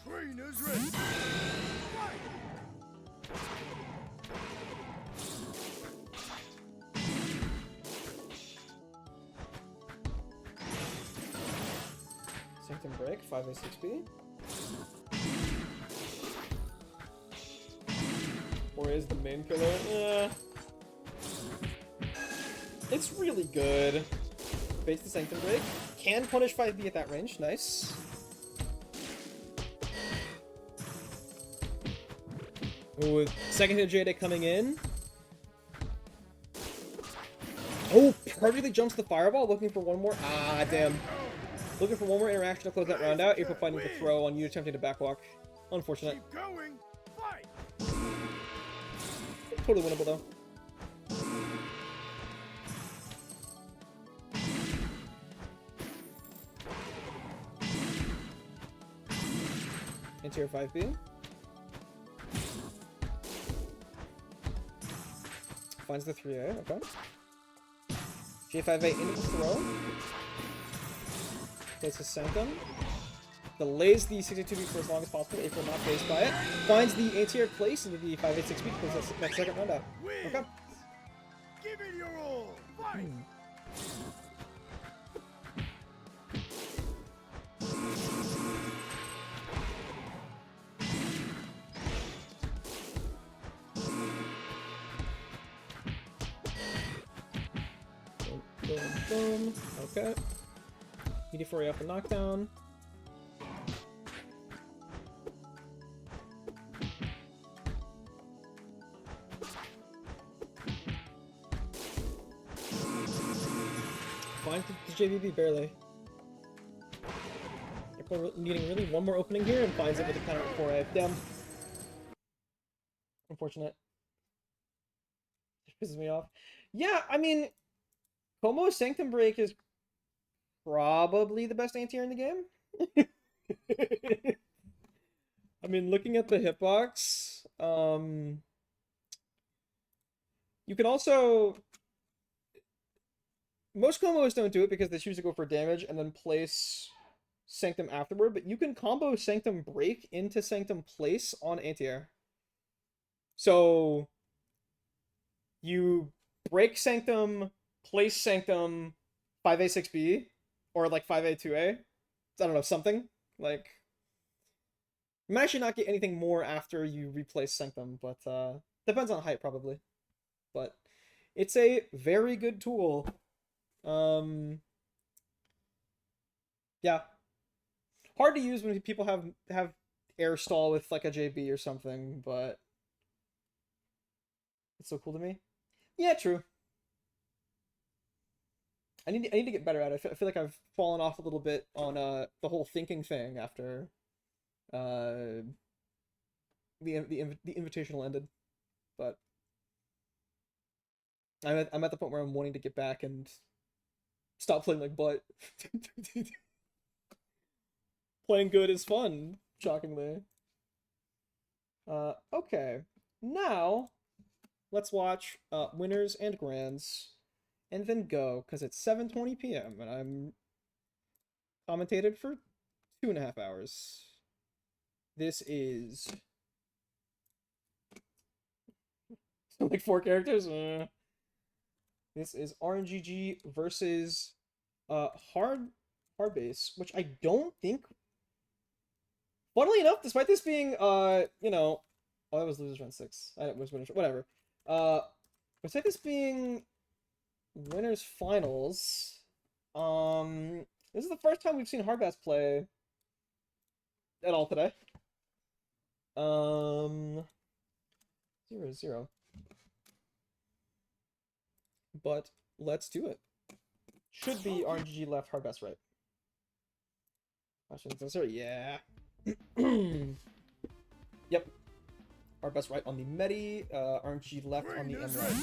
Trainers ready. Sanctum break, 5A6B. 4A is the main killer. It's really good. Baits the Sanctum break. Can punish 5B at that range. Nice. Ooh, second hit Jada coming in. Oh, perfectly jumps the fireball, looking for one more. Ah, damn. Looking for one more interaction to close that round out. April finding the throw on you attempting to backwalk. Unfortunate. Keep going. Fight. Totally winnable though. Interior 5B. Finds the 3A, okay. J5A into the throw. Places Sanctum. Delays the 62B for as long as possible. April not phased by it. Finds the anti-air place into the 586B because that's the next second round out. Okay. Give it your all. Fight. Boom, boom. Okay. ED4 up and knockdown. Finds the JVB barely. needing really one more opening here and finds it with a counter at 4A. Damn. Unfortunate. It pisses me off. Yeah, I mean, Komo's Sanctum Break is probably the best anti-air in the game. I mean, looking at the hitbox, you can also... Most combos don't do it because they choose to go for damage and then place Sanctum afterward, but you can combo Sanctum Break into Sanctum Place on anti-air. So you break Sanctum, place Sanctum, 5A, 6B, or like 5A, 2A. I don't know, something. Like, you might actually not get anything more after you replace Sanctum, but depends on height probably. But it's a very good tool. Yeah. Hard to use when people have air stall with like a JB or something, but it's so cool to me. Yeah, true. I need to get better at it. I feel like I've fallen off a little bit on the whole thinking thing after the invitational ended, but I'm at the point where I'm wanting to get back and stop playing like butt. Playing good is fun, shockingly. Okay, now let's watch winners and grands, and then go, because it's 7:20 p.m. and I'm commentated for 2.5 hours. This is like 4 characters. This is RNGG versus hard base, which I don't think. Funnily enough, despite this being you know, oh, that was losers round 6. I was winners, whatever. Despite this being winners finals, this is the first time we've seen Hardbass play at all today. 0-0. But let's do it. Should be RNGG left, Hardbass right. Questions answer? Yeah. Yep. Hardbass right on the Medi, RNGG left on the M right.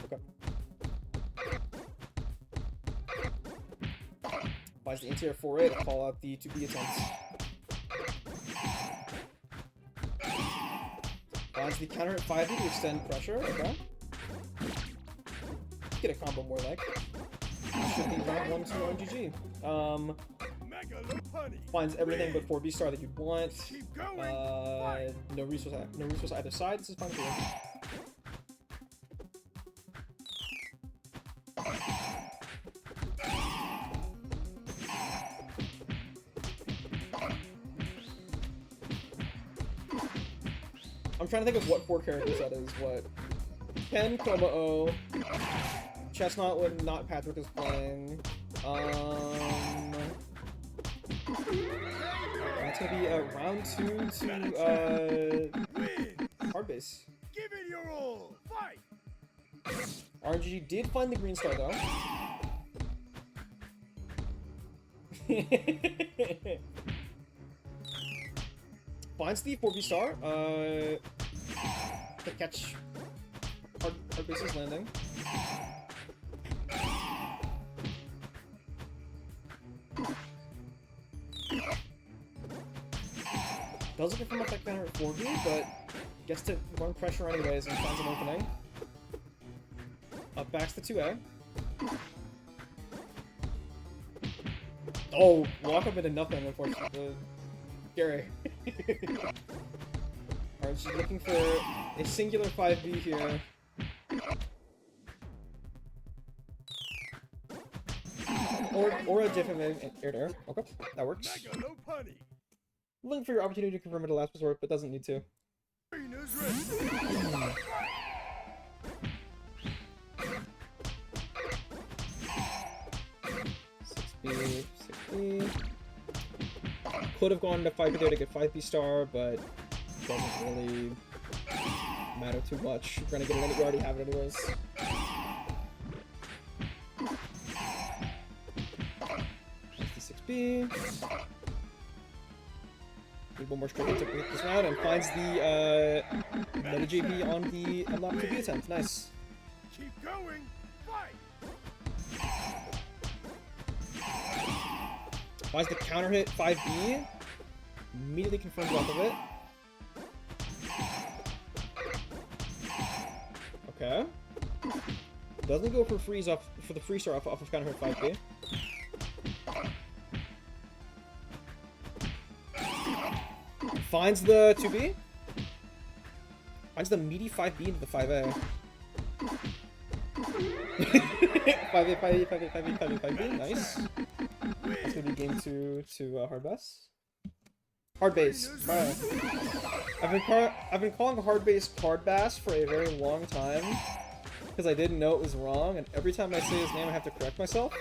Okay. Buys the interior 4A to call out the 2B attempts. Finds the counter at 5B to extend pressure. Okay. Get a combo more like. Should be round 1 to RNGG. Finds everything but 4B star that you'd want. No resource either side. This is fine for you. I'm trying to think of what 4 characters that is. What? Ken, Komo-O, Chestnut when not Patrick is playing. That's gonna be round 2 to hard base. Give it your all. Fight. RNGG did find the green star though. Finds the 4B star. To catch hard base's landing. Does get from effect counter at 4B, but gets to run pressure anyways and finds an opening. Up backs to 2A. Oh, walk up into nothing, unfortunately. Scary. Alright, she's looking for a singular 5B here. Or a diff of air. Okay, that works. Looking for your opportunity to confirm at a last resort, but doesn't need to. 6B. Could have gone to 5B there to get 5B star, but doesn't really matter too much. You're gonna get it, you already have it anyways. 2B. Need one more straight hit to break this round, and finds the meta JB on the unlock 2B attempt. Nice. Keep going. Fight. Finds the counter hit 5B. Immediately confirms off of it. Okay. Doesn't go for freeze off for the free star off of counter hit 5B. Finds the 2B. Finds the meaty 5B into the 5A. 5A, 5A, 5A, 5A, 5A, 5B. Nice. That's gonna be game 2 to hard base. Hard base. Right. I've been calling hard base card bass for a very long time because I didn't know it was wrong, and every time I say his name, I have to correct myself.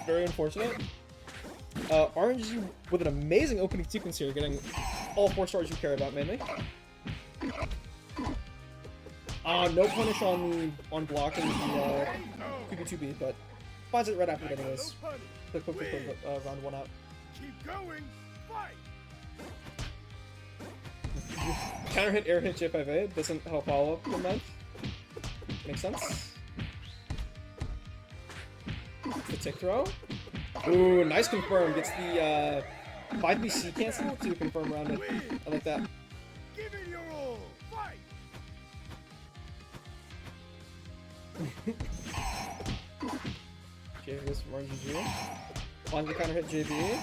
Very unfortunate. RNG with an amazing opening sequence here, getting all 4 stars you care about mainly. No punish on blocking the 2B, but finds it right after that anyways. Quick, round 1 out. Keep going. Fight. Counter hit, air hit, J5A doesn't help follow up the month. Makes sense. The tick throw. Ooh, nice confirm. Gets the 5BC cancel to confirm round it. I like that. Give it your all. Fight. JB from RGG. Finds the counter hit JB.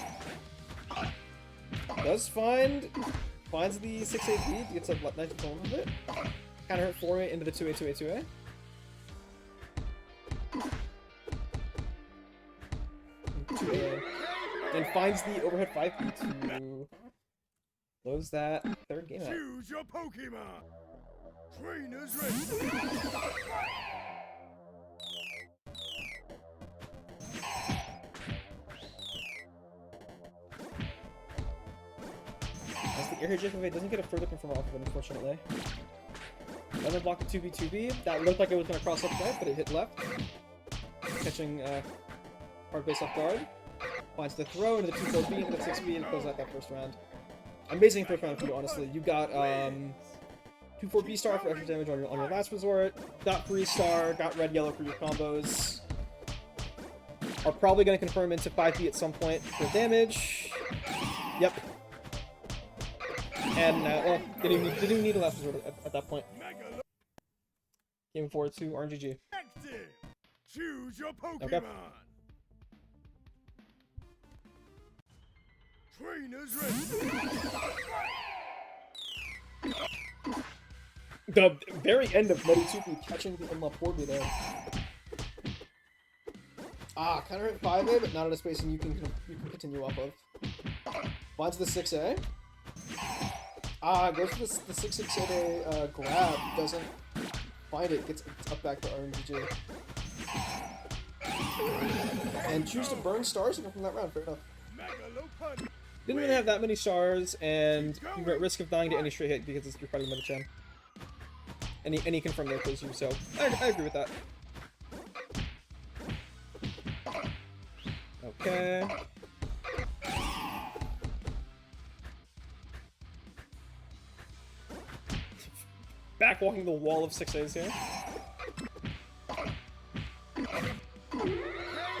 Does finds the 6-8 beat, gets a nice form of it. Counter hit 4A into the 2A, 2A, 2A. And finds the overhead 5B to close that third game out. Choose your Pokemon. Trainers ready. As the air hit J5A doesn't get a further confirm off of it, unfortunately. Another block of 2B. That looked like it was going to cross up right, but it hit left. Catching hard base off guard. Finds the throw into the 2-4B into the 6B and close out that first round. Amazing first round for you, honestly. You got 2-4B star for extra damage on your last resort. Got 3 star, got red yellow for your combos. Are probably going to confirm into 5B at some point for damage. Yep. And well, didn't even need a last resort at that point. Game 4 to RNGG. Active. Choose your Pokemon. Okay. Trainers ready. The very end of Medi 2B catching the unlock 4B there. Counter hit 5A, but not at a spacing you can continue off of. Finds the 6A. Goes for the 6-6-8A grab, doesn't find it, gets up back to RNGG. And choose to burn stars from that round, fair enough. Didn't really have that many stars, and you're at risk of dying to any straight hit because it's your fighting Metachan. Any confirm there kills you, so I agree with that. Okay. Backwalking the wall of 6As here.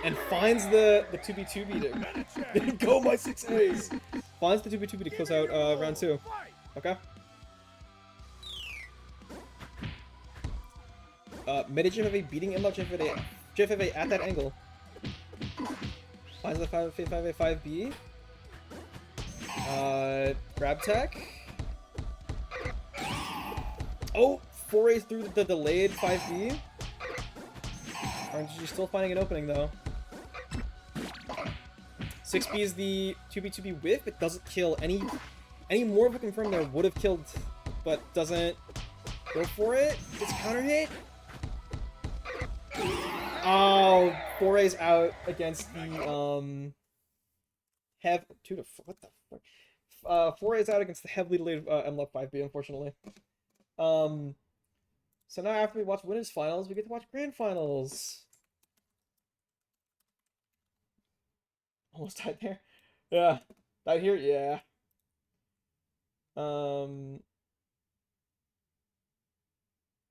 And finds the 2B to go my 6As! Finds the 2B to close out round 2. Okay. Meta J5A beating inlock J5A at that angle. Finds the 5A 5B. Grab tech. Oh! 4A through the delayed 5B. RNG still finding an opening though. 6B is the 2B whip. It doesn't kill. Any more of a confirm there would have killed, but doesn't go for it. Gets counter hit. Oh, 4A's out against the what the fuck? 4A's out against the heavily delayed MLUP 5B, unfortunately. So now after we watch winners finals, we get to watch grand finals. Oh almost died there. Yeah. Died here? Yeah.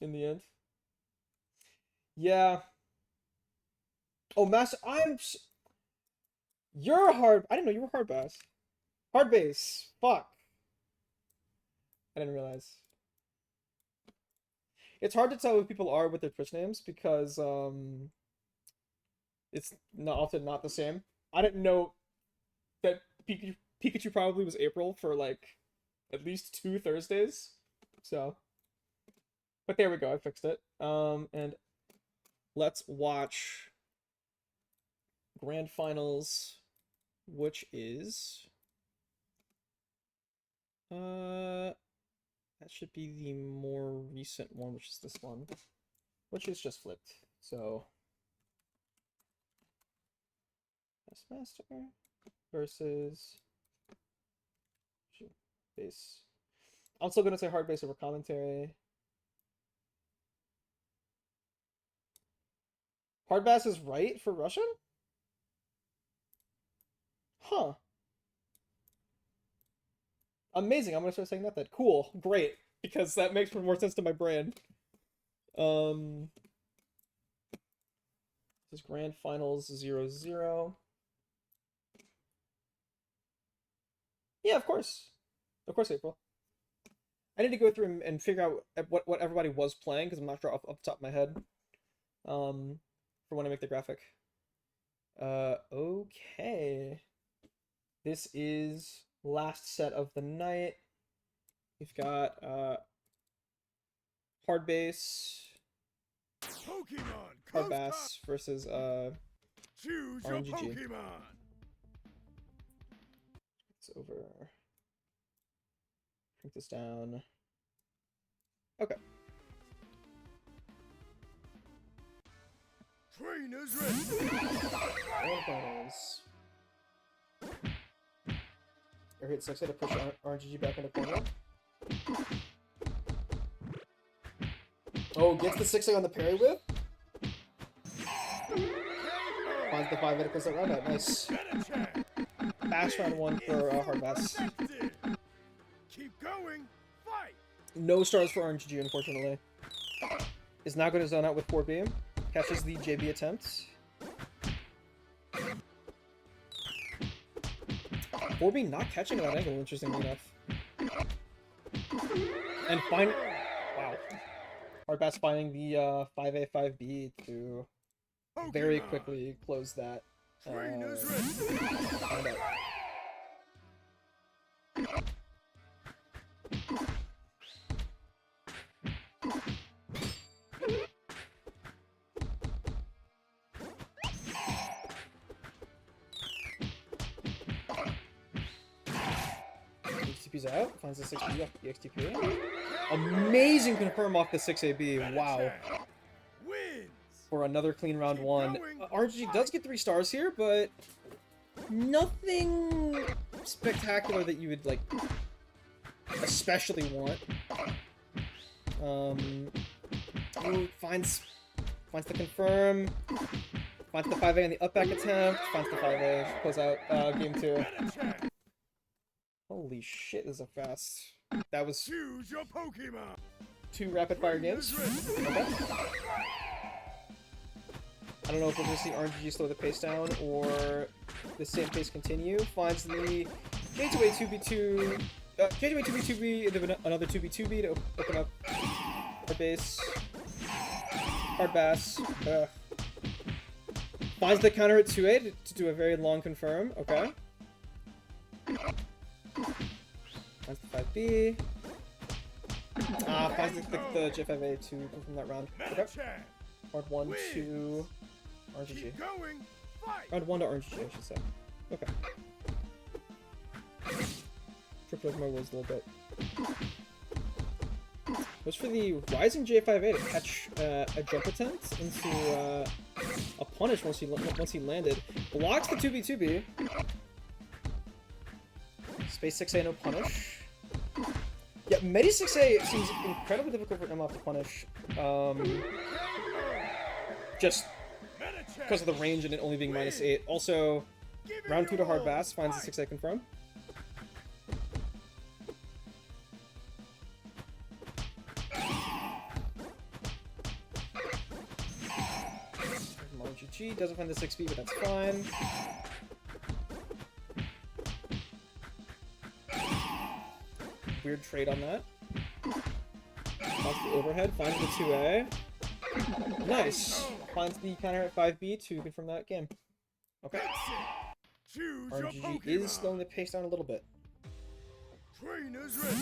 In the end. Yeah. Oh, Master, you're hard. I didn't know you were hard bass. Hard base. Fuck. I didn't realize. It's hard to tell who people are with their Twitch names because it's not often not the same. I didn't know that Pikachu probably was April for like at least 2 Thursdays. So, but there we go. I fixed it. And let's watch Grand Finals, which is that should be the more recent one, which is this one, which is just flipped. So, Master versus base. I'm still gonna say hard base over commentary. Hard bass is right for Russian? Huh. Amazing. I'm gonna start saying that then. Cool. Great. Because that makes more sense to my brain. This is Grand Finals 0-0. Yeah, of course. Of course, April. I need to go through and figure out what everybody was playing, because I'm not sure off the top of my head. For when I make the graphic. Okay. This is last set of the night. We've got hard base, hard bass versus Choose your RNGG. Pokemon. It's over. Print this down. Okay. Trainers ready. Grand Finals. Air hit 6 to push RNGG back into corner. Oh, gets the 6A on the parry whip. Finds the 5 it goes that round out. Nice. Bash round 1 for hard bass. Keep going. Fight. No stars for RNGG, unfortunately. Is now going to zone out with 4B. Catches the JB attempt. 4B not catching that angle, interestingly enough. And wow. Hard bass finding the 5A, 5B to very quickly close that. Find out. XTP's out, finds the 6B off the XTP. Amazing confirm off the 6AB, wow. For another clean round 1. RNG does get 3 stars here, but nothing spectacular that you would, like, especially want. Ooh, finds the confirm, finds the 5A on the up back attempt, finds the 5A, close out game 2. Holy shit, this is a fast. That was Choose your Pokemon. 2 rapid fire games. Okay. I don't know if we're going to see RNGG slow the pace down or the same pace continue. Finds the J2A 2B2, J2A 2B2B, and then another 2B2B to open up our base. Hard bass. Finds the counter at 2A to do a very long confirm. Okay. Finds the 5B. Finds the J5A to confirm that round. Okay. Round 1 to RNGG. Round 1 to RNGG, I should say. Okay. Tripped over my words a little bit. Was for the rising J5A to catch a jump attempt into a punish once he landed. Blocks the 2B2B. Space 6A, no punish. Yeah, Medi 6A seems incredibly difficult for MF to punish. Just because of the range and it only being -8. Also, Give it Round 2 to your hard all. bass, finds the Fight. 6A confirm. GG, doesn't find the 6B, but that's fine. Weird trade on that. Finds the overhead, finds the 2A. Nice! Finds the counter at 5B to confirm that game. Okay. Choose your RNGG Pokemon. is slowing the pace down a little bit. Trainers ready.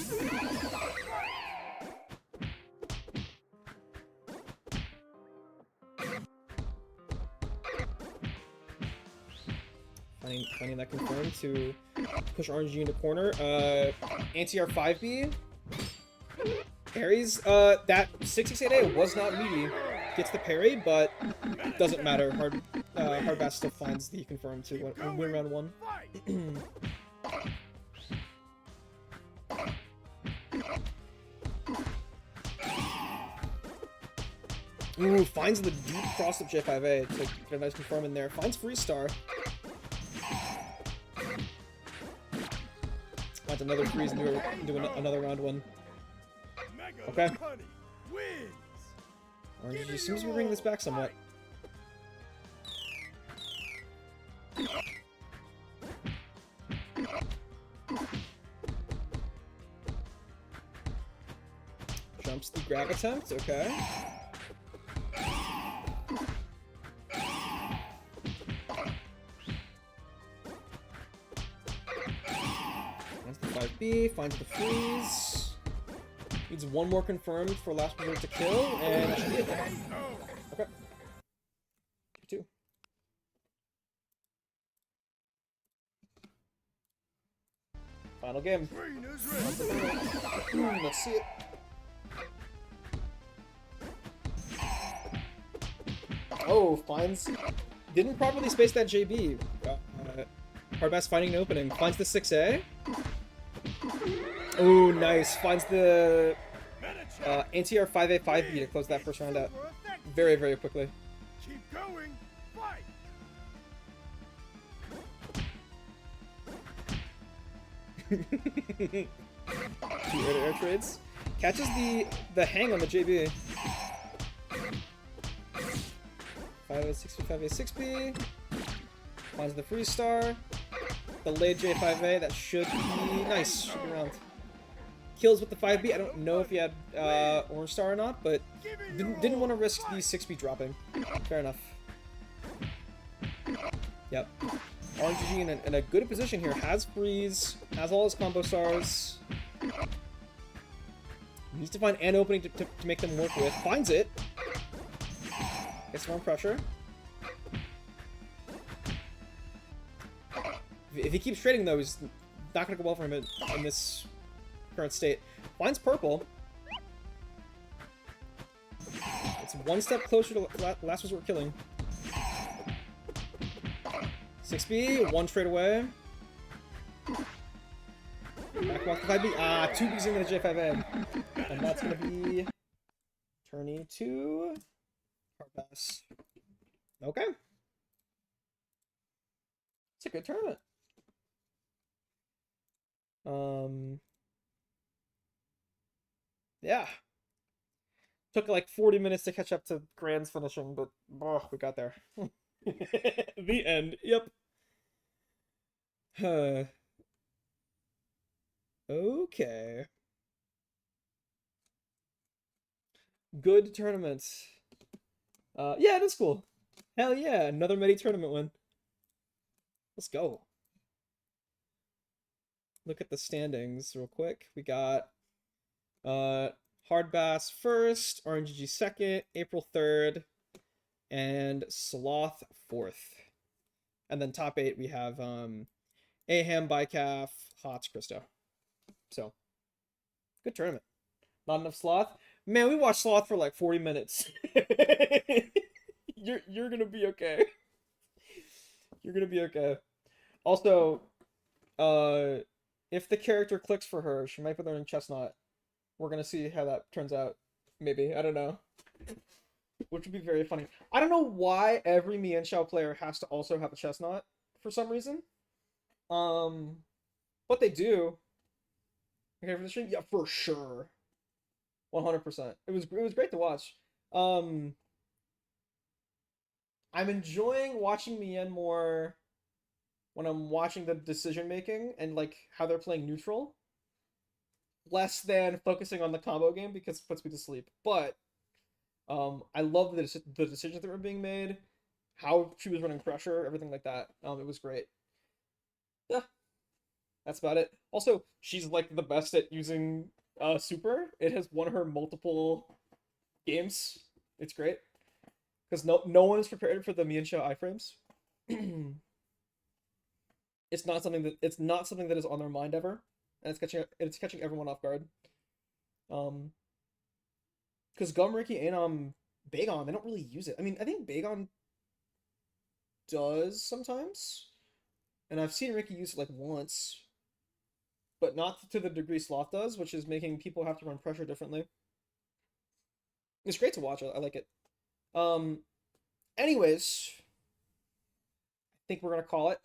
Finding that confirmed to push RNG into corner. Anti-R 5B. Parries. That 668A was not meaty. Gets the parry, but doesn't matter. Hard Bass still finds the confirmed to win round 1. Ooh, finds the deep cross of J5A to get a nice confirm in there. Finds Freeze-Star. Finds another freeze into another round 1. Okay. RNG seems to be bringing this back somewhat. Jumps the grab attempt, okay. Finds the 5B, finds the freeze. Needs one more confirmed for last resort to kill, and that should be it. Okay. 2. Final game. Let's see it. Oh, finds... Didn't properly space that JB. Hard Bass finding an opening. Finds the 6A. Oh, nice. Finds the anti-R 5A 5B to close that first round out. Very, very quickly. Keep going. Fight. Two air trades. Catches the hang on the JB. 5A 6B 5A 6B. Finds the Freeze-Star. The late J5A, that should be nice. Should be around. Kills with the 5B. I don't know if he had Orange Star or not, but didn't want to risk the 6B dropping. Fair enough. Yep. RNGG in a good position here. Has Freeze. Has all his combo stars. Needs to find an opening to make them work with. Finds it. Gets more pressure. If he keeps trading, though, he's not going to go well for him in this current state. Finds purple. It's one step closer to last resort killing. 6B, one trade away. Back walk the 5B. Ah, 2 B's into the J5A. And that's going to be turning to Hard Bass. Okay. It's a good tournament. Yeah. Took like 40 minutes to catch up to Grand's finishing, but we got there. The end. Yep. Okay. Good tournament. Yeah, it is cool. Hell yeah, another Medi tournament win. Let's go. Look at the standings real quick. We got Hard Bass first, RNGG second, April 3rd, and Sloth 4th. And then top 8 we have Aham, Bycalf, Hots, Christo. So, good tournament. Not enough Sloth? Man, we watched Sloth for like 40 minutes. You're gonna be okay. You're gonna be okay. Also, if the character clicks for her, she might be learning Chestnut. We're gonna see how that turns out. Maybe. I don't know. Which would be very funny. I don't know why every Mienshao player has to also have a Chestnut for some reason. But they do. Okay, for the stream, yeah, for sure, 100%. It was great to watch. Um, I'm enjoying watching Mien more when I'm watching the decision making and like how they're playing neutral, less than focusing on the combo game because it puts me to sleep. But I love the decisions that were being made, how she was running pressure, everything like that. It was great. Yeah, that's about it. Also, she's like the best at using super. It has won her multiple games. It's great because no one is prepared for the Miensha iframes. It's not something that is on their mind ever, and it's catching everyone off guard. Um, because Gum, Ricky, and Bagon, they don't really use it. I mean, I think Bagon does sometimes, and I've seen Ricky use it like once, but not to the degree Sloth does, which is making people have to run pressure differently. It's great to watch. I like it. Um, anyways, I think we're gonna call it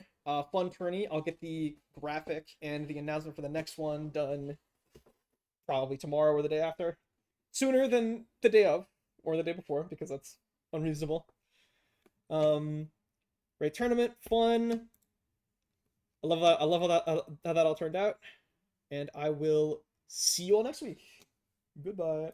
fun tourney. I'll get the graphic and the announcement for the next one done probably tomorrow or the day after, sooner than the day of or the day before because that's unreasonable. Um, Great tournament, fun. I love that. I love how that all turned out, and I will see you all next week. Goodbye.